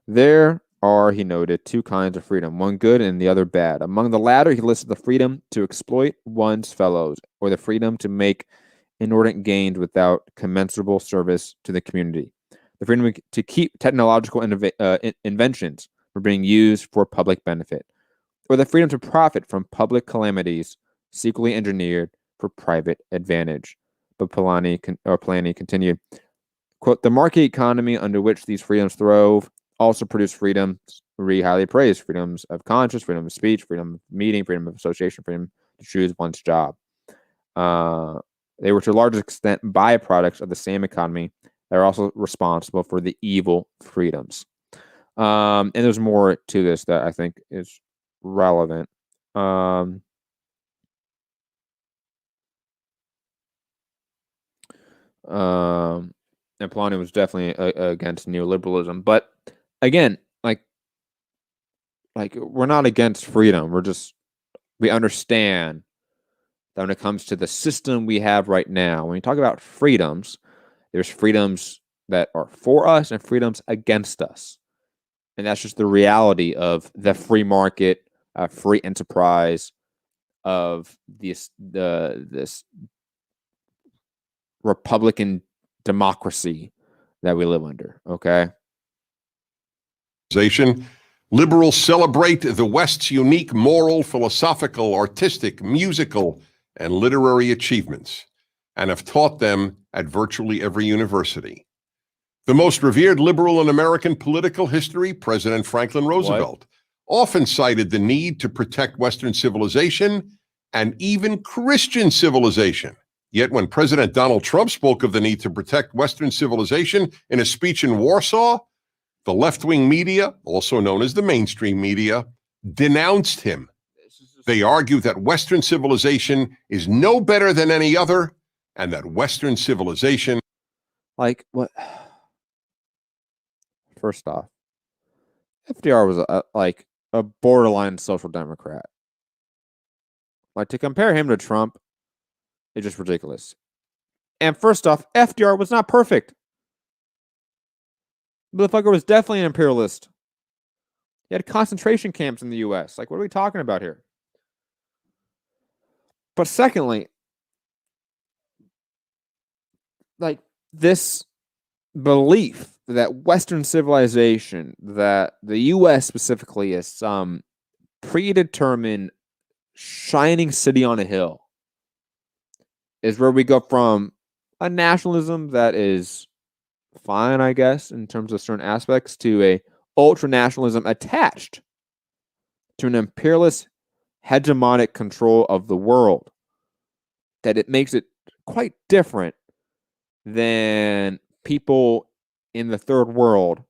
There are, he noted, two kinds of freedom, one good and the other bad. Among the latter, he listed the freedom to exploit one's fellows, or the freedom to make inordinate gains without commensurable service to the community. The freedom to keep technological inventions from being used for public benefit, or the freedom to profit from public calamities secretly engineered for private advantage. But Polanyi continued, quote, the market economy under which these freedoms throve also produce freedoms highly praised, freedoms of conscience, freedom of speech, freedom of meeting, freedom of association, freedom to choose one's job. They were to a large extent byproducts of the same economy that are also responsible for the evil freedoms. And there's more to this that I think is relevant. And Polanyi was definitely against neoliberalism, but again, like we're not against freedom. We understand that when it comes to the system we have right now, when we talk about freedoms, there's freedoms that are for us and freedoms against us, and that's just the reality of the free market, free enterprise, of this Republican democracy that we live under. Okay. Liberals celebrate the West's unique moral, philosophical, artistic, musical, and literary achievements, and have taught them at virtually every university. The most revered liberal in American political history, President Franklin Roosevelt, often cited the need to protect Western civilization and even Christian civilization. Yet when President Donald Trump spoke of the need to protect Western civilization in a speech in Warsaw, the left-wing media, also known as the mainstream media, denounced him. They argue that Western civilization is no better than any other, and that Western civilization... Like, what? First off, FDR was a borderline social democrat. Like, to compare him to Trump is just ridiculous. And first off, FDR was not perfect. The motherfucker was definitely an imperialist. He had concentration camps in the U.S. Like, what are we talking about here? But secondly, like, this belief that Western civilization, that the U.S. specifically, is some predetermined shining city on a hill, is where we go from a nationalism that is fine, I guess, in terms of certain aspects, to a ultra-nationalism attached to an imperialist hegemonic control of the world, that it makes it quite different than people in the third world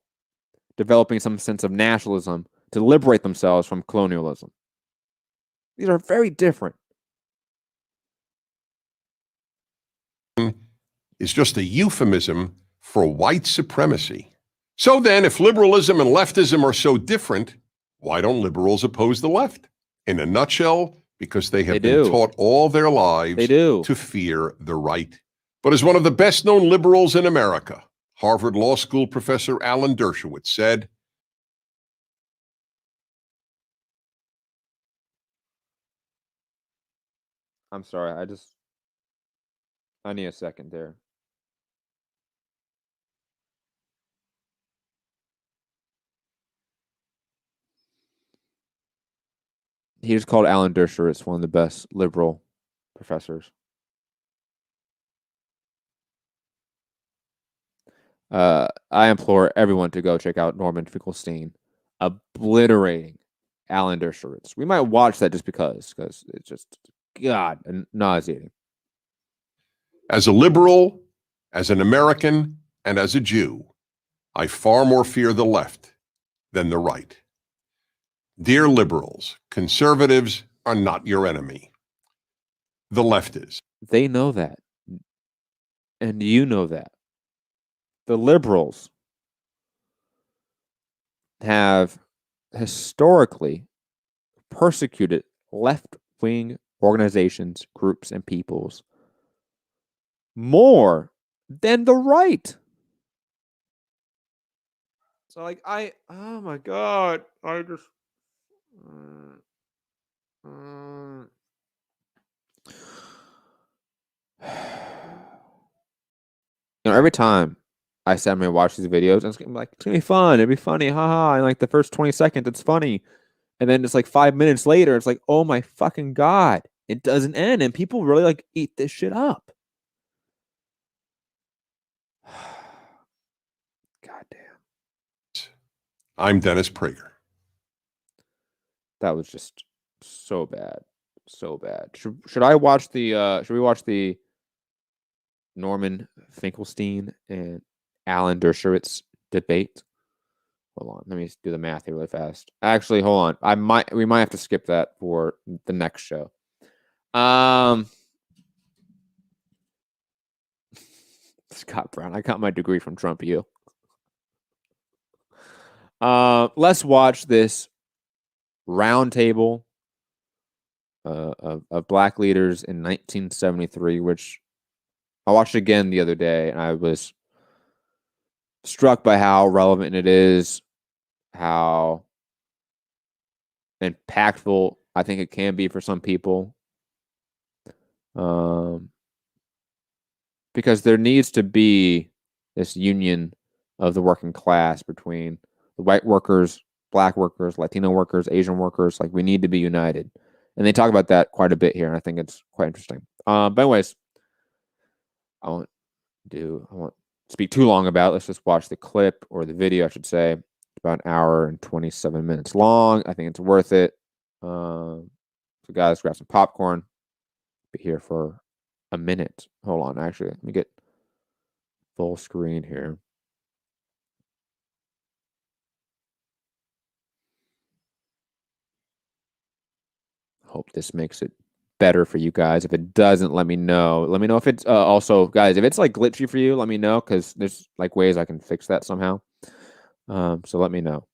developing some sense of nationalism to liberate themselves from colonialism. These are very different. Is just a euphemism for white supremacy. So then, if liberalism and leftism are so different, why don't liberals oppose the left? In a nutshell, because they have been taught all their lives to fear the right. But as one of the best-known liberals in America, Harvard Law School professor Alan Dershowitz said, I'm sorry, I need a second there. He just called Alan Dershowitz one of the best liberal professors. I implore everyone to go check out Norman Finkelstein obliterating Alan Dershowitz. We might watch that just because it's just, God, nauseating. As a liberal, as an American, and as a Jew, I far more fear the left than the right. Dear liberals, conservatives are not your enemy. The left is. They know that. And you know that. The liberals have historically persecuted left-wing organizations, groups, and peoples more than the right. So, like, oh my God, I just, every time I sit and watch these videos, it's gonna be like, it's gonna be fun, it'd be funny, haha. And like the first 20 seconds, it's funny, and then it's like 5 minutes later, it's like, oh my fucking God, it doesn't end, and people really like eat this shit up. God damn. I'm Dennis Prager. That was just so bad, so bad. Should I watch the? Should we watch the Norman Finkelstein and Alan Dershowitz debate? Hold on, let me do the math here really fast. Actually, hold on. We might have to skip that for the next show. Scott Brown, I got my degree from Trump U. Let's watch this roundtable of black leaders in 1973, which I watched again the other day, and I was struck by how relevant it is, how impactful I think it can be for some people. Because there needs to be this union of the working class between the white workers, black workers, Latino workers, Asian workers. Like, we need to be united. And they talk about that quite a bit here, and I think it's quite interesting. But anyways, I won't speak too long about it. Let's just watch the clip, or the video, I should say. It's about an hour and 27 minutes long. I think it's worth it. So guys, grab some popcorn. Be here for a minute. Hold on, actually, let me get full screen here. Hope this makes it better for you guys. If it doesn't, let me know. Let me know if it's also, guys, if it's like glitchy for you, let me know, because there's like ways I can fix that somehow. So let me know.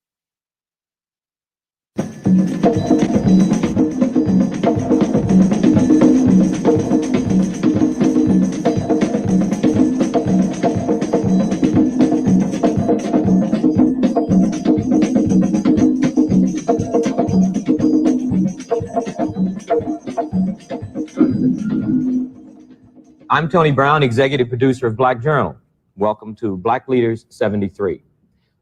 I'm Tony Brown, executive producer of Black Journal. Welcome to Black Leaders 73.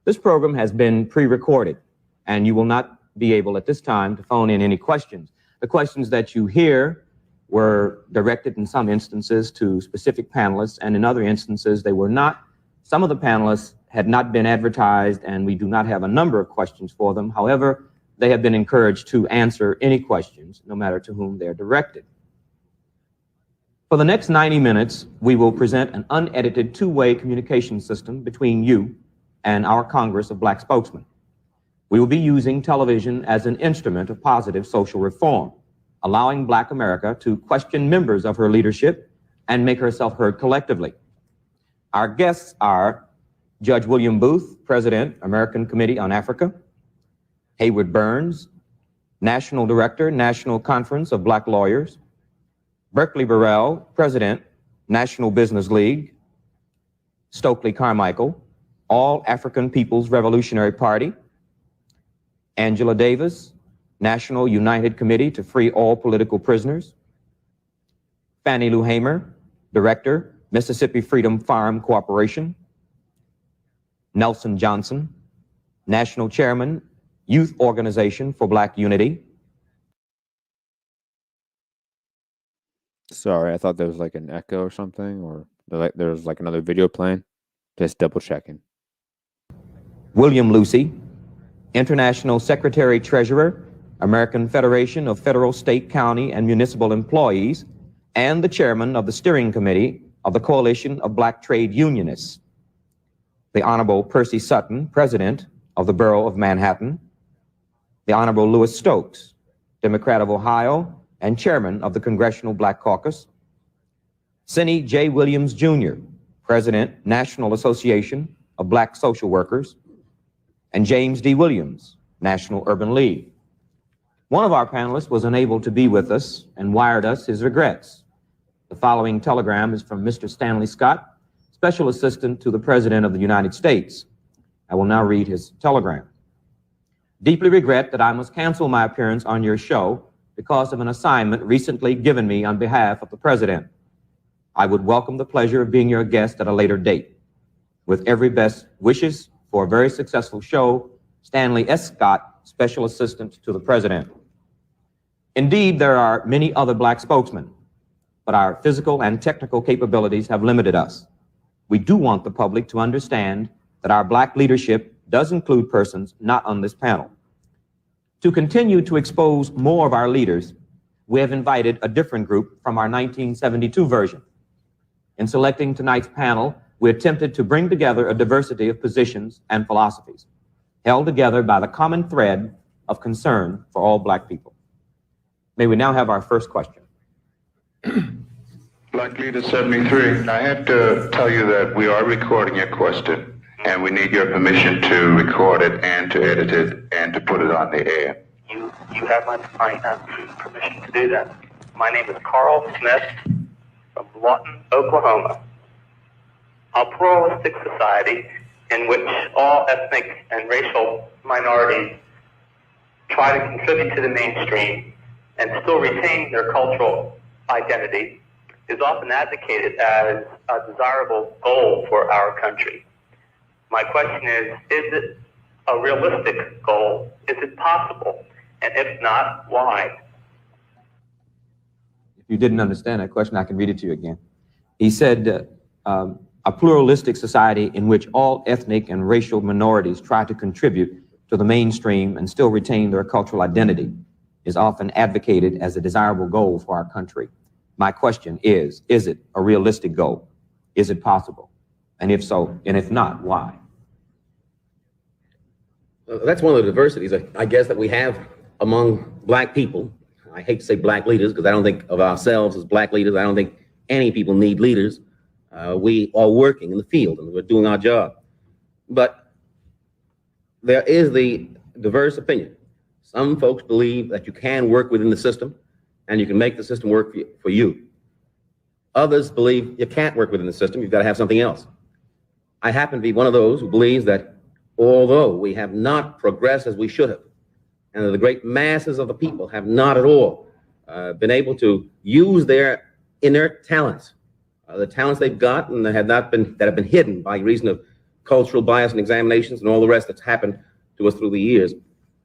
This program has been pre-recorded, and you will not be able at this time to phone in any questions. The questions that you hear were directed in some instances to specific panelists, and in other instances they were not. Some of the panelists had not been advertised, and we do not have a number of questions for them. However, they have been encouraged to answer any questions, no matter to whom they're directed. For the next 90 minutes, we will present an unedited two-way communication system between you and our Congress of Black spokesmen. We will be using television as an instrument of positive social reform, allowing Black America to question members of her leadership and make herself heard collectively. Our guests are Judge William Booth, President, American Committee on Africa; Hayward Burns, National Director, National Conference of Black Lawyers; Berkeley Burrell, President, National Business League; Stokely Carmichael, All African People's Revolutionary Party; Angela Davis, National United Committee to Free All Political Prisoners; Fannie Lou Hamer, Director, Mississippi Freedom Farm Corporation; Nelson Johnson, National Chairman, Youth Organization for Black Unity. Sorry, I thought there was like an echo or something, or there was like another video playing. Just double checking. William Lucy, International Secretary Treasurer, American Federation of Federal, State, County, and Municipal Employees, and the Chairman of the Steering Committee of the Coalition of Black Trade Unionists. The Honorable Percy Sutton, President of the Borough of Manhattan. The Honorable Louis Stokes, Democrat of Ohio, and Chairman of the Congressional Black Caucus. Cindy J. Williams, Jr., President, National Association of Black Social Workers, and James D. Williams, National Urban League. One of our panelists was unable to be with us and wired us his regrets. The following telegram is from Mr. Stanley Scott, Special Assistant to the President of the United States. I will now read his telegram. Deeply regret that I must cancel my appearance on your show because of an assignment recently given me on behalf of the President. I would welcome the pleasure of being your guest at a later date. With every best wishes for a very successful show, Stanley S. Scott, Special Assistant to the President. Indeed, there are many other Black spokesmen, but our physical and technical capabilities have limited us. We do want the public to understand that our Black leadership does include persons not on this panel. To continue to expose more of our leaders, we have invited a different group from our 1972 version. In selecting tonight's panel, we attempted to bring together a diversity of positions and philosophies, held together by the common thread of concern for all Black people. May we now have our first question. Black Leader 73, I have to tell you that we are recording your question, and we need your permission to record it and to edit it and to put it on the air. You have my permission to do that. My name is Carl Smith from Lawton, Oklahoma. A pluralistic society in which all ethnic and racial minorities try to contribute to the mainstream and still retain their cultural identity is often advocated as a desirable goal for our country. My question is it a realistic goal? Is it possible? And if not, why? If you didn't understand that question, I can read it to you again. He said, a pluralistic society in which all ethnic and racial minorities try to contribute to the mainstream and still retain their cultural identity is often advocated as a desirable goal for our country. My question is it a realistic goal? Is it possible? And if so, and if not, why? That's one of the diversities, I guess, that we have among Black people. I hate to say Black leaders because I don't think of ourselves as Black leaders. I don't think any people need leaders. We are working in the field and we're doing our job. But there is the diverse opinion. Some folks believe that you can work within the system and you can make the system work for you. Others believe you can't work within the system, you've got to have something else. I happen to be one of those who believes that although we have not progressed as we should have, and the great masses of the people have not at all been able to use their inert talents, the talents they've got and that have been hidden by reason of cultural bias and examinations and all the rest that's happened to us through the years,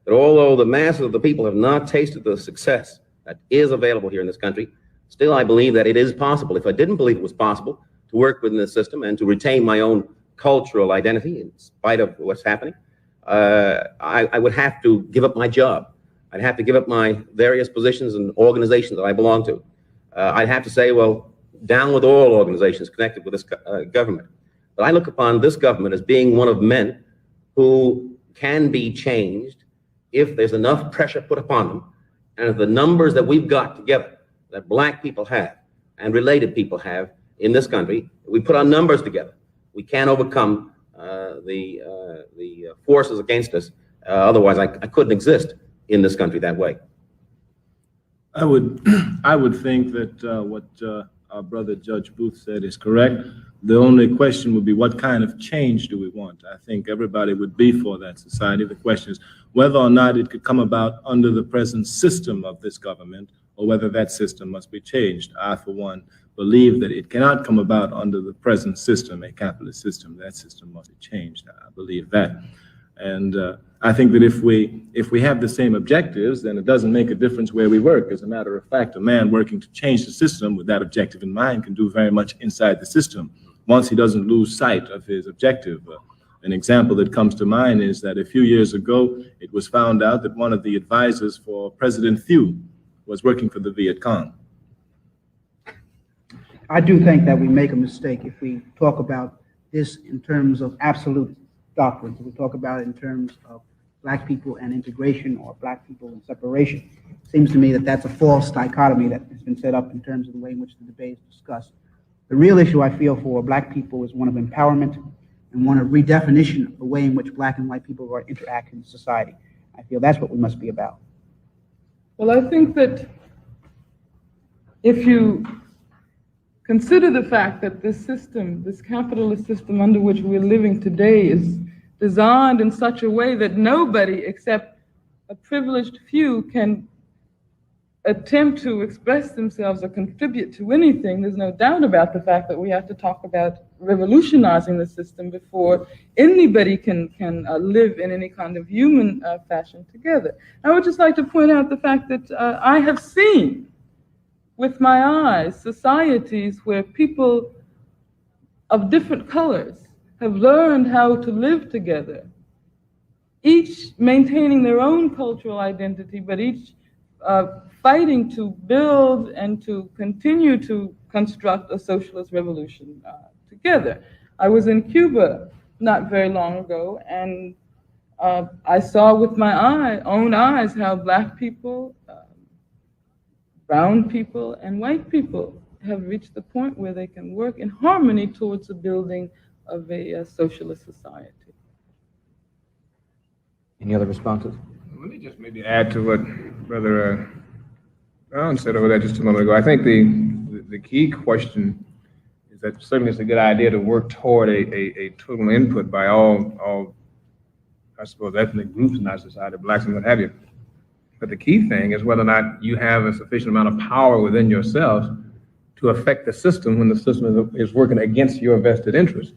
that although the masses of the people have not tasted the success that is available here in this country, still I believe that it is possible. If I didn't believe it was possible to work within the system and to retain my own cultural identity in spite of what's happening, I would have to give up my job. I'd have to give up my various positions and organizations that I belong to. I'd have to say, well, down with all organizations connected with this government. But I look upon this government as being one of men who can be changed if there's enough pressure put upon them, and if the numbers that we've got together, that Black people have and related people have in this country, we put our numbers together, we can overcome the forces against us. Otherwise, I couldn't exist in this country that way. I would think that what our brother Judge Booth said is correct. The only question would be, what kind of change do we want? I think everybody would be for that society. The question is whether or not it could come about under the present system of this government, or whether that system must be changed. I, for one, believe that it cannot come about under the present system, a capitalist system. That system must be changed. I believe that. And I think that if we have the same objectives, then it doesn't make a difference where we work. As a matter of fact, a man working to change the system with that objective in mind can do very much inside the system, once he doesn't lose sight of his objective. An example that comes to mind is that a few years ago, it was found out that one of the advisors for President Thieu was working for the Viet Cong. I do think that we make a mistake if we talk about this in terms of absolute doctrines. We talk about it in terms of Black people and integration, or Black people and separation. It seems to me that that's a false dichotomy that has been set up in terms of the way in which the debate is discussed. The real issue I feel for Black people is one of empowerment and one of redefinition of the way in which Black and white people are interacting in society. I feel that's what we must be about. Well, I think that if you consider the fact that this system, this capitalist system under which we're living today, is designed in such a way that nobody except a privileged few can attempt to express themselves or contribute to anything, there's no doubt about the fact that we have to talk about revolutionizing the system before anybody can live in any kind of human fashion together. I would just like to point out the fact that I have seen with my eyes societies where people of different colors have learned how to live together, each maintaining their own cultural identity, but each fighting to build and to continue to construct a socialist revolution together. I was in Cuba not very long ago, and I saw with my own eyes how Black people, brown people, and white people have reached the point where they can work in harmony towards the building of a socialist society. Any other responses? Let me just maybe add to what Brother Brown said over there just a moment ago. I think the key question is that certainly it's a good idea to work toward a total input by all, I suppose, ethnic groups in our society, Blacks and what have you. But the key thing is whether or not you have a sufficient amount of power within yourselves to affect the system when the system is working against your vested interest.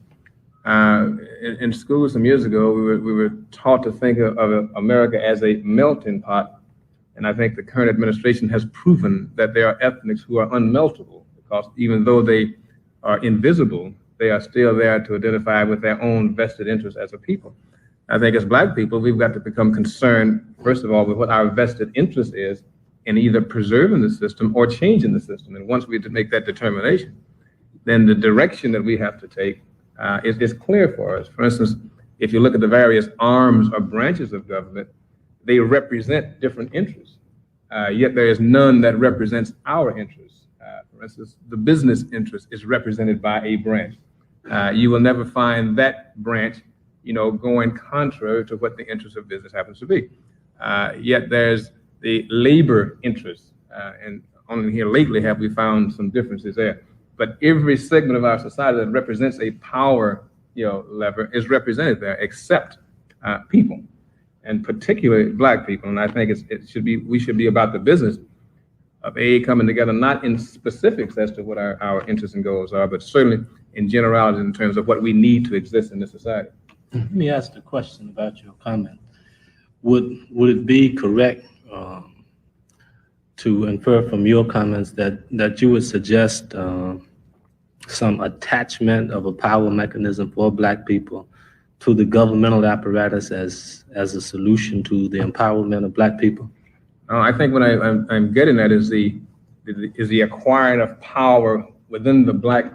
In school some years ago, we were taught to think of America as a melting pot. And I think the current administration has proven that there are ethnics who are unmeltable, because even though they are invisible, they are still there to identify with their own vested interests as a people. I think as Black people, we've got to become concerned, first of all, with what our vested interest is in either preserving the system or changing the system. And once we make that determination, then the direction that we have to take is clear for us. For instance, if you look at the various arms or branches of government, they represent different interests, yet there is none that represents our interests. For instance, the business interest is represented by a branch. You will never find that branch, going contrary to what the interest of business happens to be. Yet there's the labor interest, and only here lately have we found some differences there. But every segment of our society that represents a power, lever is represented there, except people, and particularly Black people. And I think we should be about the business of coming together, not in specifics as to what our interests and goals are, but certainly in generalities in terms of what we need to exist in this society. Let me ask a question about your comment. Would it be correct to infer from your comments that you would suggest some attachment of a power mechanism for Black people to the governmental apparatus as a solution to the empowerment of Black people? I think what I'm getting at is the acquiring of power within the Black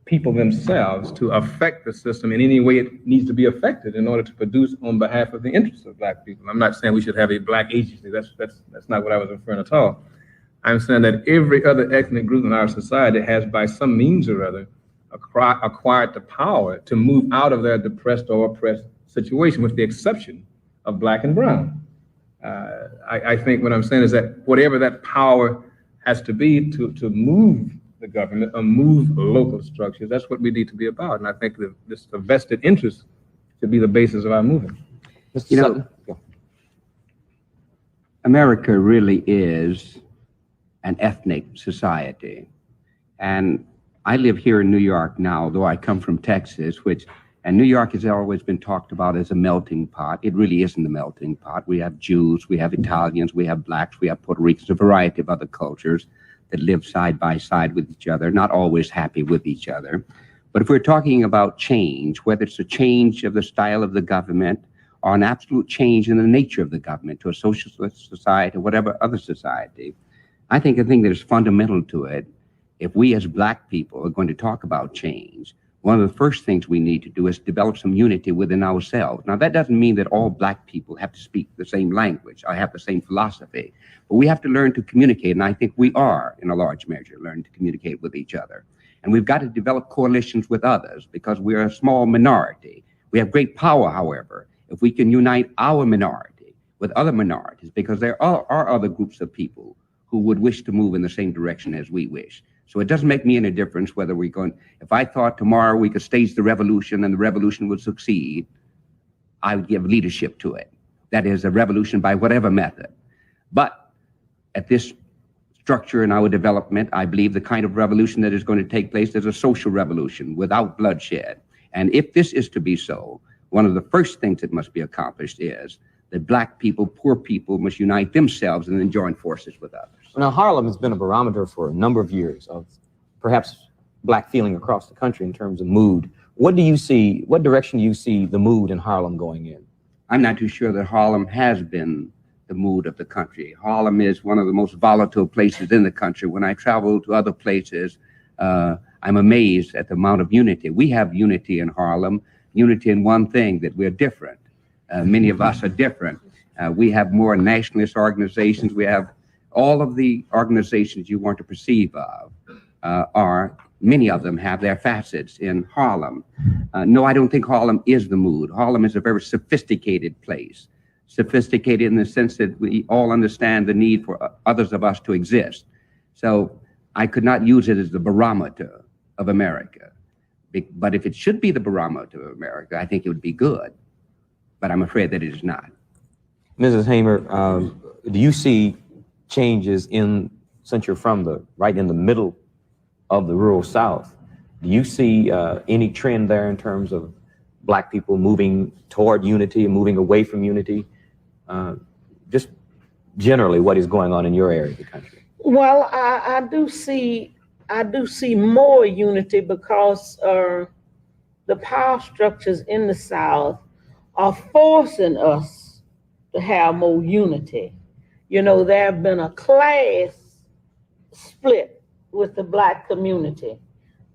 people themselves to affect the system in any way it needs to be affected in order to produce on behalf of the interests of Black people. I'm not saying we should have a Black agency. That's not what I was referring at all. I'm saying that every other ethnic group in our society has, by some means or other, acquired the power to move out of their depressed or oppressed situation, with the exception of Black and brown. I think what I'm saying is that whatever that power has to be to move the government or move local structures, that's what we need to be about. And I think the vested interest should be the basis of our movement. America really is an ethnic society. And I live here in New York now, though I come from Texas, and New York has always been talked about as a melting pot. It really isn't a melting pot. We have Jews, we have Italians, we have Blacks, we have Puerto Ricans, a variety of other cultures that live side by side with each other, not always happy with each other. But if we're talking about change, whether it's a change of the style of the government or an absolute change in the nature of the government to a socialist society or whatever other society, I think the thing that is fundamental to it, if we as Black people are going to talk about change, one of the first things we need to do is develop some unity within ourselves. Now, that doesn't mean that all Black people have to speak the same language or have the same philosophy, but we have to learn to communicate, and I think we are, in a large measure, learning to communicate with each other. And we've got to develop coalitions with others because we're a small minority. We have great power, however, if we can unite our minority with other minorities, because there are other groups of people who would wish to move in the same direction as we wish. So it doesn't make me any difference whether we're going, if I thought tomorrow we could stage the revolution and the revolution would succeed, I would give leadership to it. That is a revolution by whatever method. But at this structure in our development, I believe the kind of revolution that is going to take place is a social revolution without bloodshed. And if this is to be so, one of the first things that must be accomplished is that Black people, poor people, must unite themselves and then join forces with others. Now, Harlem has been a barometer for a number of years of perhaps Black feeling across the country in terms of mood. What do you see, what direction do you see the mood in Harlem going in? I'm not too sure that Harlem has been the mood of the country. Harlem is one of the most volatile places in the country. When I travel to other places, I'm amazed at the amount of unity. We have unity in Harlem, unity in one thing, that we're different. Many of us are different. We have more nationalist organizations. We have all of the organizations you want to perceive of many of them have their facets in Harlem. No, I don't think Harlem is the mood. Harlem is a very sophisticated place. Sophisticated in the sense that we all understand the need for others of us to exist. So I could not use it as the barometer of America. But if it should be the barometer of America, I think it would be good. But I'm afraid that it is not. Mrs. Hamer, do you see changes since you're from right in the middle of the rural South, do you see any trend there in terms of Black people moving toward unity and moving away from unity? Just generally, what is going on in your area of the country? Well, I do see more unity because the power structures in the South are forcing us to have more unity. You know, there have been a class split with the Black community.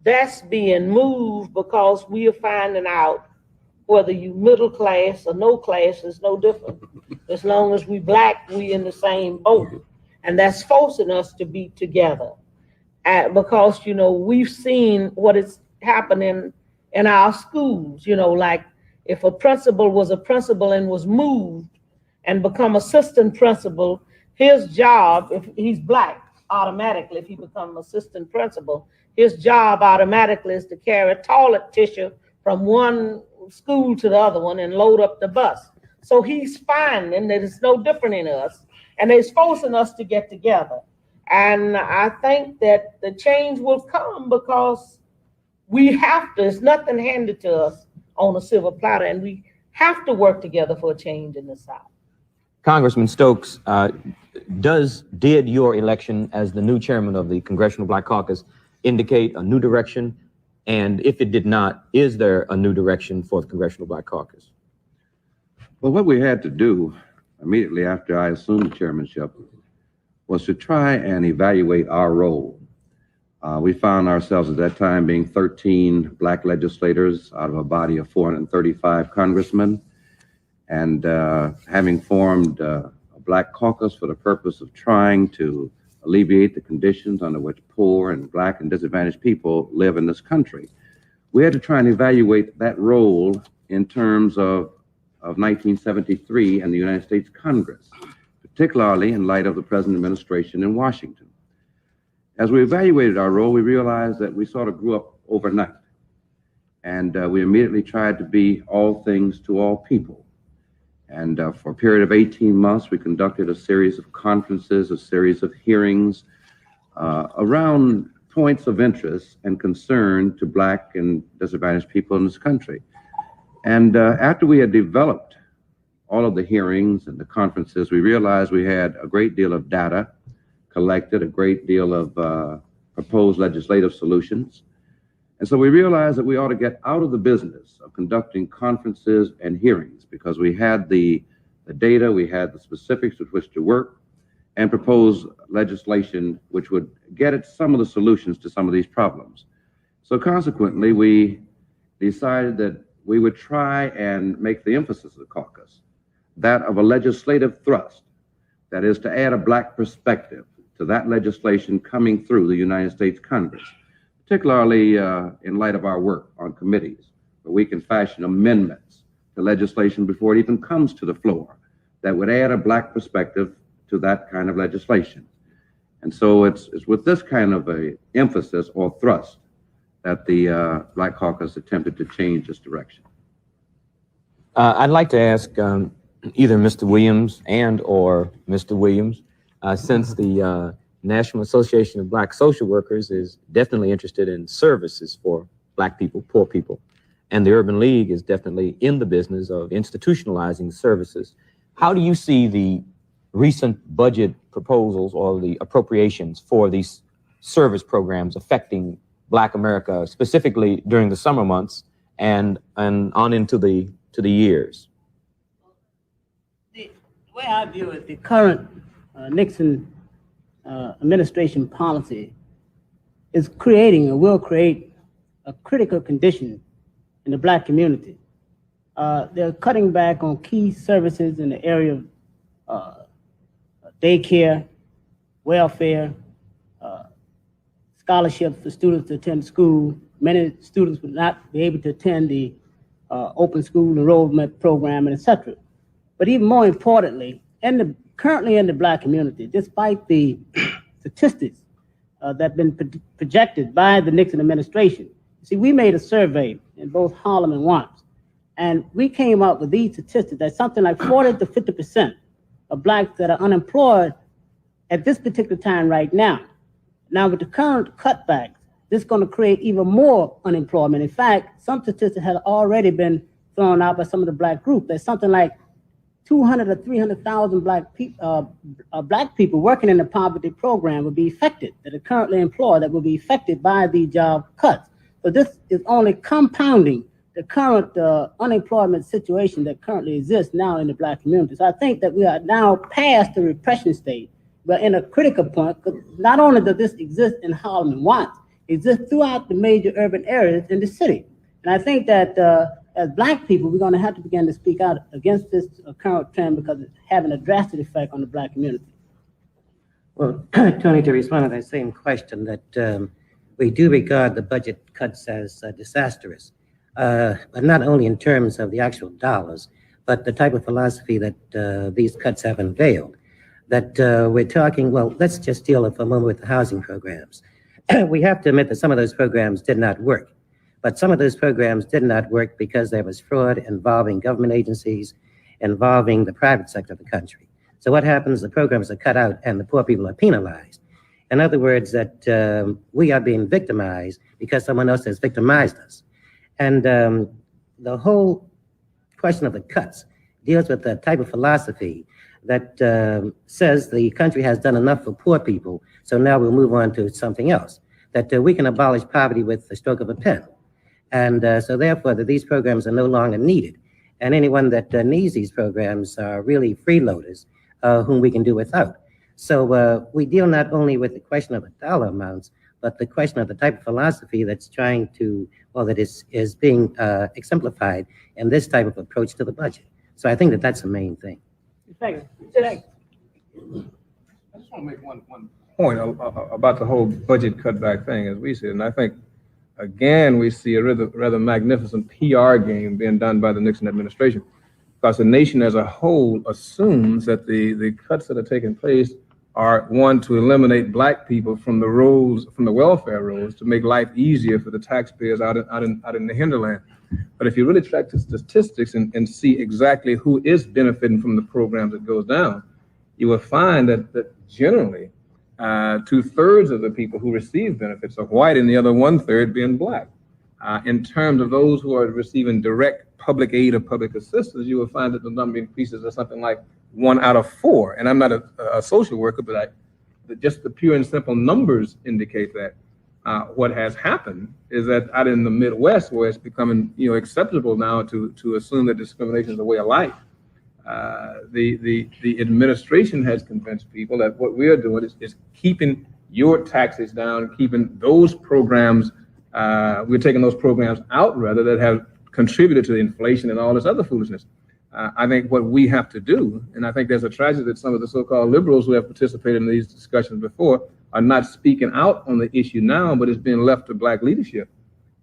That's being moved because we are finding out whether you middle class or no class is no different. As long as we Black, we in the same boat. And that's forcing us to be together. Because, you know, we've seen what is happening in our schools. You know, like if a principal was a principal and was moved and become assistant principal, his job, if he's Black, automatically, if he becomes assistant principal, his job automatically is to carry toilet tissue from one school to the other one and load up the bus. So he's finding that it's no different in us, and it's forcing us to get together. And I think that the change will come because we have to, it's nothing handed to us on a silver platter, and we have to work together for a change in the South. Congressman Stokes, did your election as the new chairman of the Congressional Black Caucus indicate a new direction? And if it did not, is there a new direction for the Congressional Black Caucus? Well, what we had to do immediately after I assumed the chairmanship was to try and evaluate our role. We found ourselves at that time being 13 Black legislators out of a body of 435 congressmen, and having formed a Black caucus for the purpose of trying to alleviate the conditions under which poor and Black and disadvantaged people live in this country. We had to try and evaluate that role in terms of 1973 and the United States Congress, particularly in light of the present administration in Washington. As we evaluated our role, we realized that we sort of grew up overnight, and we immediately tried to be all things to all people. And for a period of 18 months, we conducted a series of conferences, a series of hearings around points of interest and concern to Black and disadvantaged people in this country. And after we had developed all of the hearings and the conferences, we realized we had a great deal of data collected, a great deal of proposed legislative solutions. And so we realized that we ought to get out of the business of conducting conferences and hearings, because we had the data, we had the specifics with which to work, and propose legislation which would get at some of the solutions to some of these problems. So consequently, we decided that we would try and make the emphasis of the caucus that of a legislative thrust, that is to add a Black perspective to that legislation coming through the United States Congress, particularly in light of our work on committees, where we can fashion amendments to legislation before it even comes to the floor that would add a Black perspective to that kind of legislation. And so it's with this kind of a emphasis or thrust that the Black Caucus attempted to change this direction. I'd like to ask either Mr. Williams and or Mr. Williams, since the National Association of Black Social Workers is definitely interested in services for Black people, poor people, and the Urban League is definitely in the business of institutionalizing services. How do you see the recent budget proposals or the appropriations for these service programs affecting Black America, specifically during the summer months and on into the years? The way I view it, the current Nixon administration policy is creating or will create a critical condition in the Black community. They're cutting back on key services in the area of daycare, welfare, scholarships for students to attend school. Many students would not be able to attend the open school enrollment program, and etc. But even more importantly, currently in the Black community, despite the statistics that have been projected by the Nixon administration, see, we made a survey in both Harlem and Watts, and we came up with these statistics that something like 40 to 50% of Blacks that are unemployed at this particular time right now. Now, with the current cutbacks, this is going to create even more unemployment. In fact, some statistics have already been thrown out by some of the Black groups. There's something like 200 or 300,000 Black people working in the poverty program will be affected, that are currently employed, that will be affected by the job cuts. So this is only compounding the current unemployment situation that currently exists now in the Black community. So I think that we are now past the repression state. We're in a critical point, because not only does this exist in Harlem and Watts, it exists throughout the major urban areas in the city. And I think that as Black people, we're going to have to begin to speak out against this current trend, because it's having a drastic effect on the Black community. Well, Tony, to respond to that same question, that we do regard the budget cuts as disastrous, but not only in terms of the actual dollars, but the type of philosophy that these cuts have unveiled. That we're talking, well, let's just deal for a moment with the housing programs. We have to admit that some of those programs did not work, but some of those programs did not work because there was fraud involving government agencies, involving the private sector of the country. So what happens? The programs are cut out and the poor people are penalized. In other words, that we are being victimized because someone else has victimized us. And the whole question of the cuts deals with the type of philosophy that says the country has done enough for poor people, so now we'll move on to something else, that we can abolish poverty with the stroke of a pen. And so therefore, that these programs are no longer needed. And anyone that needs these programs are really freeloaders whom we can do without. So we deal not only with the question of the dollar amounts, but the question of the type of philosophy that's trying to, well, that is being exemplified in this type of approach to the budget. So I think that that's the main thing. Thanks. I just want to make one point about the whole budget cutback thing, as we see it. And I think, again, we see a rather magnificent PR game being done by the Nixon administration, because the nation as a whole assumes that the cuts that are taking place are, one, to eliminate Black people from the rolls, from the welfare rolls, to make life easier for the taxpayers out in the hinterland. But if you really track the statistics and see exactly who is benefiting from the programs that goes down, you will find that generally 2/3 of the people who receive benefits are white, and the other 1/3 being Black. In terms of those who are receiving direct public aid or public assistance, you will find that the number increases to something like 1 out of 4. And I'm not a social worker, but just the pure and simple numbers indicate that. What has happened is that out in the Midwest, where it's becoming acceptable now to assume that discrimination is a way of life, the administration has convinced people that what we are doing is keeping your taxes down, keeping those programs. We're taking those programs out, rather, that have contributed to the inflation and all this other foolishness. I think what we have to do, and I think there's a tragedy that some of the so-called liberals who have participated in these discussions before are not speaking out on the issue now, but it's being left to black leadership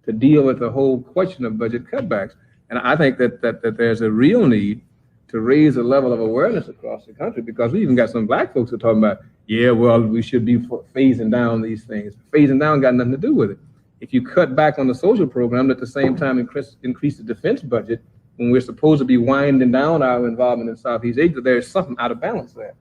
to deal with the whole question of budget cutbacks. And I think that there's a real need to raise the level of awareness across the country, because we even got some black folks who are talking about, yeah, well, we should be phasing down these things. Phasing down got nothing to do with it. If you cut back on the social program, at the same time increase the defense budget, when we're supposed to be winding down our involvement in Southeast Asia, there's something out of balance there.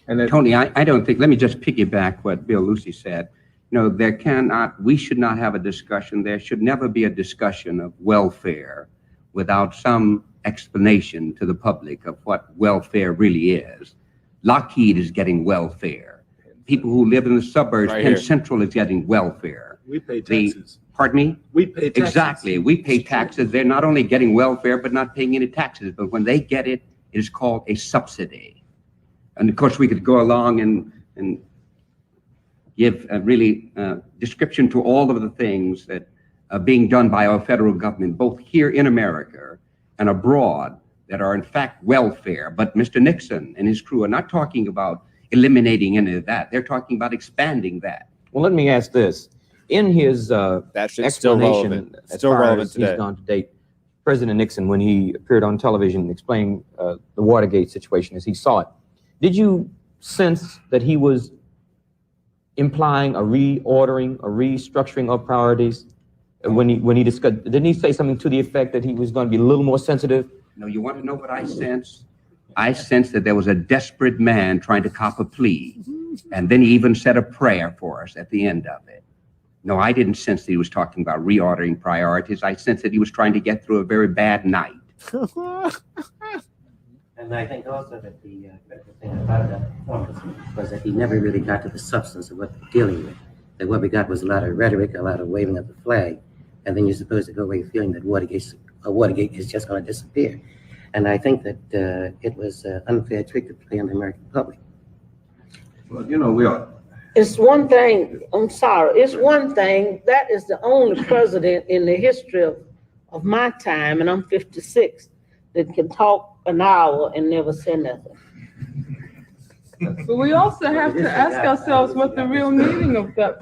And Tony, I don't think, let me just piggyback what Bill Lucy said. You know, we should not have a discussion. There should never be a discussion of welfare without some explanation to the public of what welfare really is. Lockheed is getting welfare. People who live in the suburbs, Penn Central is getting welfare. We pay taxes. Pardon me? We pay taxes. Exactly. We pay taxes. They're not only getting welfare, but not paying any taxes. But when they get it, it is called a subsidy. And of course, we could go along and give a really description to all of the things that are being done by our federal government, both here in America and abroad, that are in fact welfare. But Mr. Nixon and his crew are not talking about eliminating any of that. They're talking about expanding that. Well, let me ask this. In his that shit's still relevant. Still relevant today. He's gone to date, President Nixon, when he appeared on television explaining the Watergate situation as he saw it, did you sense that he was implying a reordering, a restructuring of priorities when he discussed? Didn't he say something to the effect that he was going to be a little more sensitive? No, you want to know what I sense? I sense that there was a desperate man trying to cop a plea, and then he even said a prayer for us at the end of it. No, I didn't sense that he was talking about reordering priorities. I sensed that he was trying to get through a very bad night. And I think also that the critical thing about that performance was that he never really got to the substance of what we're dealing with. That what we got was a lot of rhetoric, a lot of waving of the flag, and then you're supposed to go away feeling that Watergate is just going to disappear. And I think that it was an unfair trick to play on the American public. Well, you know, we are. It's one thing, I'm sorry, it's one thing, that is the only president in the history of my time, and I'm 56, that can talk an hour and never say nothing. But we also have to ask ourselves what the real meaning of that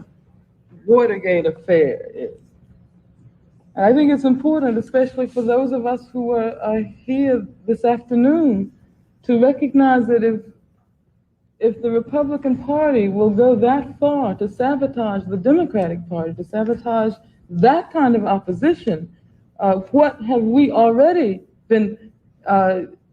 Watergate affair is. And I think it's important, especially for those of us who are here this afternoon, to recognize that if the Republican Party will go that far to sabotage the Democratic Party, to sabotage that kind of opposition, what have we already been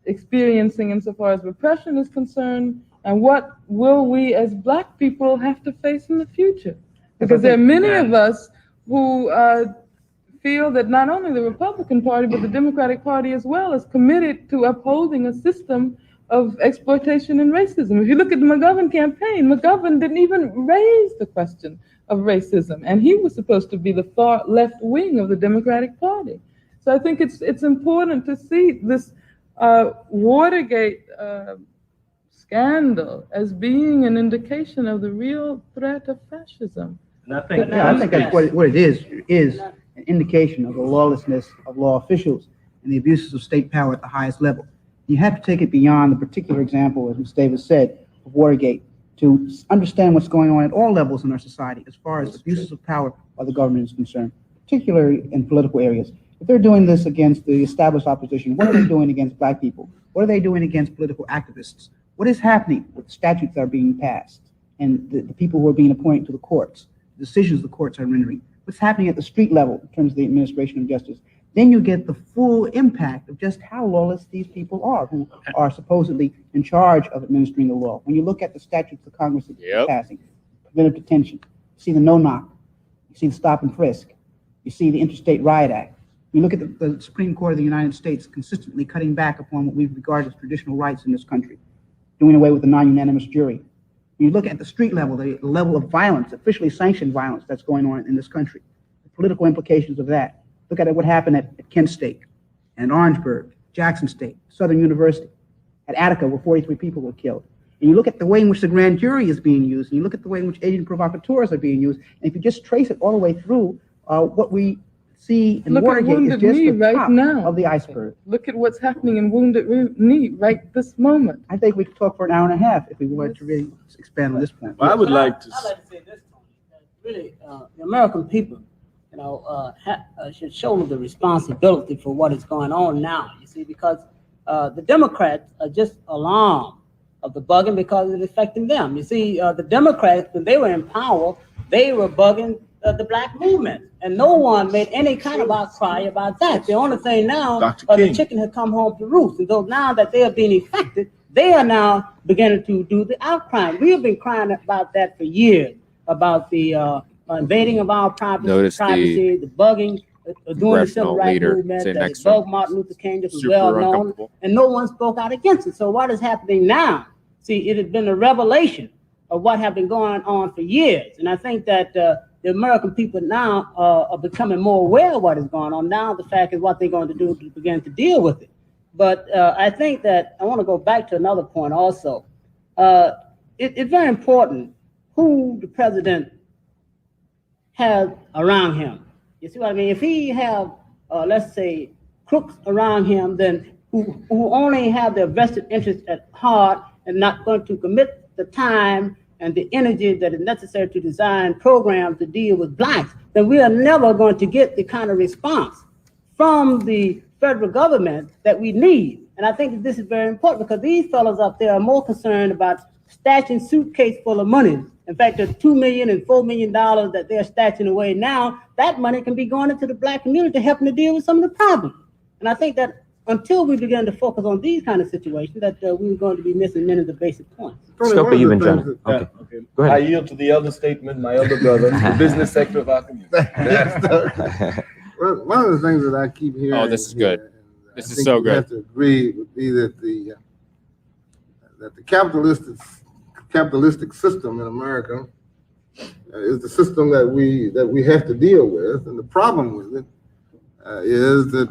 experiencing insofar as repression is concerned, and what will we as Black people have to face in the future? Because there are many of us who feel that not only the Republican Party, but the Democratic Party as well is committed to upholding a system of exploitation and racism. If you look at the McGovern campaign, McGovern didn't even raise the question of racism, and he was supposed to be the far left wing of the Democratic Party. So I think it's important to see this Watergate scandal as being an indication of the real threat of fascism. And I think that's what it is an indication of the lawlessness of law officials and the abuses of state power at the highest level. You have to take it beyond the particular example, as Ms. Davis said, of Watergate, to understand what's going on at all levels in our society as far as abuses of power by the government is concerned, particularly in political areas. If they're doing this against the established opposition, what are they doing against Black people? What are they doing against political activists? What is happening with the statutes that are being passed and the people who are being appointed to the courts, the decisions the courts are rendering? What's happening at the street level in terms of the administration of justice? Then you get the full impact of just how lawless these people are, who are supposedly in charge of administering the law. When you look at the statutes the Congress is passing, preventive detention, you see the no-knock, you see the stop and frisk, you see the Interstate Riot Act. You look at the Supreme Court of the United States consistently cutting back upon what we regard as traditional rights in this country, doing away with the non-unanimous jury. You look at the street level, the level of violence, officially sanctioned violence that's going on in this country, the political implications of that. Look at what happened at Kent State, and Orangeburg, Jackson State, Southern University, at Attica, where 43 people were killed. And you look at the way in which the grand jury is being used, and you look at the way in which agent provocateurs are being used, and if you just trace it all the way through, what we see in Look at Watergate is Wounded just Knee the right top now. of the iceberg. Look at what's happening in Wounded Knee right this moment. I think we could talk for an hour and a half if we wanted to really expand on this point. Well, I would like to. I'd like to say this, Tony, that really, the American people, should shoulder the responsibility for what is going on now. You see, because the Democrats are just alarmed of the bugging because it's affecting them. You see, the Democrats, when they were in power, they were bugging the black movement, and no one made any kind of outcry about that. The only thing now, the chicken had come home to roost, and so now that they are being affected, they are now beginning to do the outcry. We have been crying about that for years, about the invading of our privacy, the bugging, doing the civil rights movement, that bug Martin Luther King, this was well known, and no one spoke out against it. So what is happening now? See, it has been a revelation of what have been going on for years, and I think that the American people now are becoming more aware of what is going on. Now the fact is what they're going to do to begin to deal with it. But I think that I want to go back to another point also. It's very important who the president has around him. You see what I mean? If he have, let's say, crooks around him, then who only have their vested interest at heart and not going to commit the time and the energy that is necessary to design programs to deal with blacks, then we are never going to get the kind of response from the federal government that we need. And I think that this is very important because these fellows up there are more concerned about stashing suitcase full of money. In fact, the $2 million and $4 million that they're stashing away now, that money can be going into the black community, helping to deal with some of the problems. And I think that until we begin to focus on these kind of situations, that we're going to be missing many of the basic points. Stop you even, John. Okay. Go ahead. I yield to the elder statement, my elder brother, the business sector of our community. Well, one of the things that I keep hearing. Oh, this is good. This is so good. I have to agree would be that the capitalistic system in America is the system that we have to deal with, and the problem with it is that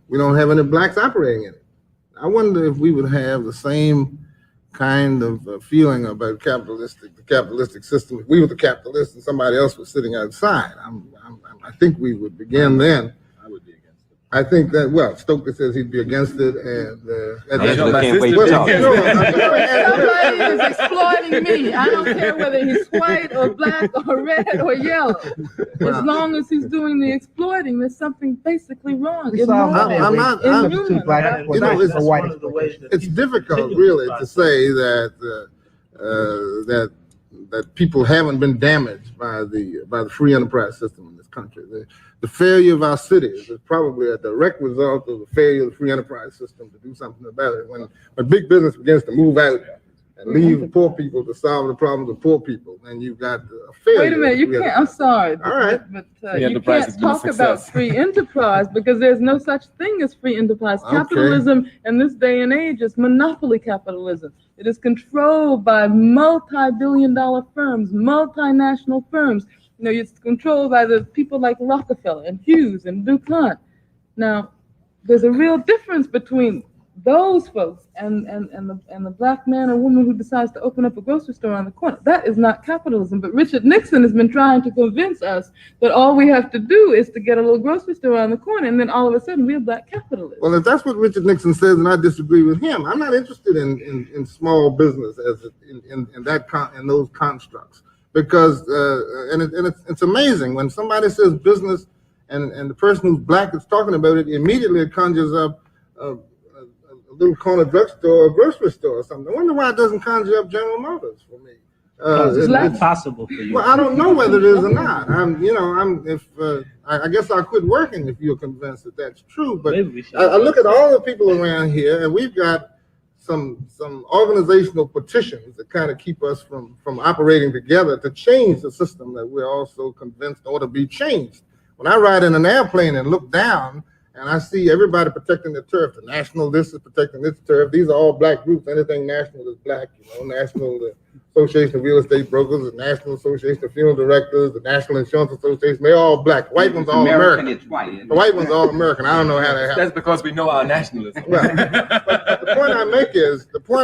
we don't have any blacks operating in it. I wonder if we would have the same kind of feeling about the capitalistic system if we were the capitalists and somebody else was sitting outside. I think we would begin then. I would be against it. I think that, well, Stokely says he'd be against it, and Somebody is exploiting me. I don't care whether he's white or black or red or yellow. As long as he's doing the exploiting, there's something basically wrong. It's difficult, really, to say that that people haven't been damaged by the free enterprise system in this country. The failure of our cities is probably a direct result of the failure of the free enterprise system to do something about it. When big business begins to move out and leave the poor people to solve the problems of poor people, then you've got a failure. Wait a minute, you can't, I'm sorry. All right. But you can't talk about free enterprise because there's no such thing as free enterprise. Capitalism in this day and age is monopoly capitalism. It is controlled by multi-billion-dollar firms, multinational firms. You know, it's controlled by the people like Rockefeller and Hughes and DuPont. Now, there's a real difference between those folks and the black man or woman who decides to open up a grocery store on the corner. That is not capitalism. But Richard Nixon has been trying to convince us that all we have to do is to get a little grocery store on the corner, and then all of a sudden we're black capitalists. Well, if that's what Richard Nixon says, and I disagree with him, I'm not interested in small business as in those constructs, because it's amazing when somebody says business and the person who's black is talking about it, immediately it conjures up a little corner drugstore or grocery store or something. I wonder why it doesn't conjure up General Motors for me. It's not possible for you. Well, I don't know whether it is or not. I guess I'll quit working if you're convinced that that's true. But I look at all the people around here, and we've got some organizational petitions that kind of keep us from operating together to change the system that we're also convinced ought to be changed. When I ride in an airplane and look down, and I see everybody protecting the turf. The National, this is protecting this turf. These are all black groups. Anything national is black. National Association of Real Estate Brokers, the National Association of Funeral Directors, the National Insurance Association. They're all black. White ones all American. It's white. The white ones all American. I don't know how that happens. That's because we know our nationalism. Well, but the point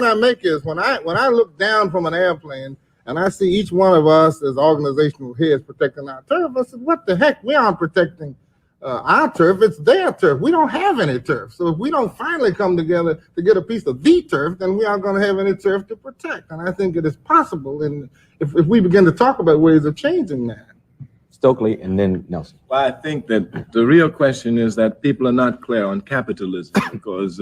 I make is when I look down from an airplane and I see each one of us as organizational heads protecting our turf, I said, what the heck? We aren't protecting our turf, it's their turf. We don't have any turf. So if we don't finally come together to get a piece of the turf, then we aren't going to have any turf to protect. And I think it is possible, and if we begin to talk about ways of changing that. Stokely and then Nelson. Well, I think that the real question is that people are not clear on capitalism because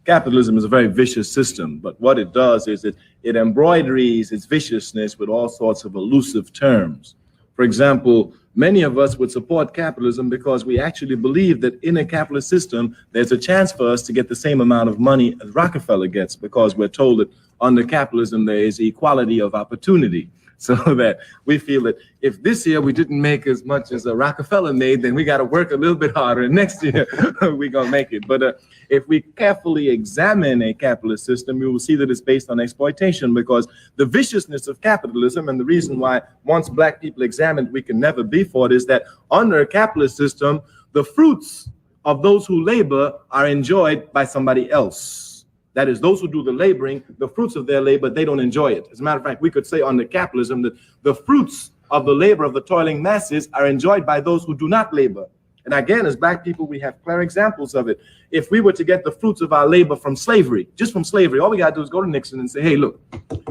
capitalism is a very vicious system. But what it does is it embroideries its viciousness with all sorts of elusive terms. For example, many of us would support capitalism because we actually believe that in a capitalist system, there's a chance for us to get the same amount of money as Rockefeller gets, because we're told that under capitalism, there is equality of opportunity. So that we feel that if this year we didn't make as much as a Rockefeller made, then we got to work a little bit harder, and next year we're going to make it. But if we carefully examine a capitalist system, we will see that it's based on exploitation, because the viciousness of capitalism, and the reason why once black people examine it, we can never be for it, is that under a capitalist system, the fruits of those who labor are enjoyed by somebody else. That is, those who do the laboring, the fruits of their labor, they don't enjoy it. As a matter of fact, we could say under capitalism that the fruits of the labor of the toiling masses are enjoyed by those who do not labor. And again, as black people, we have clear examples of it. If we were to get the fruits of our labor from slavery, just from slavery, all we got to do is go to Nixon and say, hey, look,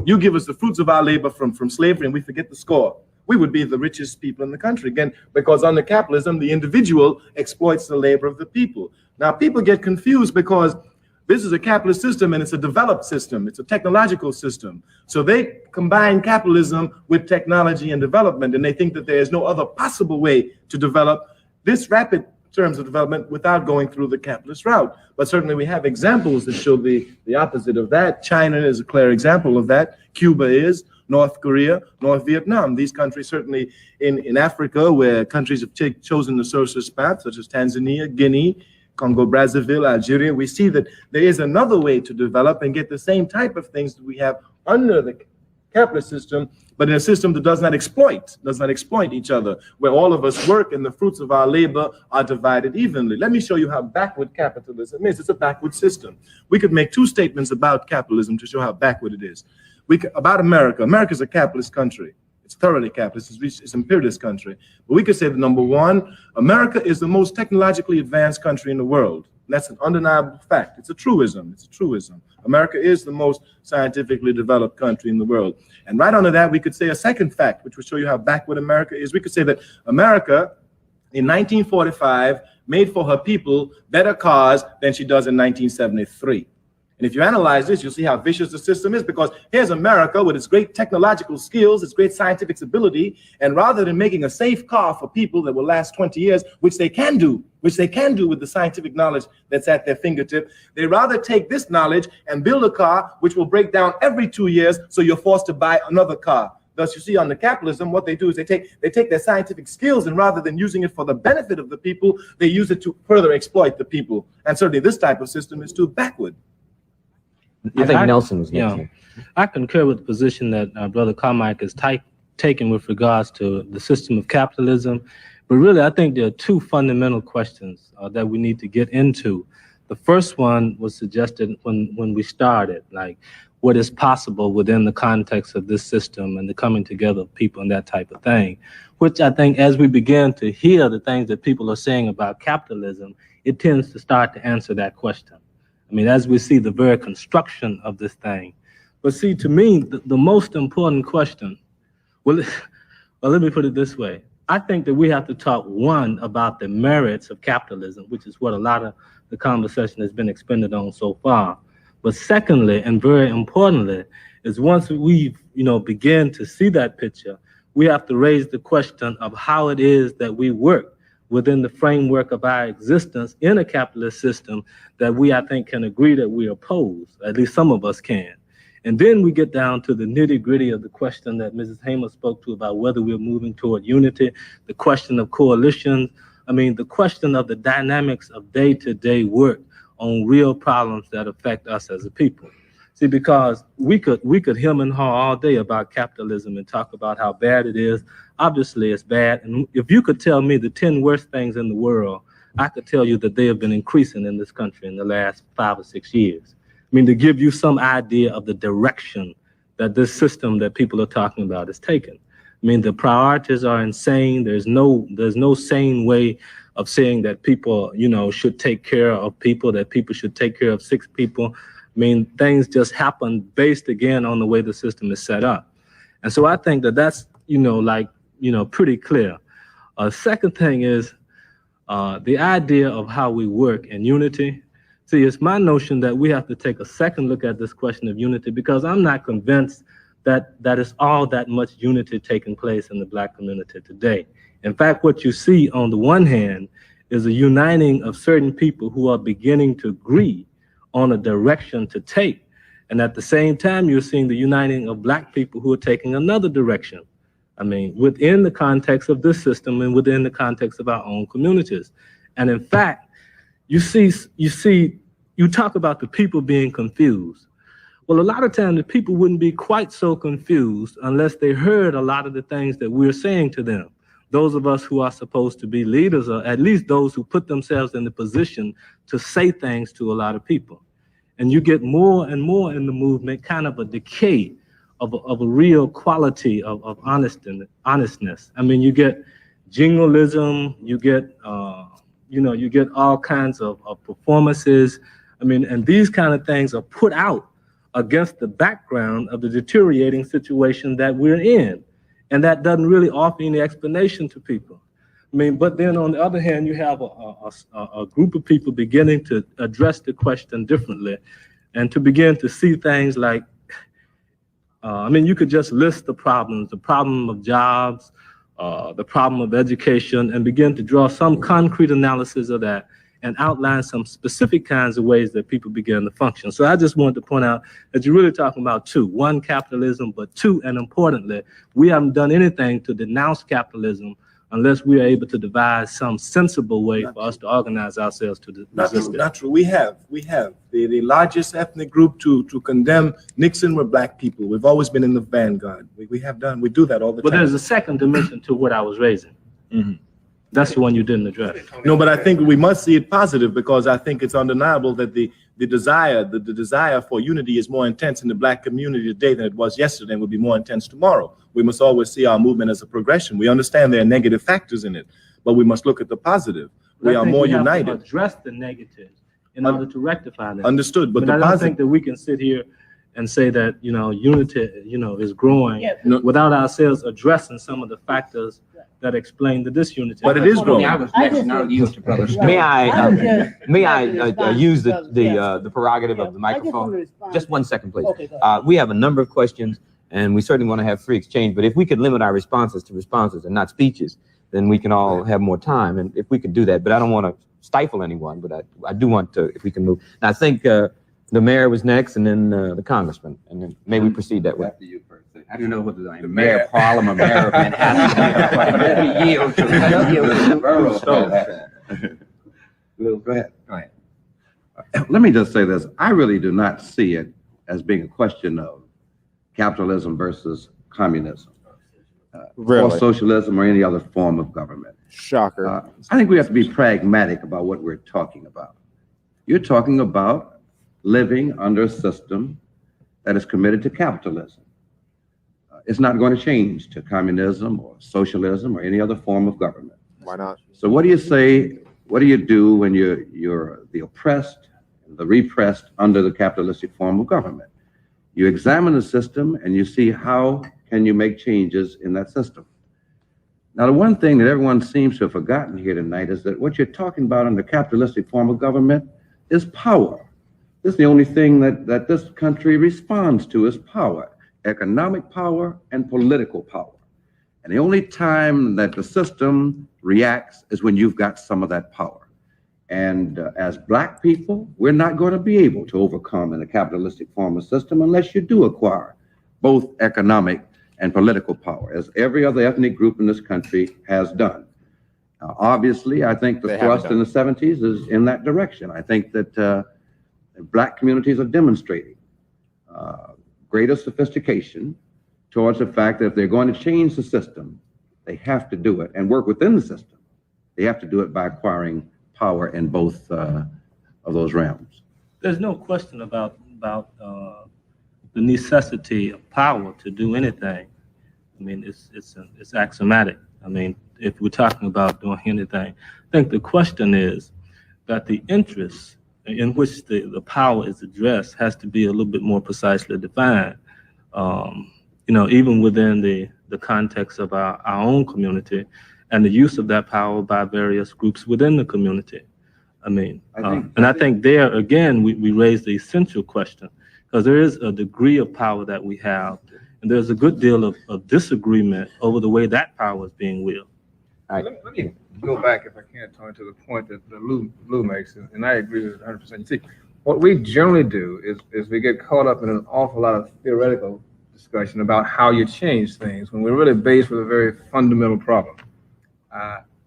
you give us the fruits of our labor from slavery and we forget the score. We would be the richest people in the country. Again, because under capitalism, the individual exploits the labor of the people. Now, people get confused because this is a capitalist system and it's a developed system. It's a technological system. So they combine capitalism with technology and development, and they think that there is no other possible way to develop this rapid terms of development without going through the capitalist route. But certainly we have examples that show the opposite of that. China is a clear example of that. Cuba is. North Korea, North Vietnam. These countries certainly in Africa, where countries have chosen the socialist path, such as Tanzania, Guinea, Congo, Brazzaville, Algeria, we see that there is another way to develop and get the same type of things that we have under the capitalist system, but in a system that does not exploit each other, where all of us work and the fruits of our labor are divided evenly. Let me show you how backward capitalism is. It's a backward system. We could make two statements about capitalism to show how backward it is. About America. America's a capitalist country. It's thoroughly capitalist. It's an imperialist country. But we could say that, number one, America is the most technologically advanced country in the world. And that's an undeniable fact. It's a truism. It's a truism. America is the most scientifically developed country in the world. And right under that, we could say a second fact, which will show you how backward America is. We could say that America, in 1945, made for her people better cars than she does in 1973. And if you analyze this, you'll see how vicious the system is, because here's America with its great technological skills, its great scientific ability, and rather than making a safe car for people that will last 20 years, which they can do with the scientific knowledge that's at their fingertip, they rather take this knowledge and build a car which will break down every 2 years, so you're forced to buy another car. Thus, you see, under capitalism, what they do is they take their scientific skills, and rather than using it for the benefit of the people, they use it to further exploit the people. And certainly this type of system is too backward. I think Nelson was next. I concur with the position that Brother Carmike has taken with regards to the system of capitalism. But really, I think there are two fundamental questions that we need to get into. The first one was suggested when we started, like what is possible within the context of this system and the coming together of people and that type of thing, which I think as we begin to hear the things that people are saying about capitalism, it tends to start to answer that question. I mean, as we see the very construction of this thing. But see, to me, the most important question, well, let me put it this way. I think that we have to talk, one, about the merits of capitalism, which is what a lot of the conversation has been expended on so far. But secondly, and very importantly, is once we begin to see that picture, we have to raise the question of how it is that we work within the framework of our existence in a capitalist system that we, I think, can agree that we oppose, at least some of us can. And then we get down to the nitty-gritty of the question that Mrs. Hamer spoke to about whether we're moving toward unity, the question of coalitions, the question of the dynamics of day-to-day work on real problems that affect us as a people. See, because we could hem and haw all day about capitalism and talk about how bad it is. Obviously, it's bad. And if you could tell me the 10 worst things in the world, I could tell you that they have been increasing in this country in the last 5 or 6 years. To give you some idea of the direction that this system that people are talking about is taking. I mean, the priorities are insane. There's no sane way of saying that people, should take care of people, that people should take care of 6 people. I mean, things just happen based again on the way the system is set up. And so I think that that's, pretty clear. Second thing is the idea of how we work in unity. See, it's my notion that we have to take a second look at this question of unity, because I'm not convinced that it's all that much unity taking place in the Black community today. In fact, what you see on the one hand is a uniting of certain people who are beginning to agree on a direction to take. And at the same time, you're seeing the uniting of Black people who are taking another direction. I mean, within the context of this system and within the context of our own communities. And in fact, you talk about the people being confused. Well, a lot of times the people wouldn't be quite so confused unless they heard a lot of the things that we're saying to them. Those of us who are supposed to be leaders, or at least those who put themselves in the position to say things to a lot of people. And you get more and more in the movement, kind of a decay of a real quality of honestness. I mean, you get jingoism, you get all kinds of performances. I mean, and these kind of things are put out against the background of the deteriorating situation that we're in. And that doesn't really offer any explanation to people. I mean, but then on the other hand, you have a group of people beginning to address the question differently and to begin to see things like, you could just list the problems, the problem of jobs, the problem of education, and begin to draw some concrete analysis of that and outline some specific kinds of ways that people begin to function. So I just wanted to point out that you're really talking about 2. 1, capitalism, but 2, and importantly, we haven't done anything to denounce capitalism unless we are able to devise some sensible way for us to organize ourselves to resist it. Not true. We have. The largest ethnic group to condemn Nixon were Black people. We've always been in the vanguard. We do that all the time. But there's a second dimension to what I was raising. Mm-hmm. That's the one you didn't address. No, but I think we must see it positive, because I think it's undeniable that the desire for unity is more intense in the Black community today than it was yesterday, and will be more intense tomorrow. We must always see our movement as a progression. We understand there are negative factors in it, but we must look at the positive. We are more united. We have to address the negatives in order to rectify them. Understood, but I don't think that we can sit here and say that unity is growing without ourselves addressing some of the factors that explain the disunity. But it is growing. May I use the prerogative of the microphone? Just 1 second, please. Okay, we have a number of questions, and we certainly want to have free exchange. But if we could limit our responses to responses and not speeches, then we can all have more time. And if we could do that, but I don't want to stifle anyone. But I do want to, if we can move. And I think the mayor was next, and then the congressman, and then may we proceed that way. After you first. I don't know whether the mayor of Harlem or mayor of Manhattan. Let me yield to the borough. Go ahead. Let me just say this. I really do not see it as being a question of capitalism versus communism, or socialism, or any other form of government. Shocker. I think we have to be pragmatic about what we're talking about. You're talking about living under a system that is committed to capitalism. It's not going to change to communism or socialism or any other form of government. Why not? So what do you say, what do you do when you're the oppressed and the repressed under the capitalistic form of government? You examine the system and you see how can you make changes in that system. Now, the one thing that everyone seems to have forgotten here tonight is that what you're talking about in the capitalistic form of government is power. This is the only thing that this country responds to is power. Economic power and political power. And the only time that the system reacts is when you've got some of that power. And as Black people, we're not going to be able to overcome in a capitalistic form of system unless you do acquire both economic and political power, as every other ethnic group in this country has done. Obviously, I think the thrust in the 70s is in that direction. I think that Black communities are demonstrating greater sophistication towards the fact that if they're going to change the system, they have to do it and work within the system. They have to do it by acquiring power in both of those realms. There's no question about the necessity of power to do anything. I mean, it's axiomatic. I mean, if we're talking about doing anything, I think the question is that the interest in which the power is addressed has to be a little bit more precisely defined. You know, even within the context of our own community and the use of that power by various groups within the community. I mean, I think there, again, we raise the essential question, because there is a degree of power that we have, and there's a good deal of disagreement over the way that power is being wielded. Let me go back, if I can, Tony, to the point that Lou makes, and I agree with it 100%. You see, what we generally do is we get caught up in an awful lot of theoretical discussion about how you change things when we're really faced with a very fundamental problem.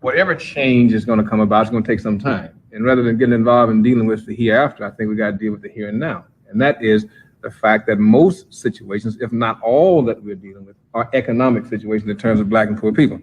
Whatever change is going to come about is going to take some time. And rather than getting involved in dealing with the hereafter, I think we got to deal with the here and now. And that is the fact that most situations, if not all that we're dealing with, are economic situations in terms of Black and poor people.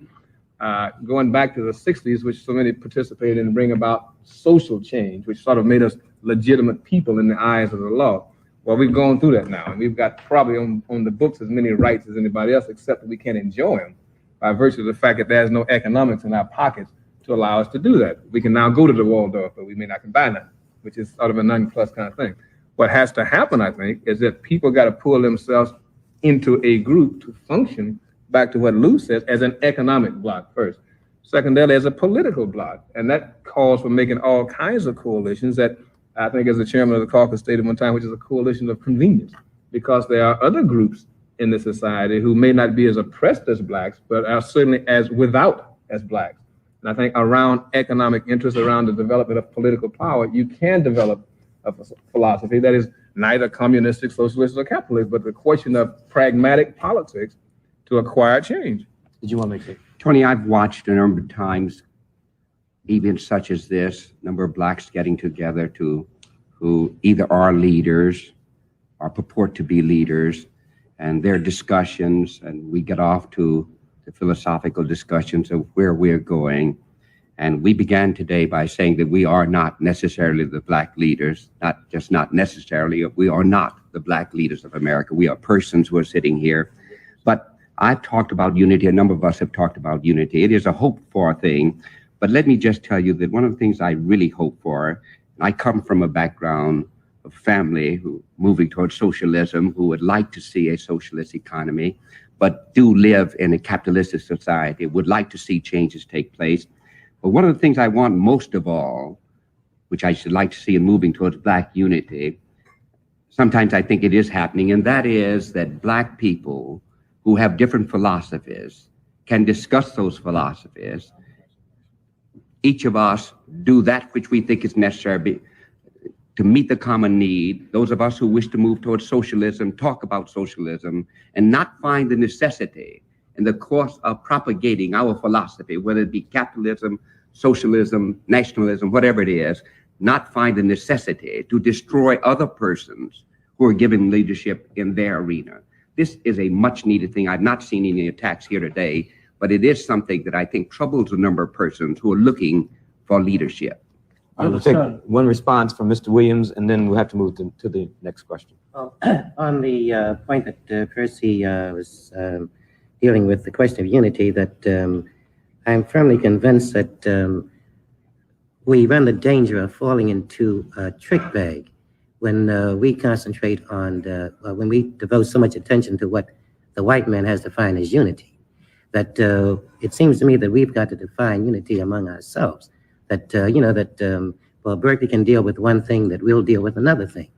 Going back to the 60s, which so many participated in, bring about social change, which sort of made us legitimate people in the eyes of the law. Well, we've gone through that now, and we've got probably on the books as many rights as anybody else, except that we can't enjoy them by virtue of the fact that there's no economics in our pockets to allow us to do that. We can now go to the Waldorf, but we may not can buy none, which is sort of a none-plus kind of thing. What has to happen, I think, is that people got to pull themselves into a group to function, back to what Lou says, as an economic bloc first. Secondarily, as a political bloc. And that calls for making all kinds of coalitions that I think, as the chairman of the caucus stated one time, which is a coalition of convenience, because there are other groups in the society who may not be as oppressed as Blacks, but are certainly as without as Blacks. And I think around economic interest, around the development of political power, you can develop a philosophy that is neither communistic, socialist, or capitalist, but the question of pragmatic politics to acquire change. Did you want to make it? Tony, I've watched a number of times events such as this, number of Blacks getting together who either are leaders or purport to be leaders, and their discussions, and we get off to the philosophical discussions of where we're going. And we began today by saying that we are not necessarily the Black leaders, not necessarily, we are not the Black leaders of America. We are persons who are sitting here. But I've talked about unity, a number of us have talked about unity. It is a hope-for thing, but let me just tell you that one of the things I really hope for, and I come from a background of family who moving towards socialism, who would like to see a socialist economy, but do live in a capitalistic society, would like to see changes take place. But one of the things I want most of all, which I should like to see in moving towards Black unity, sometimes I think it is happening, and that is that Black people who have different philosophies can discuss those philosophies. Each of us do that which we think is necessary to meet the common need. Those of us who wish to move towards socialism, talk about socialism, and not find the necessity in the course of propagating our philosophy, whether it be capitalism, socialism, nationalism, whatever it is, not find the necessity to destroy other persons who are given leadership in their arena. This is a much needed thing. I've not seen any attacks here today, but it is something that I think troubles a number of persons who are looking for leadership. I will take one response from Mr. Williams, and then we'll have to move to the next question. On the point that Percy was dealing with, the question of unity, that I'm firmly convinced that we run the danger of falling into a trick bag when we concentrate on, when we devote so much attention to what the white man has defined as unity, that it seems to me that we've got to define unity among ourselves. That, well, Berkeley can deal with one thing, that we'll deal with another thing.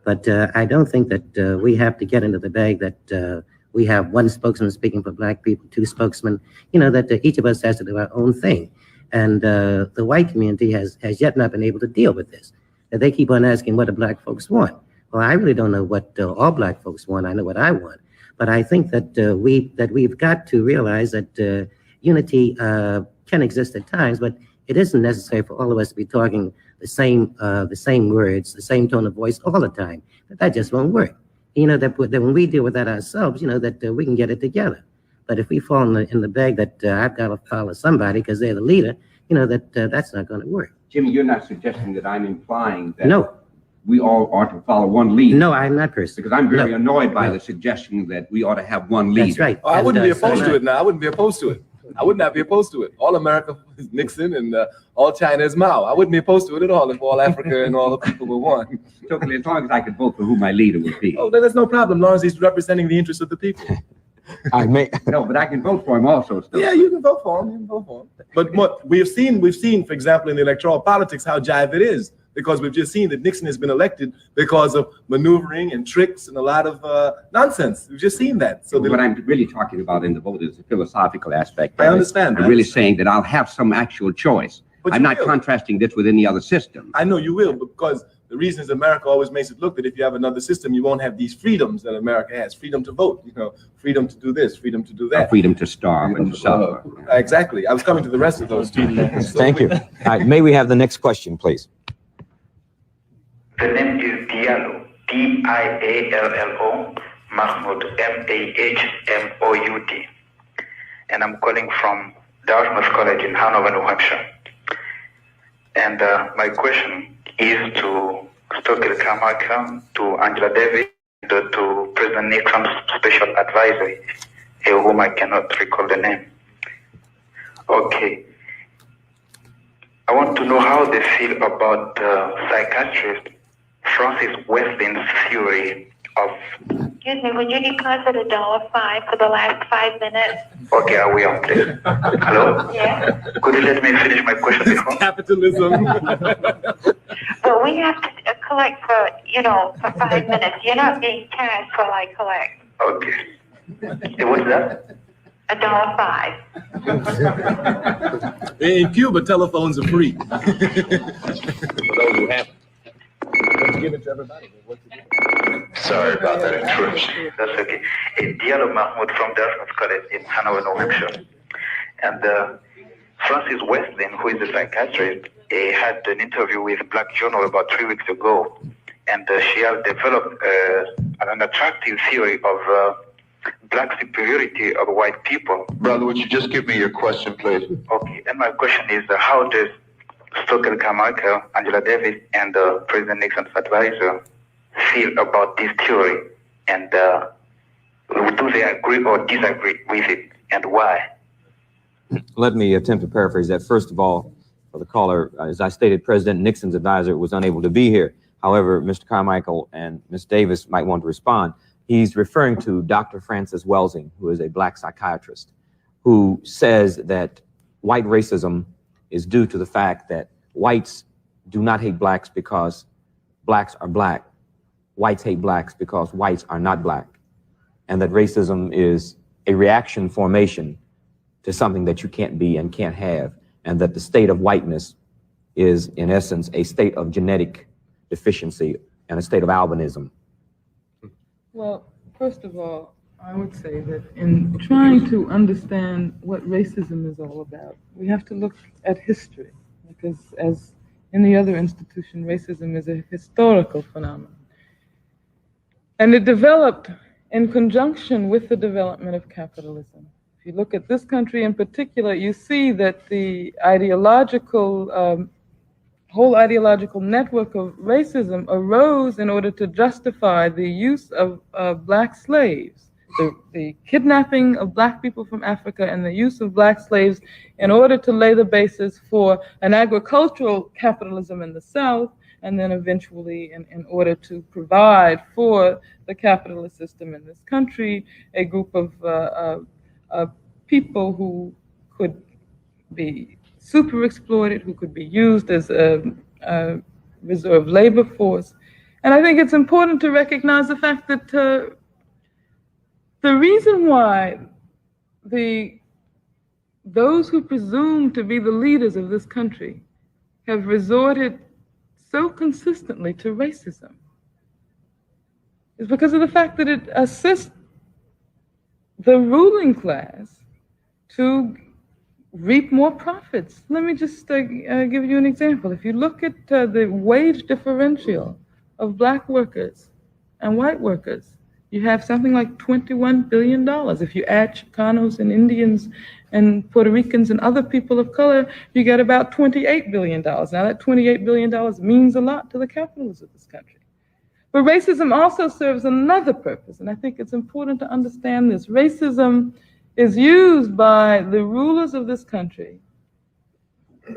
But I don't think that we have to get into the bag that we have one spokesman speaking for Black people, two spokesmen, that each of us has to do our own thing. And the white community has yet not been able to deal with this. That they keep on asking what do Black folks want. Well, I really don't know what all Black folks want. I know what I want. But I think that we've got to realize that unity can exist at times, but it isn't necessary for all of us to be talking the same words, the same tone of voice all the time. That just won't work. That when we deal with that ourselves, that we can get it together. But if we fall in the bag that I've got to follow somebody because they're the leader, that's not going to work. Jimmy, you're not suggesting that I'm implying that. No. we all ought to follow one leader. No, I'm not person. Because I'm very annoyed by the suggestion that we ought to have one leader. That's right. Oh, I wouldn't be opposed so to it now. I wouldn't be opposed to it. I would not be opposed to it. All America is Nixon and all China is Mao. I wouldn't be opposed to it at all if all Africa and all the people were one. Totally, as long as I could vote for who my leader would be. Oh, there's no problem, as long as he's representing the interests of the people. No, but I can vote for him also. Still. Yeah, you can vote for him. You can vote for him. But what we've seen, for example, in the electoral politics, how jive it is. Because we've just seen that Nixon has been elected because of maneuvering and tricks and a lot of nonsense. We've just seen that. So what I'm really talking about in the vote is the philosophical aspect. I understand. I'm really saying that I'll have some actual choice. But I'm you not will. contrasting this with any other system. I know you will, because the reason is America always makes it look that if you have another system, you won't have these freedoms that America has. Freedom to vote, freedom to do this, freedom to do that. Freedom to starve and to suffer. Exactly. I was coming to the rest of those two. Thank you. All right, may we have the next question, please? The name is Diallo, Diallo, Mahmoud, Mahmoud. And I'm calling from Dartmouth College in Hanover, New Hampshire. And my question is to Stokely Carmichael, to Angela Davis, to President Nixon's special advisor, whom I cannot recall the name. Okay. I want to know how they feel about psychiatrist Francis Weston's theory of... Excuse me, would you be closer to $1.05 for the last 5 minutes? Okay, I will, please. Hello? Yeah. Could you let me finish my question before? Capitalism. Well, we have to collect for 5 minutes. You're not being charged for collect. Okay. What's that? $1.05. In Cuba, telephones are free. For those who have. Let's give it to everybody. Sorry about that interruption. That's okay. Diallo Mahmoud from Dartmouth College in Hanover, New Hampshire. And Francis Weston, who is a psychiatrist, had an interview with Black Journal about 3 weeks ago. And she has developed an attractive theory of black superiority of white people. Brother, would you just give me your question, please? Okay. And my question is, how does Stokely Carmichael, Angela Davis, and President Nixon's advisor feel about this theory, and do they agree or disagree with it, and why? Let me attempt to paraphrase that. First of all, for the caller, as I stated, President Nixon's advisor was unable to be here. However, Mr. Carmichael and Ms. Davis might want to respond. He's referring to Dr. Francis Welsing, who is a black psychiatrist, who says that white racism is due to the fact that whites do not hate blacks because blacks are black. Whites hate blacks because whites are not black. And that racism is a reaction formation to something that you can't be and can't have. And that the state of whiteness is, in essence, a state of genetic deficiency and a state of albinism. Well, first of all, I would say that in trying to understand what racism is all about, we have to look at history, because as in the other institution, racism is a historical phenomenon. And it developed in conjunction with the development of capitalism. If you look at this country in particular, you see that the whole ideological network of racism arose in order to justify the use of black slaves. The kidnapping of black people from Africa and the use of black slaves in order to lay the basis for an agricultural capitalism in the South, and then eventually in order to provide for the capitalist system in this country, a group of people who could be super exploited, who could be used as a reserve labor force. And I think it's important to recognize the fact that the reason why those who presume to be the leaders of this country have resorted so consistently to racism is because of the fact that it assists the ruling class to reap more profits. Let me just give you an example. If you look at the wage differential of black workers and white workers you have something like $21 billion. If you add Chicanos and Indians and Puerto Ricans and other people of color, you get about $28 billion. Now that $28 billion means a lot to the capitalists of this country. But racism also serves another purpose, and I think it's important to understand this. Racism is used by the rulers of this country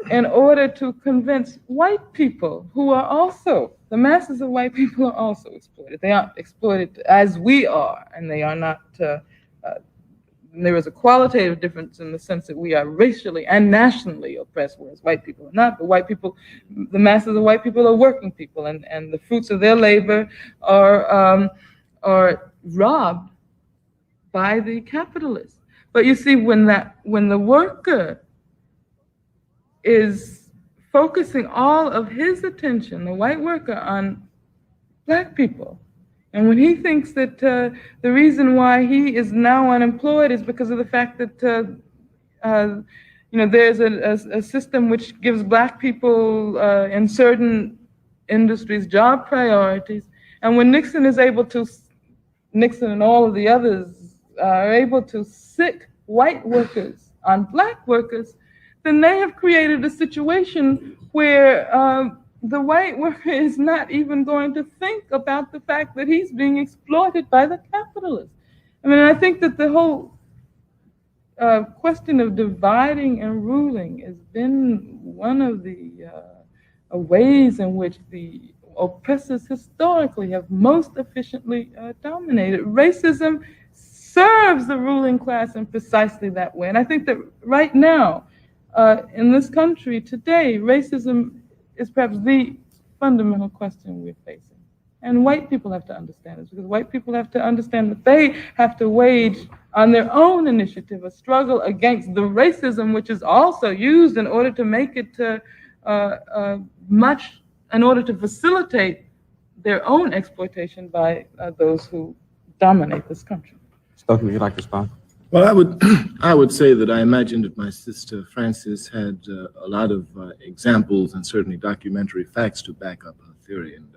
in order to convince white people who are also, the masses of white people are also exploited. They aren't exploited as we are, and they are not, there is a qualitative difference in the sense that we are racially and nationally oppressed, whereas white people are not. But white people, the masses of white people are working people, and the fruits of their labor are robbed by the capitalists. But you see, when the worker is focusing all of his attention, the white worker, on black people, and when he thinks that the reason why he is now unemployed is because of the fact that there's a system which gives black people in certain industries job priorities, and when Nixon and all of the others are able to sick white workers on black workers, then they have created a situation where the white worker is not even going to think about the fact that he's being exploited by the capitalists. I mean, I think that the whole question of dividing and ruling has been one of the ways in which the oppressors historically have most efficiently dominated. Racism serves the ruling class in precisely that way. And I think that right now, in this country today, racism is perhaps the fundamental question we're facing. And white people have to understand this, because white people have to understand that they have to wage on their own initiative a struggle against the racism which is also used in order to make it in order to facilitate their own exploitation by those who dominate this country. Stokely, would you like to respond? Well, I would say that I imagine that my sister Frances had a lot of examples and certainly documentary facts to back up her theory, and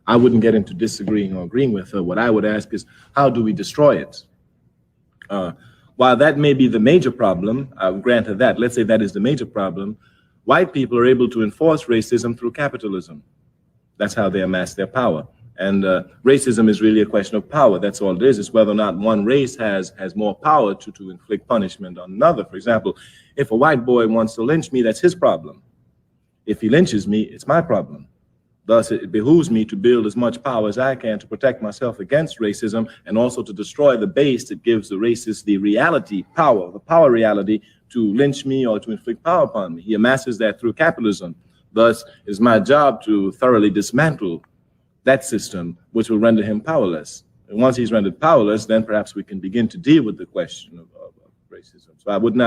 I wouldn't get into disagreeing or agreeing with her. What I would ask is, how do we destroy it? While that may be the major problem, I'll grant her that. Let's say that is the major problem. White people are able to enforce racism through capitalism. That's how they amass their power. And racism is really a question of power. That's all it is. It's whether or not one race has more power to inflict punishment on another. For example, if a white boy wants to lynch me, that's his problem. If he lynches me, it's my problem. Thus, it behooves me to build as much power as I can to protect myself against racism, and also to destroy the base that gives the racist the power reality to lynch me or to inflict power upon me. He amasses that through capitalism. Thus, it's my job to thoroughly dismantle that system, which will render him powerless. And once he's rendered powerless, then perhaps we can begin to deal with the question of racism. So I wouldn't,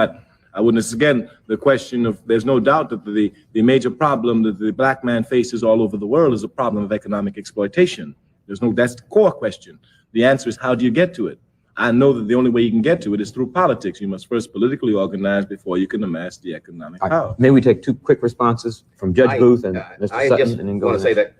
again, the question of, there's no doubt that the major problem that the black man faces all over the world is a problem of economic exploitation. That's the core question. The answer is, how do you get to it? I know that the only way you can get to it is through politics. You must first politically organize before you can amass the economic power. May we take two quick responses from Judge Booth and Mr. I Sutton, just and then go want to say that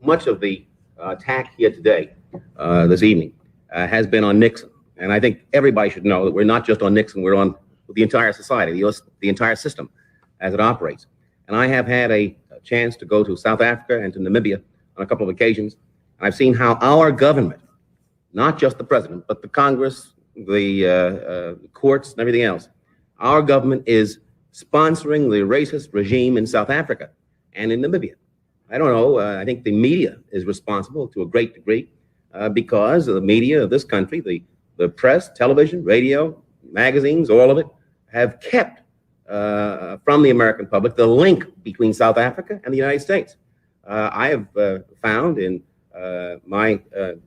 much of the attack here today, this evening, has been on Nixon. And I think everybody should know that we're not just on Nixon, we're on the entire society, the entire system as it operates. And I have had a chance to go to South Africa and to Namibia on a couple of occasions. And I've seen how our government, not just the president, but the Congress, the courts, and everything else, our government is sponsoring the racist regime in South Africa and in Namibia. I don't know, I think the media is responsible to a great degree because the media of this country, the press, television, radio, magazines, all of it, have kept from the American public the link between South Africa and the United States. I have found in my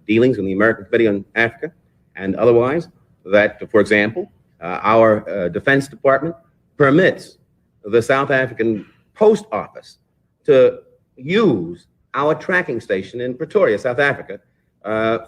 dealings in the American Committee on Africa and otherwise that, for example, our Defense Department permits the South African Post Office to use our tracking station in Pretoria, South Africa,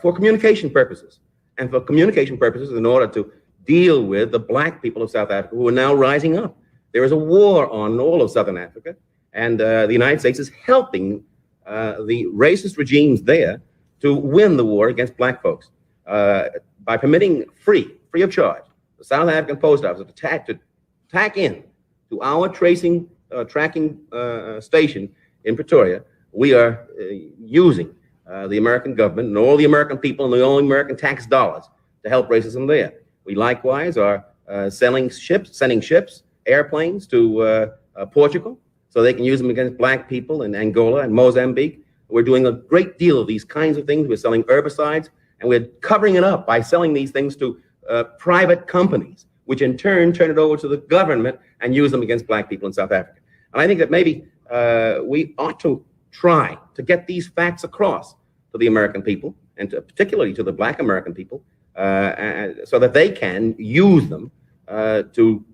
for communication purposes. And for communication purposes, in order to deal with the black people of South Africa who are now rising up. There is a war on all of Southern Africa, and the United States is helping the racist regimes there to win the war against black folks by permitting free of charge the South African Post Office to tack in to our tracking station in Pretoria. We are using the American government and all the American people and the only American tax dollars to help racism there. We likewise are sending ships, airplanes to Portugal so they can use them against black people in Angola and Mozambique. We're doing a great deal of these kinds of things. We're selling herbicides, and we're covering it up by selling these things to private companies, which in turn turn it over to the government and use them against black people in South Africa. And I think that maybe we ought to try to get these facts across to the American people, and particularly to the black American people, so that they can use them to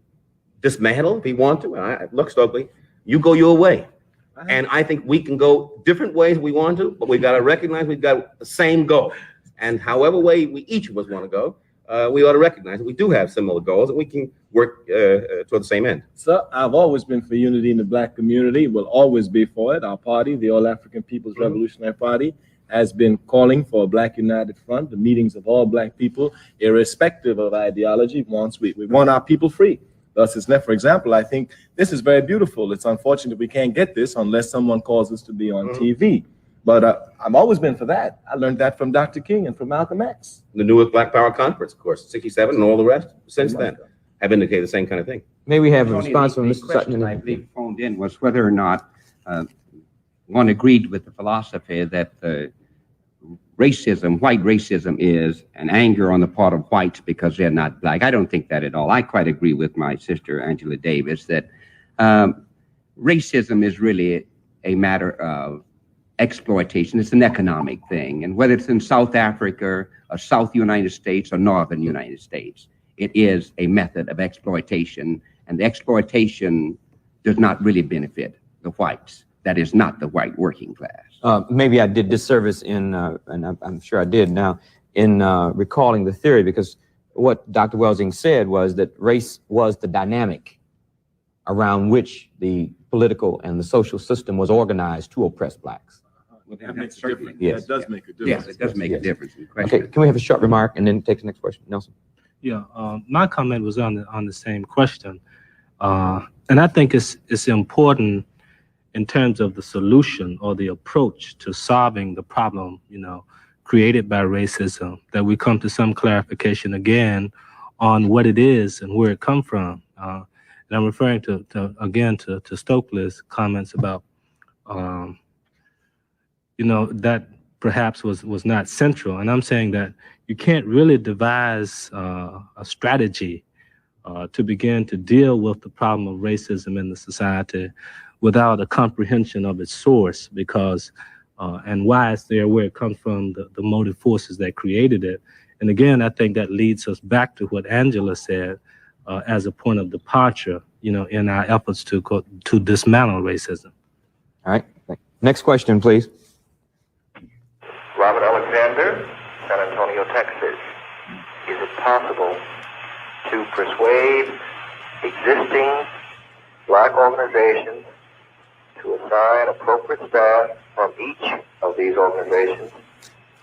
dismantle if we want to. Look, Stokely, you go your way. And I think we can go different ways we want to, but we've got to recognize we've got the same goal. And however way we each of us want to go, we ought to recognize that we do have similar goals and we can work toward the same end. So I've always been for unity in the black community, will always be for it. Our party, the All African People's Revolutionary Party, has been calling for a Black United Front, the meetings of all black people, irrespective of ideology. We want our people free. Thus, for example, I think this is very beautiful. It's unfortunate we can't get this unless someone calls us to be on TV. But I've always been for that. I learned that from Dr. King and from Malcolm X. The Newark Black Power Conference, of course, 67, and all the rest since then have indicated the same kind of thing. May we have a Tony, response from the Mr. question Sutton? I believe phoned in was whether or not one agreed with the philosophy that racism, white racism, is an anger on the part of whites because they're not black. I don't think that at all. I quite agree with my sister Angela Davis that racism is really a matter of exploitation. It's an economic thing, and whether it's in South Africa or South United States or Northern United States, it is a method of exploitation, and the exploitation does not really benefit the whites. That is not the white working class. Maybe I did disservice in, and I'm sure I did now, in recalling the theory, because what Dr. Welsing said was that race was the dynamic around which the political and the social system was organized to oppress blacks. Well, that makes a difference. Yes. That does make a difference. Yes, it does make a difference. Okay, can we have a short remark and then take the next question? Nelson? Yeah, my comment was on the same question. And I think it's important in terms of the solution or the approach to solving the problem, created by racism, that we come to some clarification again on what it is and where it comes from. And I'm referring to Stokely's comments about, that perhaps was not central. And I'm saying that you can't really devise a strategy to begin to deal with the problem of racism in the society without a comprehension of its source, because and why it's there, where it comes from, the motive forces that created it. And again, I think that leads us back to what Angela said as a point of departure, in our efforts to dismantle racism. All right. Next question, please. Robert Alexander, San Antonio, Texas. Is it possible to persuade existing black organizations to assign appropriate staff from each of these organizations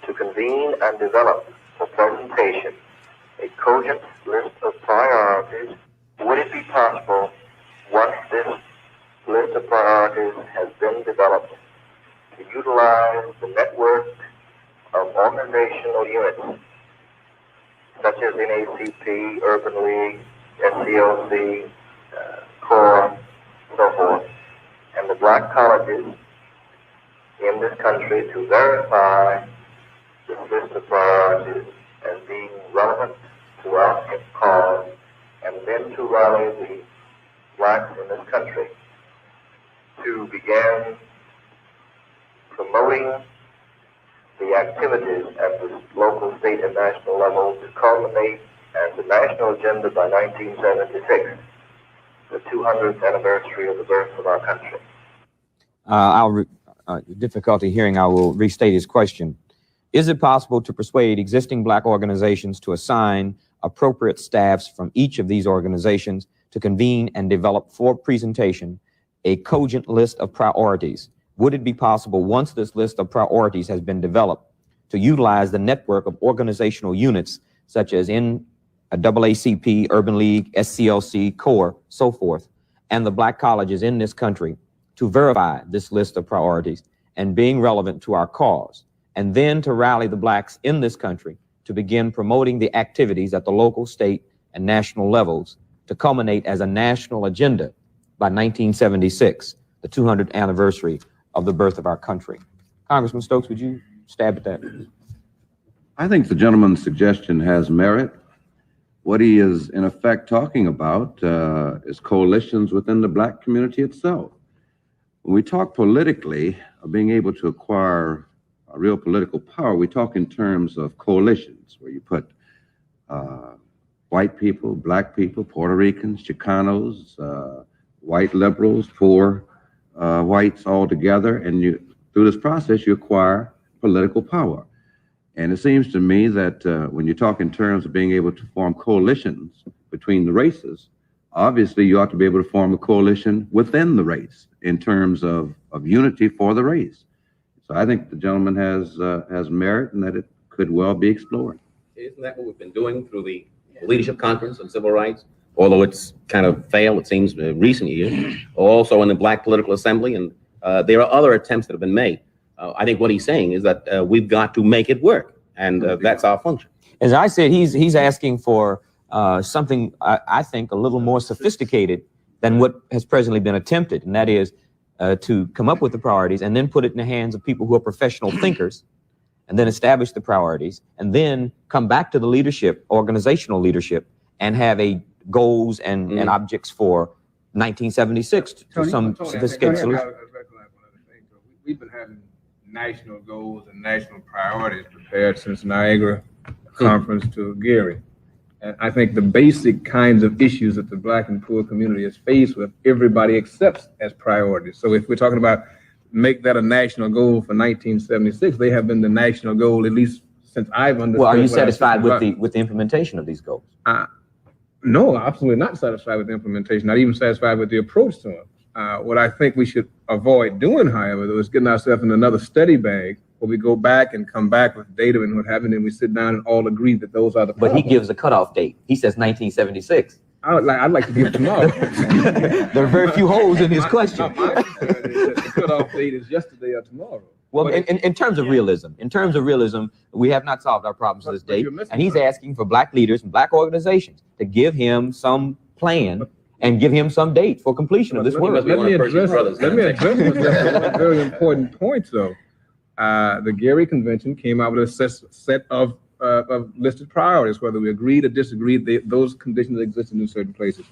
to convene and develop for presentation a cogent list of priorities? Would it be possible, once this list of priorities has been developed, to utilize the network of organizational units such as NACP, Urban League, SCLC, CORE, so forth, and the black colleges in this country to verify this list of priorities as being relevant to our cause, and then to rally the blacks in this country to begin promoting the activities at the local, state, and national level to culminate as the national agenda by 1976, the 200th anniversary of the birth of our country. Difficulty hearing, I will restate his question. Is it possible to persuade existing black organizations to assign appropriate staffs from each of these organizations to convene and develop for presentation a cogent list of priorities? Would it be possible, once this list of priorities has been developed, to utilize the network of organizational units such as NAACP, Urban League, SCLC, CORE, so forth, and the black colleges in this country to verify this list of priorities and being relevant to our cause, and then to rally the blacks in this country to begin promoting the activities at the local, state, and national levels to culminate as a national agenda by 1976, the 200th anniversary of the birth of our country. Congressman Stokes, would you stab at that? I think the gentleman's suggestion has merit. What he is in effect talking about is coalitions within the black community itself. When we talk politically of being able to acquire a real political power, we talk in terms of coalitions where you put white people, black people, Puerto Ricans, Chicanos, white liberals, poor whites all together, and you, through this process, you acquire political power. And it seems to me that when you talk in terms of being able to form coalitions between the races, obviously you ought to be able to form a coalition within the race in terms of unity for the race. So I think the gentleman has merit and that it could well be explored. Isn't that what we've been doing through the Leadership Conference on Civil Rights? Although it's kind of failed, it seems, in recent years. Also in the Black Political Assembly, and there are other attempts that have been made. I think what he's saying is that we've got to make it work, and that's our function. As I said, he's asking for something I think a little more sophisticated than what has presently been attempted, and that is to come up with the priorities and then put it in the hands of people who are professional thinkers, and then establish the priorities, and then come back to the leadership, organizational leadership, and have a goals and objects for 1976 to some sophisticated solution. We've been having national goals and national priorities prepared since Niagara Conference to Gary. And I think the basic kinds of issues that the black and poor community is faced with, everybody accepts as priorities. So if we're talking about make that a national goal for 1976, they have been the national goal at least since I've understood. Well, are you satisfied with the implementation of these goals? No, absolutely not satisfied with the implementation, not even satisfied with the approach to them. What I think we should avoid doing, however, though, is getting ourselves in another study bag where we go back and come back with data and what have you, and we sit down and all agree that those are the But problems. he gives a cutoff date. He says 1976. I'd like to give tomorrow. There are very few holes in his question. The cutoff date is yesterday or tomorrow. Well, in terms of realism, we have not solved our problems to this date, and he's asking for black leaders and black organizations to give him some plan and give him some date for completion of this work. Let me address one very important point, though. The Gary Convention came out with a set of listed priorities, whether we agreed or disagreed, those conditions existed in certain places.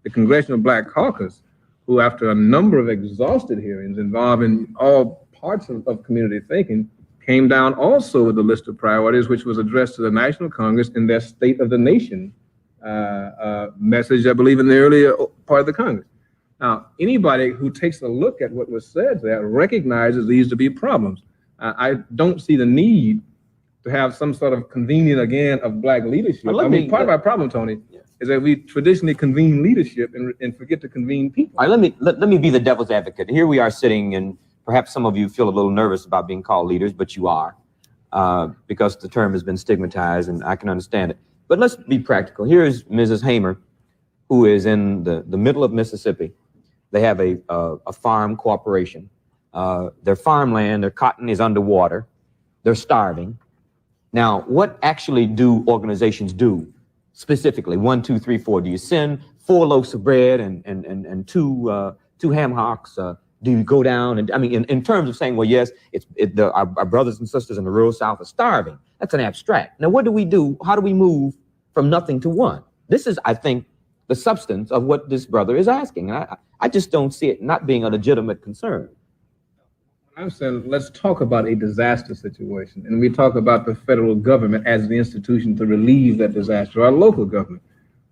The Congressional Black Caucus, who after a number of exhausted hearings involving all parts of community thinking, came down also with a list of priorities, which was addressed to the National Congress in their State of the Nation message, I believe, in the earlier part of the Congress. Now, anybody who takes a look at what was said there recognizes these to be problems. I don't see the need to have some sort of convening again of black leadership. I mean, part of our problem, Tony, is that we traditionally convene leadership and forget to convene people. All right, let me be the devil's advocate. Here we are sitting, and perhaps some of you feel a little nervous about being called leaders, but you are, because the term has been stigmatized, and I can understand it. But let's be practical. Here is Mrs. Hamer, who is in the middle of Mississippi. They have a farm corporation. Their farmland, their cotton is underwater. They're starving. Now, what actually do organizations do specifically? 1, 2, 3, 4. Do you send 4 loaves of bread and two ham hocks? Do you go down and, I mean, in terms of saying, well, yes, our brothers and sisters in the rural South are starving. That's an abstract. Now, what do we do? How do we move from nothing to one? This is, I think, the substance of what this brother is asking. I just don't see it not being a legitimate concern. I'm saying let's talk about a disaster situation, and we talk about the federal government as the institution to relieve that disaster, or local government.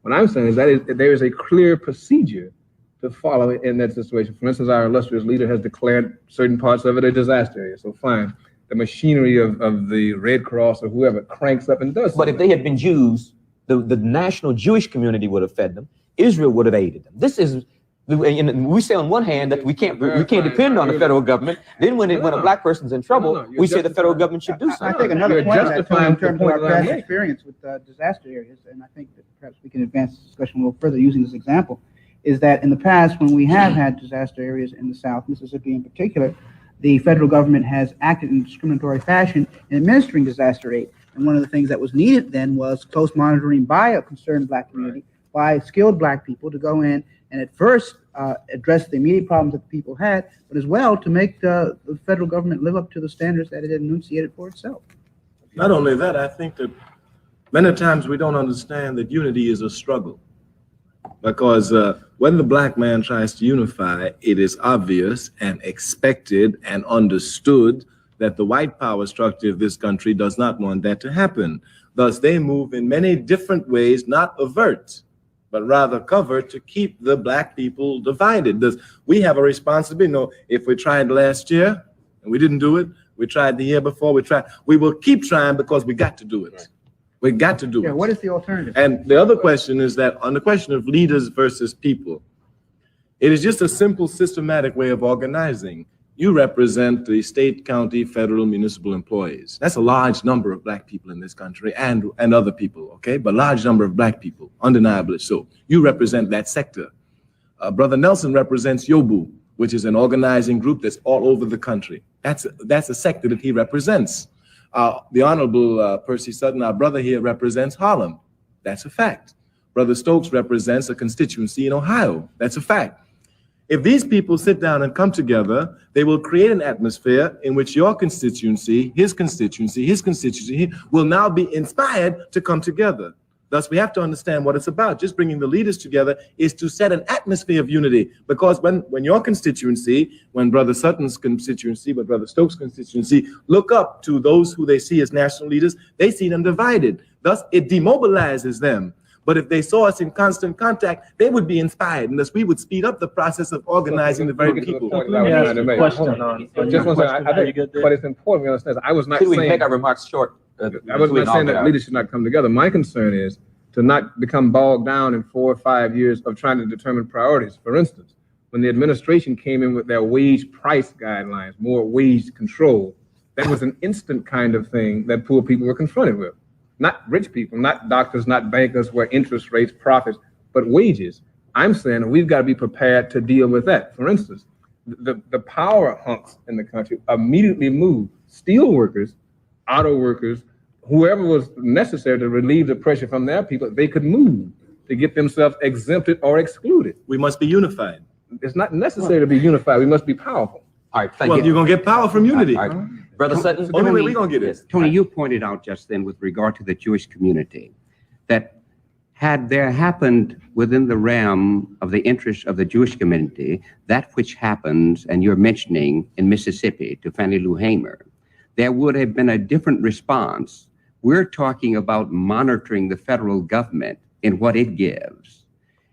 What I'm saying is that there is a clear procedure to follow in that situation. For instance, our illustrious leader has declared certain parts of it a disaster area, so fine. The machinery of the Red Cross or whoever cranks up and does something. But if they had been Jews, the national Jewish community would have fed them. Israel would have aided them. This is And we say on one hand that we can't depend on the federal government. Then when a black person's in trouble, we say the federal government should do something. I think another point of that, Tony, in terms of our past experience with disaster areas, and I think that perhaps we can advance this discussion a little further using this example, is that in the past, when we have had disaster areas in the South, Mississippi in particular, the federal government has acted in discriminatory fashion in administering disaster aid. And one of the things that was needed then was close monitoring by a concerned black community, by skilled black people to go in and at first address the immediate problems that the people had, but as well to make the federal government live up to the standards that it had enunciated for itself. Not only that, I think that many times we don't understand that unity is a struggle. Because when the black man tries to unify, it is obvious and expected and understood that the white power structure of this country does not want that to happen. Thus, they move in many different ways, not avert, but rather cover to keep the black people divided. Thus, we have a responsibility. You know, if we tried last year and we didn't do it, we tried the year before, we will keep trying because we got to do it. Right. We got to do it. What is the alternative? And the other question is that on the question of leaders versus people, it is just a simple systematic way of organizing. You represent the state, county, federal, municipal employees. That's a large number of black people in this country and other people, okay? But large number of black people, undeniably so. You represent that sector. Brother Nelson represents Yobu, which is an organizing group that's all over the country. That's a sector that he represents. The Honorable Percy Sutton, our brother here, represents Harlem. That's a fact. Brother Stokes represents a constituency in Ohio. That's a fact. If these people sit down and come together, they will create an atmosphere in which your constituency, his constituency will now be inspired to come together. Thus, we have to understand what it's about. Just bringing the leaders together is to set an atmosphere of unity. Because when your constituency, when Brother Sutton's constituency, but Brother Stokes' constituency, look up to those who they see as national leaders, they see them divided. Thus, it demobilizes them. But if they saw us in constant contact, they would be inspired, and thus we would speed up the process of organizing the very people. Just one second. I think, but it's important we understand. I was not saying. Could we make our remarks short? I was not saying that leaders should not come together. My concern is to not become bogged down in 4 or 5 years of trying to determine priorities. For instance, when the administration came in with their wage price guidelines, more wage control, that was an instant kind of thing that poor people were confronted with. Not rich people, not doctors, not bankers, where interest rates, profits, but wages. I'm saying that we've got to be prepared to deal with that. For instance, the power hunks in the country immediately moved steel workers, auto workers, whoever was necessary to relieve the pressure from their people, they could move to get themselves exempted or excluded. We must be unified. It's not necessary to be unified. We must be powerful. All right, thank you. Well, you're going to get power from unity. All right. Brother Sutton, only way we're going to get it. Tony, you pointed out just then with regard to the Jewish community that had there happened within the realm of the interests of the Jewish community, that which happens, and you're mentioning in Mississippi to Fannie Lou Hamer, there would have been a different response. We're talking about monitoring the federal government in what it gives.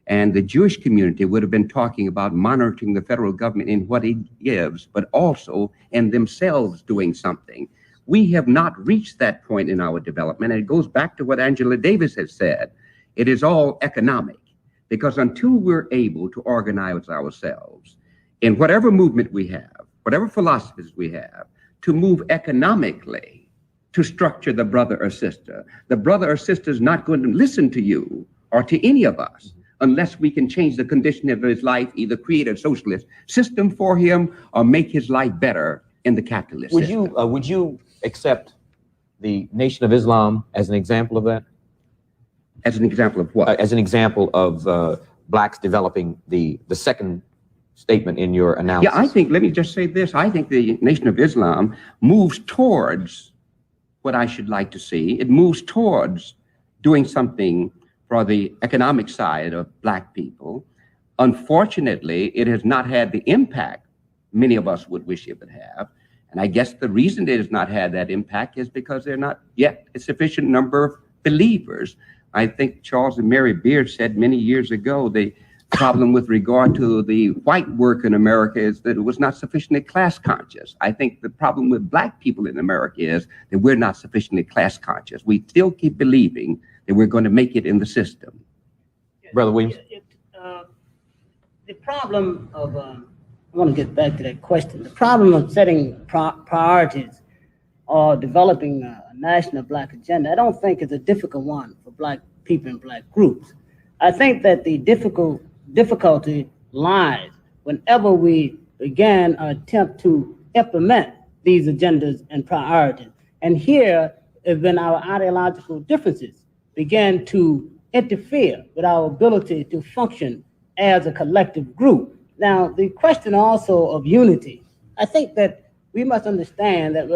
And the Jewish community would have been talking about monitoring the federal government in what it gives, but also in themselves doing something. We have not reached that point in our development. And it goes back to what Angela Davis has said. It is all economic, because until we're able to organize ourselves in whatever movement we have, whatever philosophies we have, to move economically to structure the brother or sister is not going to listen to you or to any of us unless we can change the condition of his life, either create a socialist system for him or make his life better in the capitalist system. Would you accept the Nation of Islam as an example of that? As an example of what? As an example of blacks developing the second statement in your analysis. Yeah, I think, let me just say this. I think the Nation of Islam moves towards what I should like to see. It moves towards doing something for the economic side of black people. Unfortunately, it has not had the impact many of us would wish it would have. And I guess the reason it has not had that impact is because there are not yet a sufficient number of believers. I think Charles and Mary Beard said many years ago, the problem with regard to the white work in America is that it was not sufficiently class conscious. I think the problem with black people in America is that we're not sufficiently class conscious. We still keep believing that we're going to make it in the system. Brother Williams? the problem of, I want to get back to that question. The problem of setting priorities or developing a national Black agenda, I don't think is a difficult one for Black people and Black groups. I think that the difficulty lies whenever we began or attempt to implement these agendas and priorities. And here is when our ideological differences began to interfere with our ability to function as a collective group. Now, the question also of unity, I think that we must understand that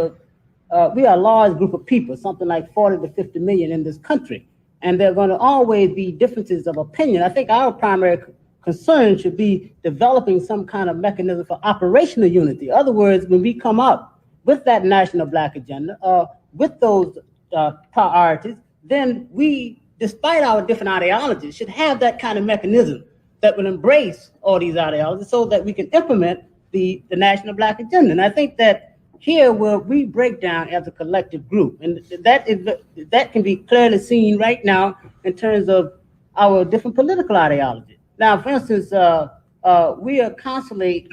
we are a large group of people, something like 40 to 50 million in this country, and there are going to always be differences of opinion. I think our primary concern should be developing some kind of mechanism for operational unity. In other words, when we come up with that national Black agenda, with those priorities, then we, despite our different ideologies, should have that kind of mechanism that will embrace all these ideologies so that we can implement the national Black agenda. And I think that here where we break down as a collective group, and that can be clearly seen right now in terms of our different political ideologies. Now, for instance, we are constantly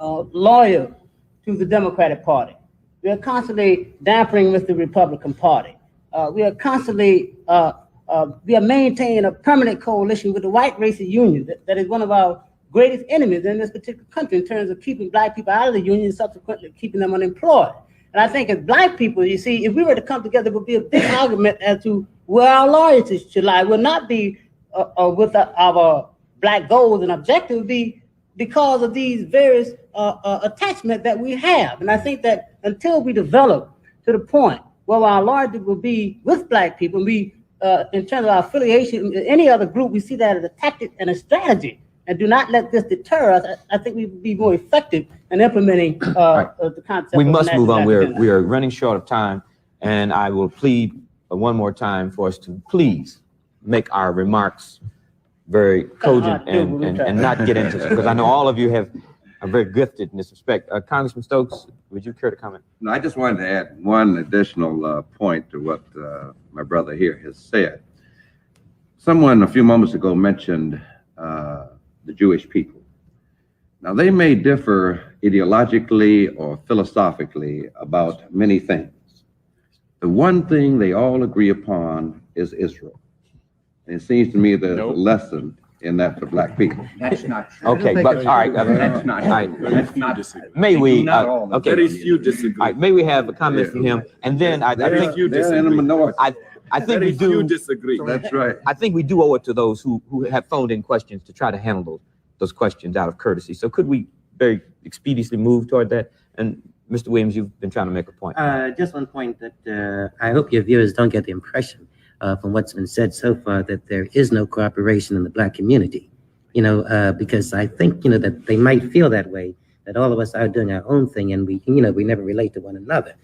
loyal to the Democratic Party. We are constantly dampering with the Republican Party. We are constantly, we are maintaining a permanent coalition with the white racist union that is one of our greatest enemies in this particular country in terms of keeping Black people out of the union and subsequently keeping them unemployed. And I think as Black people, you see, if we were to come together, it would be a big argument as to where our loyalty should lie. It would not be with our Black goals and objectives, it would be because of these various attachments that we have. And I think that until we develop to the point where our loyalty will be with Black people, we, in terms of our affiliation with any other group, we see that as a tactic and a strategy. And do not let this deter us. I think we would be more effective in implementing the concept. We must move on. Agenda. We are running short of time, and I will plead one more time for us to please make our remarks very cogent and not get into this, because I know all of you are very gifted in this respect. Congressman Stokes, would you care to comment? No, I just wanted to add one additional point to what my brother here has said. Someone a few moments ago mentioned the Jewish people. Now, they may differ ideologically or philosophically about many things. The one thing they all agree upon is Israel. And it seems to me there's a lesson in that for Black people. That's not true. Okay, but all right. That's not true. That's not true. May we? Okay. Very few disagree. All right, may we have a comment from him? And then I think I think we do disagree. That's right. I think we do owe it to those who have phoned in questions to try to handle those questions out of courtesy. So could we very expeditiously move toward that? And Mr. Williams, you've been trying to make a point. Just one point that I hope your viewers don't get the impression from what's been said so far that there is no cooperation in the Black community. Because I think, that they might feel that way, that all of us are doing our own thing and we never relate to one another.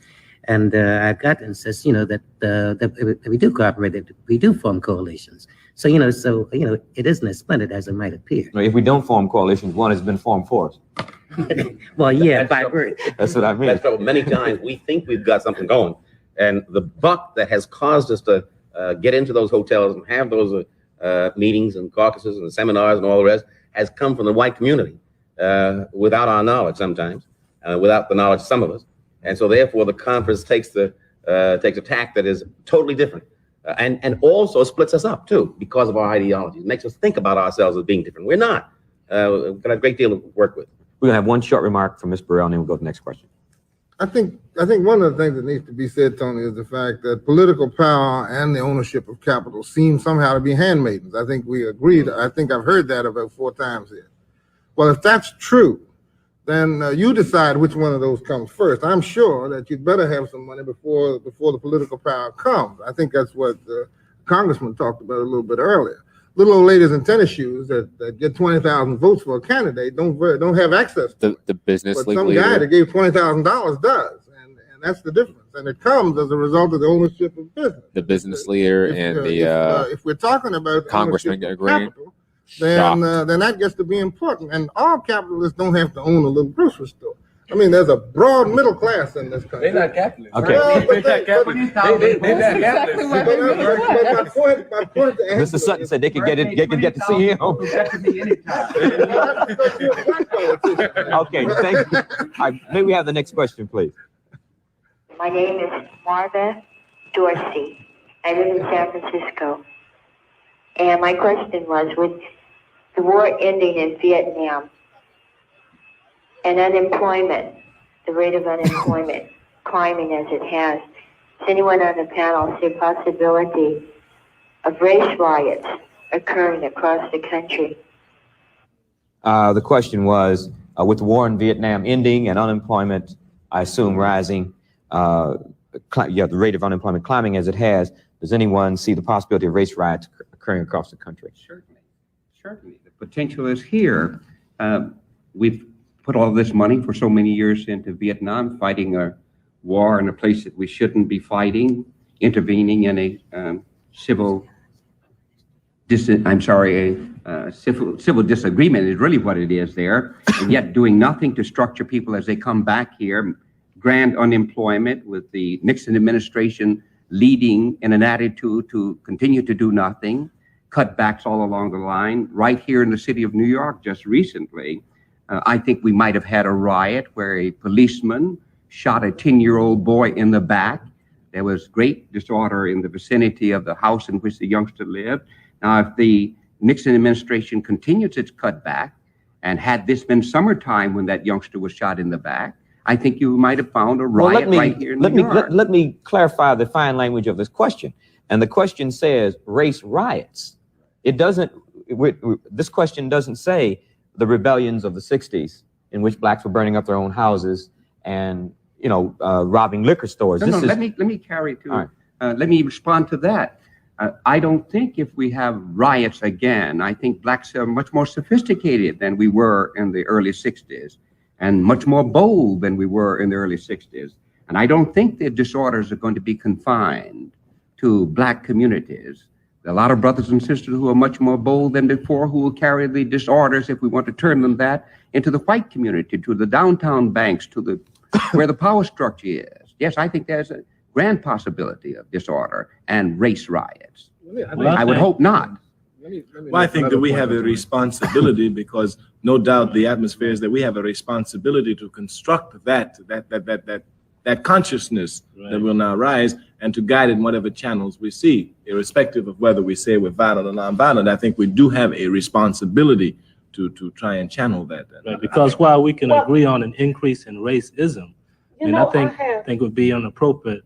And I've got to insist, that we do cooperate, that we do form coalitions. So, it isn't as splendid as it might appear. If we don't form coalitions, one has been formed for us. Well, yeah, by word. That's what I mean. That's trouble. Many times we think we've got something going, and the buck that has caused us to get into those hotels and have those meetings and caucuses and seminars and all the rest has come from the white community without our knowledge sometimes, without the knowledge of some of us. And so therefore the conference takes a tack that is totally different and also splits us up too because of our ideologies. It makes us think about ourselves as being different. We're not. We've got a great deal to work with. We're gonna have one short remark from Ms. Burrell, and then we'll go to the next question. I think one of the things that needs to be said, Tony, is the fact that political power and the ownership of capital seem somehow to be handmaidens. I think we agreed. I think I've heard that about 4 times here. Well, if that's true, then you decide which one of those comes first. I'm sure that you'd better have some money before the political power comes. I think that's what the congressman talked about a little bit earlier. Little old ladies in tennis shoes that get 20,000 votes for a candidate don't have access to the business but league some leader. guy that gave $20,000 does, and that's the difference. And it comes as a result of the ownership of business. The business leader and the if we're talking about congressman agreeing. then that gets to be important. And all capitalists don't have to own a little grocery store. I mean, there's a broad middle class in this country. They're not capitalists. Okay. Well, but They're not capitalists. They're not capitalists. But my point to Mr. Sutton said they could get to see him. Okay, thank you. All right, may we have the next question, please? My name is Marva Dorsey. I live in San Francisco. And my question was, with the war ending in Vietnam and unemployment, the rate of unemployment climbing as it has, does anyone on the panel see a possibility of race riots occurring across the country? The question was, with the war in Vietnam ending and unemployment, I assume, rising, the rate of unemployment climbing as it has, does anyone see the possibility of race riots occurring across the country? Certainly. The potential is here. We've put all this money for so many years into Vietnam, fighting a war in a place that we shouldn't be fighting, intervening in a civil disagreement is really what it is there, and yet doing nothing to structure people as they come back here. Grand unemployment with the Nixon administration leading in an attitude to continue to do nothing, cutbacks all along the line. Right here in the city of New York just recently, I think we might have had a riot where a policeman shot a 10-year-old boy in the back. There was great disorder in the vicinity of the house in which the youngster lived. Now, if the Nixon administration continues its cutback, and had this been summertime when that youngster was shot in the back, I think you might have found a riot right here in New York. Let me clarify the fine language of this question. And the question says race riots. It doesn't, this question doesn't say the rebellions of the 60s in which blacks were burning up their own houses and, robbing liquor stores. Let me carry to, right. Let me respond to that. I don't think if we have riots again, I think blacks are much more sophisticated than we were in the early 60s and much more bold than we were in the early 60s. And I don't think the disorders are going to be confined to black communities. There are a lot of brothers and sisters who are much more bold than before who will carry the disorders, if we want to term them that, into the white community, to the downtown banks, to the where the power structure is. Yes, I think there's a grand possibility of disorder and race riots. I would hope not. Well, I think that we have a responsibility because no doubt the atmosphere is that we have a responsibility to construct that consciousness that will now rise and to guide it in whatever channels we see, irrespective of whether we say we're violent or nonviolent. I think we do have a responsibility to try and channel that. Right, because while we can agree on an increase in racism, I think it would be inappropriate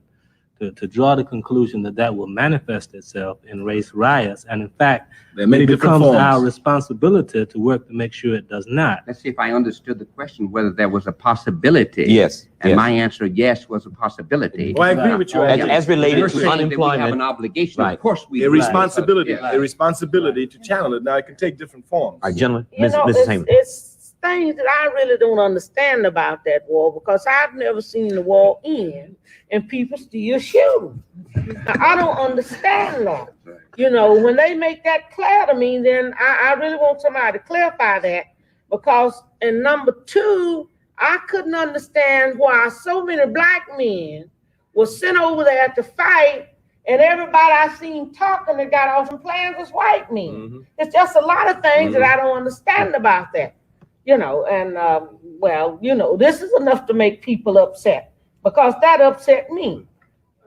to draw the conclusion that will manifest itself in race riots. And in fact, there are many different becomes forms. Our responsibility to work to make sure it does not. Let's see if I understood the question, whether there was a possibility. Yes. And my answer, yes, was a possibility. Well, I agree with you. As related to unemployment. We have an obligation. Right. Of course we A responsibility to channel it. Now, it can take different forms. All right, gentlemen, It's things that I really don't understand about that war, because I've never seen the war end and people still shooting. I don't understand that. When they make that clear to me, then I really want somebody to clarify that, because in number two, I couldn't understand why so many black men were sent over there to fight, and everybody I seen talking that got off in plans was white men. Mm-hmm. It's just a lot of things that I don't understand about that. This is enough to make people upset, because that upset me.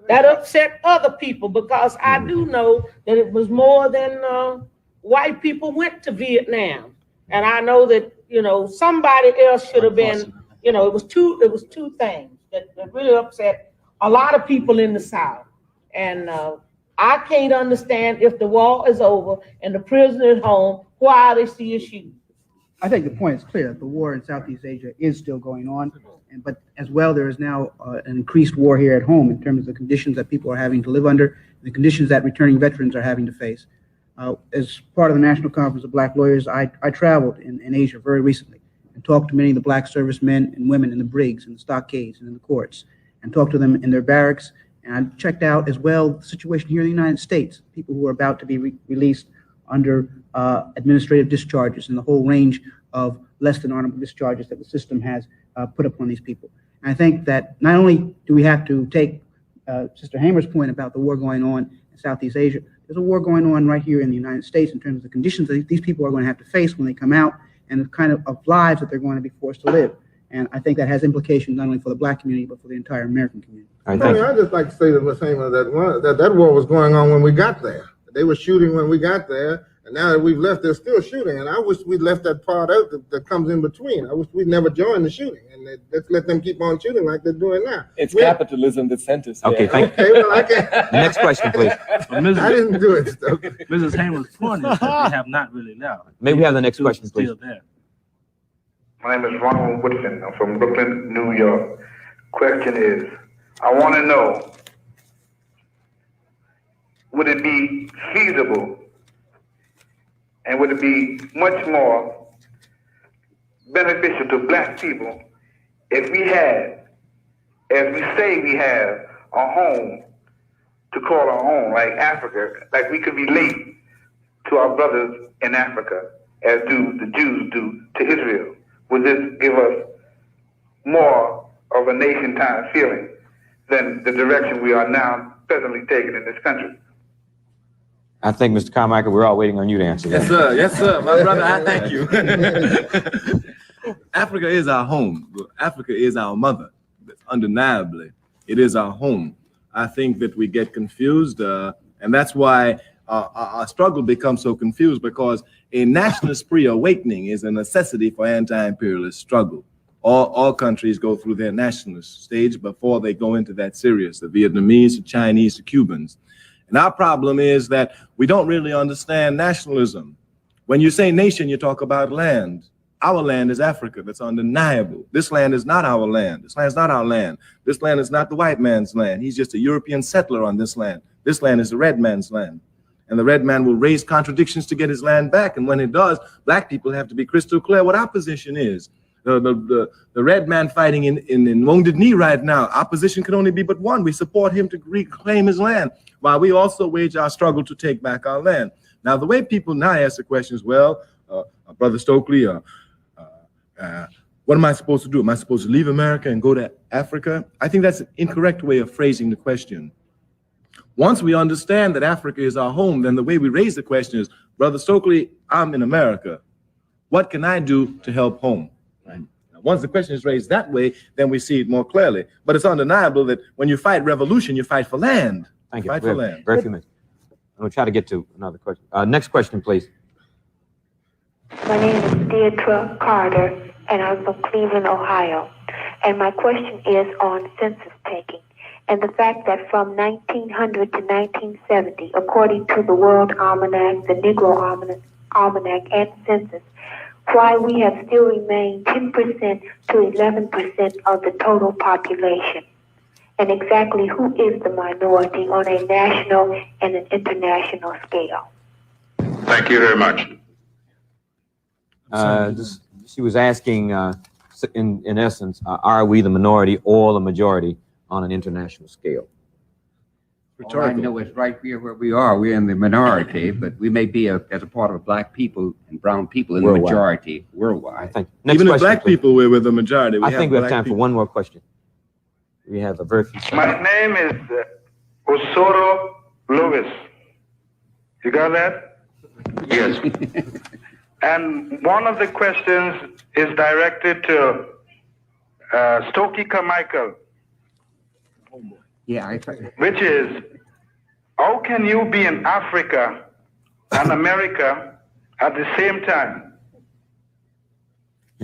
That upset other people, because I do know that it was more than white people went to Vietnam. And I know that, somebody else should have been, it was two things that really upset a lot of people in the South. And I can't understand, if the war is over and the prisoner is home, why they still shooting. I think the point is clear. The war in Southeast Asia is still going on, but as well, there is now an increased war here at home in terms of the conditions that people are having to live under, the conditions that returning veterans are having to face. As part of the National Conference of Black Lawyers, I traveled in Asia very recently and talked to many of the black servicemen and women in the brigs and the stockades and in the courts, and talked to them in their barracks. And I checked out as well the situation here in the United States, people who are about to be released under administrative discharges and the whole range of less than honorable discharges that the system has put upon these people. And I think that not only do we have to take Sister Hamer's point about the war going on in Southeast Asia, there's a war going on right here in the United States in terms of the conditions that these people are going to have to face when they come out and the kind of lives that they're going to be forced to live. And I think that has implications not only for the Black community, but for the entire American community. I'd just like to say to Ms. Hamer that war was going on when we got there. They were shooting when we got there, and now that we've left, they're still shooting. And I wish we'd left that part out that comes in between. I wish we'd never joined the shooting, and let's let them keep on shooting like they're doing now. It's capitalism that sent us there. Okay, thank you. Okay, well, I can't. Next question, please. I didn't do it. Okay. Mrs. Hamer's point is that they have not really left. May we have the next question, please? Still there. My name is Ronald Woodson. I'm from Brooklyn, New York. Question is, I want to know, would it be feasible and would it be much more beneficial to Black people if we had, as we say we have, a home to call our own, like Africa, like we could relate to our brothers in Africa as do the Jews do to Israel? Would this give us more of a nation kind of feeling than the direction we are now presently taking in this country? I think, Mr. Carmichael, we're all waiting on you to answer that. Yes, sir. Yes, sir. My brother, I thank you. Africa is our home. Africa is our mother. Undeniably, it is our home. I think that we get confused, and that's why our struggle becomes so confused, because a nationalist pre-awakening is a necessity for anti-imperialist struggle. All countries go through their nationalist stage before they go into that serious, the Vietnamese, the Chinese, the Cubans. And our problem is that we don't really understand nationalism. When you say nation, you talk about land. Our land is Africa. That's undeniable. This land is not our land. This land is not our land. This land is not the white man's land. He's just a European settler on this land. This land is the red man's land. And the red man will raise contradictions to get his land back. And when it does, Black people have to be crystal clear what our position is. The red man fighting in Wounded Knee right now, our position can only be but one. We support him to reclaim his land, while we also wage our struggle to take back our land. Now, the way people now ask the question is, well, Brother Stokely, what am I supposed to do? Am I supposed to leave America and go to Africa? I think that's an incorrect way of phrasing the question. Once we understand that Africa is our home, then the way we raise the question is, Brother Stokely, I'm in America. What can I do to help home? Right. Now, once the question is raised that way, then we see it more clearly. But it's undeniable that when you fight revolution, you fight for land. Thank you. Fight for land. Very few minutes. I'm going to try to get to another question. Next question, please. My name is Dore Carter, and I'm from Cleveland, Ohio. And my question is on census taking and the fact that from 1900 to 1970, according to the World Almanac, the Negro Almanac, and census, why we have still remained 10% to 11% of the total population, and exactly who is the minority on a national and an international scale. Thank you very much. She was asking, in essence, are we the minority or the majority on an international scale? All I know is right here where we are, we're in the minority, but we may be, as a part of Black people and brown people, in the majority worldwide. Thank you. Even if Black people, we're the majority. I think we have time for one more question. We have a very few seconds. My name is Osoro Lewis. You got that? Yes. And one of the questions is directed to Stokely Carmichael. Yeah, which is, how can you be in Africa and America at the same time?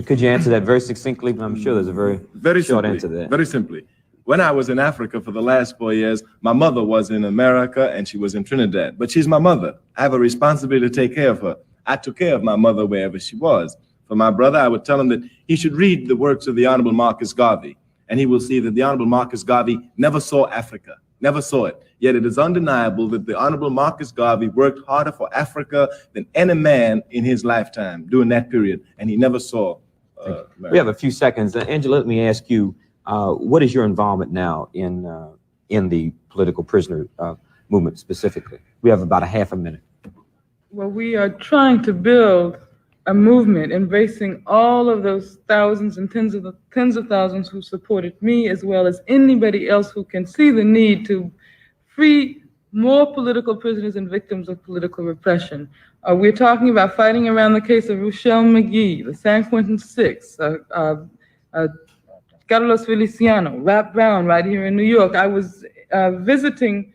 Could you answer that very succinctly? I'm sure there's a very short answer to that. Very simply. When I was in Africa for the last 4 years, my mother was in America and she was in Trinidad. But she's my mother. I have a responsibility to take care of her. I took care of my mother wherever she was. For my brother, I would tell him that he should read the works of the Honorable Marcus Garvey. And he will see that the Honorable Marcus Garvey never saw Africa, never saw it. Yet it is undeniable that the Honorable Marcus Garvey worked harder for Africa than any man in his lifetime during that period, and he never saw America. We have a few seconds. Angela, let me ask you, what is your involvement now in the political prisoner movement specifically? We have about a half a minute. Well, we are trying to build a movement embracing all of those thousands and tens of thousands who supported me, as well as anybody else who can see the need to free more political prisoners and victims of political repression. We're talking about fighting around the case of Rochelle McGee, the San Quentin Six, Carlos Feliciano, Rap Brown right here in New York. I was visiting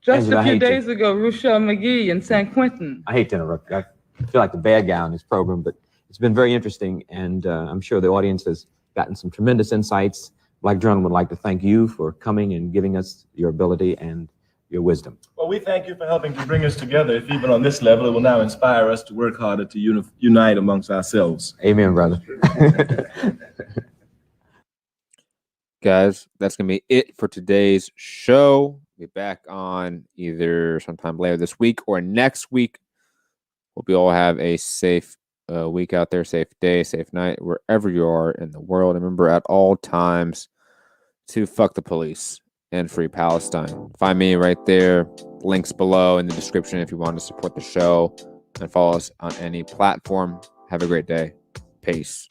just Angela, a few days ago, Rochelle McGee in San Quentin. I hate to interrupt. I feel like the bad guy on this program, but it's been very interesting, and I'm sure the audience has gotten some tremendous insights. Black Journal would like to thank you for coming and giving us your ability and your wisdom. Well, we thank you for helping to bring us together. If even on this level, it will now inspire us to work harder to unite amongst ourselves. Amen, brother. Guys, that's going to be it for today's show. Be back on either sometime later this week or next week. Hope you all have a safe week out there, safe day, safe night, wherever you are in the world. Remember at all times to fuck the police and free Palestine. Find me right there. Links below in the description if you want to support the show, and follow us on any platform. Have a great day. Peace.